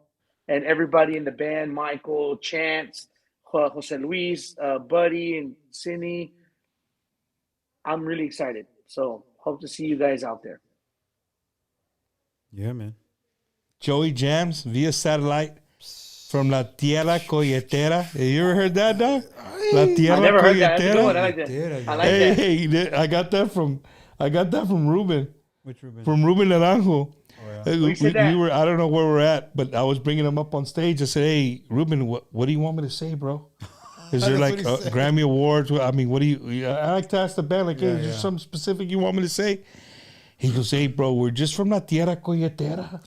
And everybody in the band, Michael, Chance, Jose Luis, Buddy, and Cindy. I'm really excited. So hope to see you guys out there. Yeah, man. Joey Jams via satellite from La Tierra Colletera. Have you ever heard that, dog? La Tierra I never heard that. Colletera. I like that. I like that. Hey, I got that from Ruben. Which Ruben? From Ruben Naranjo. Oh, yeah. We were, I don't know where we're at, but I was bringing him up on stage. I said, hey, Ruben, what do you want me to say, bro? Is there like Grammy Awards? I mean, what do you, I like to ask the band, like, hey, is there something specific you want me to say? He goes, hey, bro, we're just from La Tierra Colletera.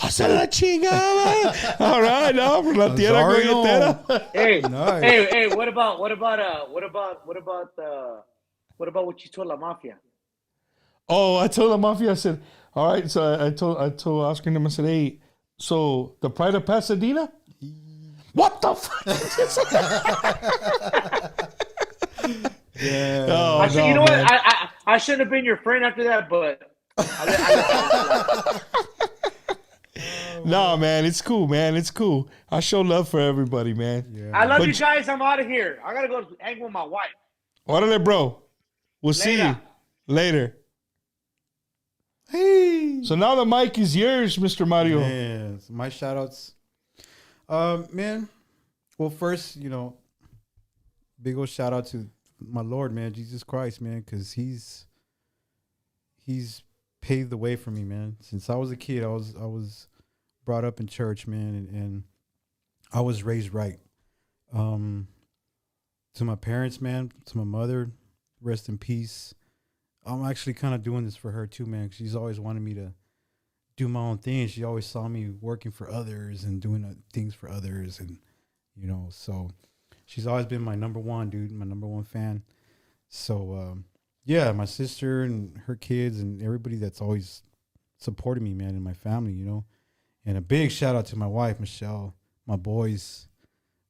I said, la chingada. All right, no, from La Tierra Colletera. Hey, Nice. hey, what about what you told La Mafia? Oh, I told the mafia, I said, all right. So I told Oscar and him, I said, hey, so the Pride of Pasadena? What the fuck? Yeah. Oh, You know man. what? I shouldn't have been your friend after that, but No, man, it's cool, man. It's cool. I show love for everybody, man. Yeah. I love But- you guys. I'm out of here. I gotta go hang with my wife. Órale, bro. We'll see you later. Hey. So now the mic is yours, Mr. Mario. Man, so my shout outs. Man, well, first, big old shout out to my Lord, man, Jesus Christ, man, because he's paved the way for me, man. Since I was a kid, I was brought up in church, man, and I was raised right. To my parents, man, to my mother, rest in peace. I'm actually kind of doing this for her too, man. 'Cause she's always wanted me to do my own thing. She always saw me working for others and doing things for others, and so she's always been my number one, dude, my number one fan. So yeah, my sister and her kids and everybody that's always supported me, man, and my family, And a big shout out to my wife, Michelle, my boys,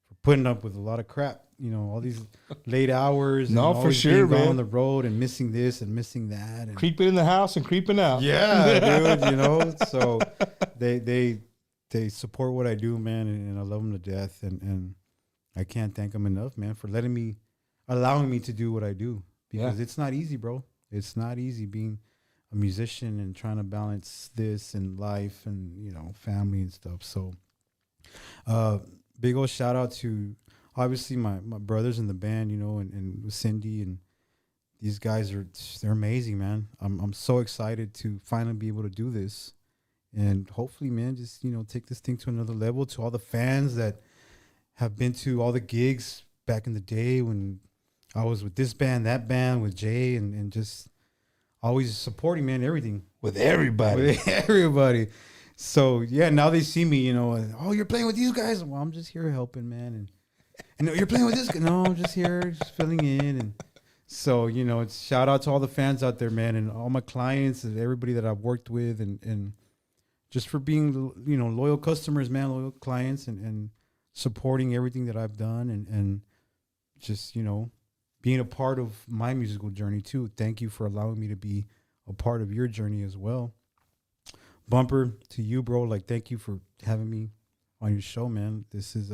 for putting up with a lot of crap. You know, all these late hours. No, and for always sure, being man. on the road and missing this and missing that. And Creeping in the house and creeping out. yeah, dude. You know, so they support what I do, man, and I love them to death. And I can't thank them enough, man, for allowing me to do what I do, because it's not easy, bro. It's not easy being a musician and trying to balance this and life and, you know, family and stuff. So, big old shout out to obviously my brothers in the band, you know, and Cindy, and these guys they're amazing, man. I'm so excited to finally be able to do this, and hopefully, man, just, you know, take this thing to another level. To all the fans that have been to all the gigs back in the day when I was with this band, that band, with Jay, and just always supporting, man, everything. With everybody. With everybody. So, yeah, now they see me, you know, and, oh, you're playing with these guys? Well, I'm just here helping, man. And you're playing with this guy? No, I'm just here, just filling in. And so, you know, it's shout out to all the fans out there, man, and all my clients and everybody that I've worked with, and just for being, you know, loyal customers, man, loyal clients, and supporting everything that I've done, and just, you know, being a part of my musical journey too. Thank you for allowing me to be a part of your journey as well. Bumper to you, bro. Like, thank you for having me on your show, man. This is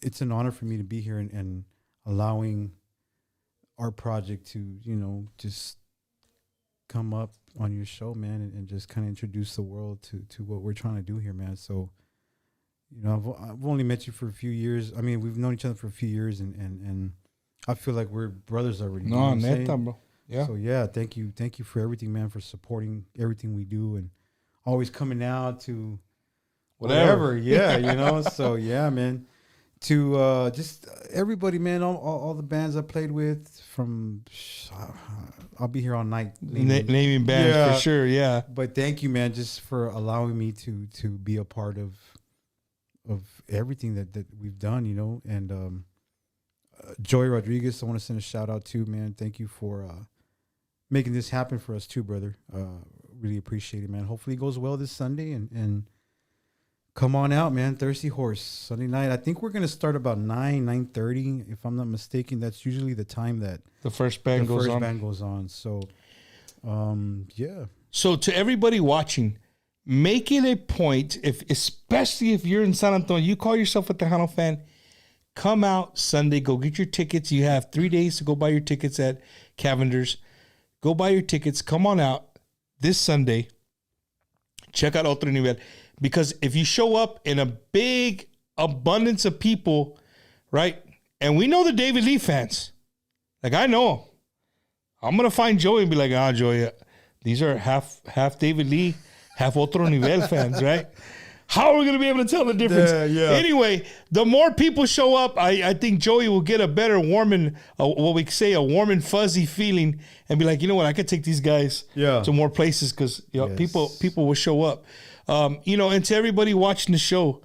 it's an honor for me to be here and allowing our project to, you know, just come up on your show, man, and just kind of introduce the world to what we're trying to do here, man. So, you know, I've only met you for a few years. I mean, we've known each other for a few years, and I feel like we're brothers already. You know what I'm saying? Bro. Yeah. So yeah, thank you for everything, man, for supporting everything we do and always coming out to whatever. Yeah, you know. So yeah, man. To just everybody, man, all the bands I played with, from I'll be here all night naming bands for sure. Yeah. But thank you, man, just for allowing me to be a part of everything that we've done, you know. And Joey Rodriguez, I want to send a shout out to, man. Thank you for making this happen for us too, brother. Really appreciate it, man. Hopefully it goes well this Sunday, and come on out, man. Thirsty Horse, Sunday night. I think we're going to start about 9:30, if I'm not mistaken. That's usually the time that the first band goes on. So, yeah. So to everybody watching, make it a point, especially if you're in San Antonio, you call yourself a Tejano fan, come out Sunday, go get your tickets. You have 3 days to go buy your tickets at Cavender's. Go buy your tickets. Come on out this Sunday. Check out Otro Nivel. Because if you show up in a big abundance of people, right? And we know the David Lee fans. Like, I know them. I'm going to find Joey and be like, Joey, these are half David Lee, half Otro Nivel fans, right? How are we going to be able to tell the difference? Yeah. Anyway, the more people show up, I think Joey will get a better warm and fuzzy feeling and be like, you know what, I could take these guys to more places, because people will show up. And to everybody watching the show,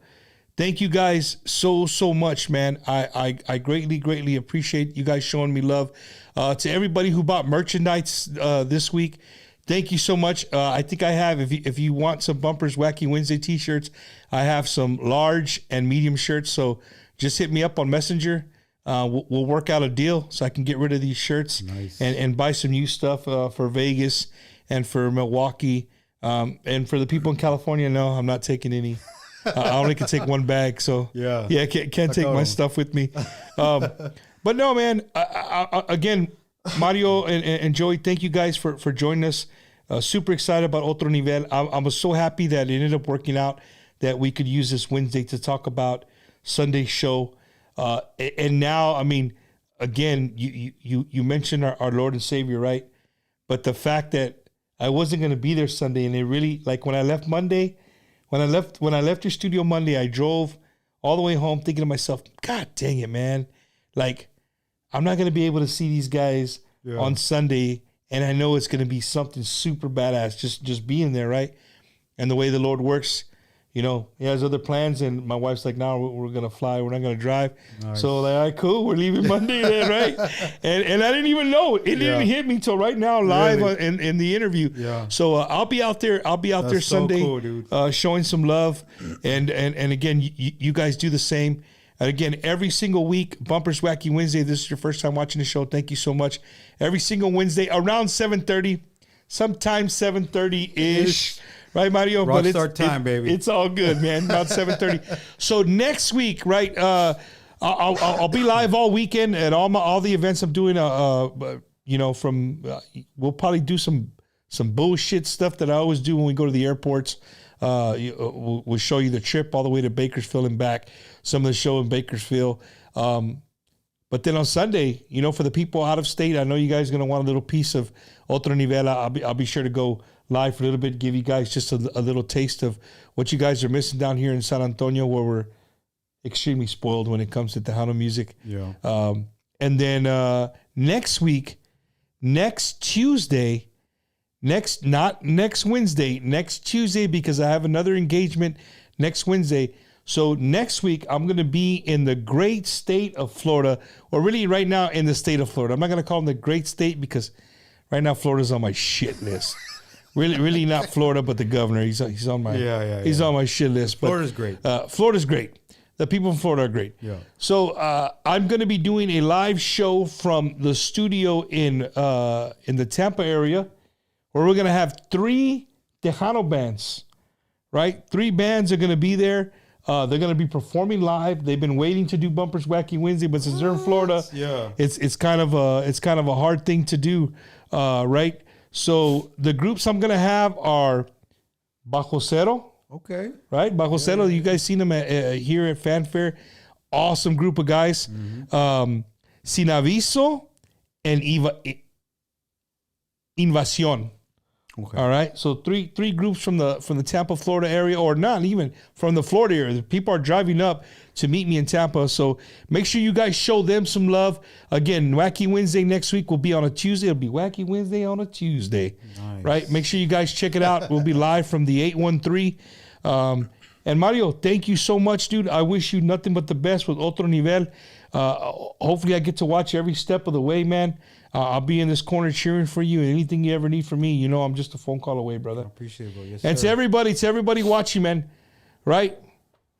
thank you guys so much, man. I greatly appreciate you guys showing me love. To everybody who bought merchandise this week, thank you so much. I think I have, if you want some Bumpers Wacky Wednesday t-shirts, I have some large and medium shirts. So just hit me up on Messenger. We'll work out a deal so I can get rid of these shirts and buy some new stuff for Vegas and for Milwaukee. And for the people in California, no, I'm not taking any. I only can take one bag. So can't take my stuff with me. But no, man, again, Mario and Joey, thank you guys for joining us. Super excited about Otro Nivel. I was so happy that it ended up working out, that we could use this Wednesday to talk about Sunday's show. And now, I mean, again, you mentioned our Lord and Savior, right? But the fact that I wasn't going to be there Sunday, and it really, like, when I left your studio Monday, I drove all the way home thinking to myself, God dang it, man. Like, I'm not going to be able to see these guys on Sunday, and I know it's going to be something super badass just being there, right? And the way the Lord works, you know, he has other plans, and my wife's like, "No, we're gonna fly. We're not gonna drive." Nice. So like, all right, cool. We're leaving Monday, then, right? And I didn't even know it. Didn't even hit me till right now, live in the interview. Yeah. So I'll be out there. I'll be out there Sunday, so cool, dude. Showing some love, and again, you guys do the same. And again, every single week, Bumpers Wacky Wednesday. This is your first time watching the show. Thank you so much. Every single Wednesday around 7:30, sometimes 7:30 ish. Right, Mario? Rockstar time, baby. It's all good, man. About 7:30. So next week, right? I'll be live all weekend at all the events I'm doing. You know, we'll probably do some bullshit stuff that I always do when we go to the airports. We'll show you the trip all the way to Bakersfield and back. Some of the show in Bakersfield. But then on Sunday, you know, for the people out of state, I know you guys are gonna want a little piece of Otro Nivel. I'll be sure to go live for a little bit, give you guys just a little taste of what you guys are missing down here in San Antonio, where we're extremely spoiled when it comes to Tejano music. Yeah. And then next week, next Tuesday, not next Wednesday, next Tuesday, because I have another engagement next Wednesday. So next week, I'm going to be in the great state of Florida, or really right now in the state of Florida. I'm not going to call them the great state because right now Florida's on my shit list. Really not Florida, but the governor. He's on my he's on my shit list. But Florida's great. Florida's great. The people in Florida are great. Yeah. So I'm going to be doing a live show from the studio in the Tampa area, where we're going to have 3 Tejano bands. Right, 3 bands are going to be there. They're going to be performing live. They've been waiting to do Bumpers Wacky Wednesday, but since they're in Florida, it's kind of a hard thing to do, right? So the groups I'm gonna have are Bajo Cero. Okay. Right? Bajo Cero, you guys seen them here at Fanfare. Awesome group of guys. Mm-hmm. Sin Aviso and Invasión. Okay. All right. So three groups from the Tampa, Florida area, or not even from the Florida area. People are driving up to meet me in Tampa. So make sure you guys show them some love. Again, Wacky Wednesday next week will be on a Tuesday. It'll be Wacky Wednesday on a Tuesday. Nice. Right? Make sure you guys check it out. We'll be live from the 813. And Mario, thank you so much, dude. I wish you nothing but the best with Otro Nivel. Hopefully I get to watch every step of the way, man. I'll be in this corner cheering for you, and anything you ever need from me, you know I'm just a phone call away, brother. I appreciate it, bro. Yes, and sir. to everybody watching, man, right?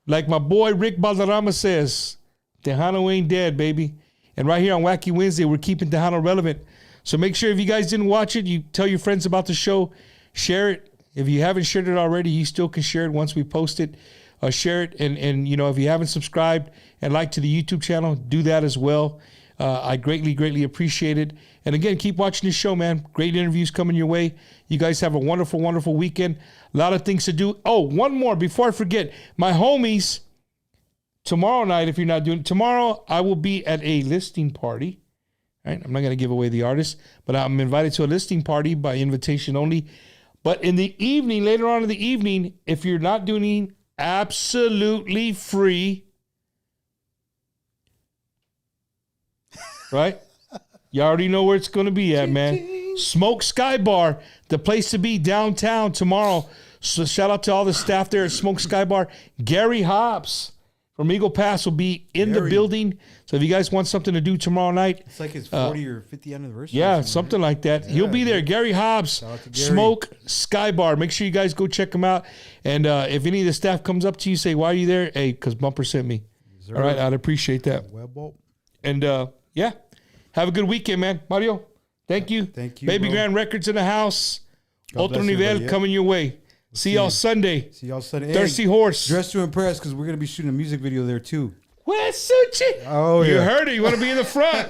Like my boy Rick Balderrama says, Tejano ain't dead, baby. And right here on Wacky Wednesday, we're keeping Tejano relevant. So make sure if you guys didn't watch it, you tell your friends about the show, share it. If you haven't shared it already, you still can share it once we post it. Share it, and you know, if you haven't subscribed and liked to the YouTube channel, do that as well. I greatly appreciate it. And again, keep watching this show, man. Great interviews coming your way. You guys have a wonderful weekend. A lot of things to do. Oh, one more before I forget. My homies, tomorrow night, if you're not doing it, tomorrow I will be at a listing party. All right? I'm not going to give away the artist, but I'm invited to a listing party by invitation only. But in the evening, later on in the evening, if you're not doing absolutely free, right? You already know where it's going to be at, man. Smoke Sky Bar, the place to be downtown tomorrow. So shout out to all the staff there at Smoke Sky Bar. Gary Hobbs from Eagle Pass will be in the building. So if you guys want something to do tomorrow night. It's like his 40 or 50th anniversary. Yeah, something like that. Yeah, he'll be there. Gary Hobbs, Gary. Smoke Sky Bar. Make sure you guys go check him out. And if any of the staff comes up to you, say, why are you there? Hey, because Bumper sent me. All right, I'd appreciate that. And yeah, have a good weekend, man. Mario, thank you. Thank you, Baby bro. Grand Records in the house. Otro Nivel coming your way. See y'all Sunday. Thirsty Horse. Dress to impress, because we're going to be shooting a music video there too. Where's Suchi? Oh, yeah. You heard it. You want to be in the front.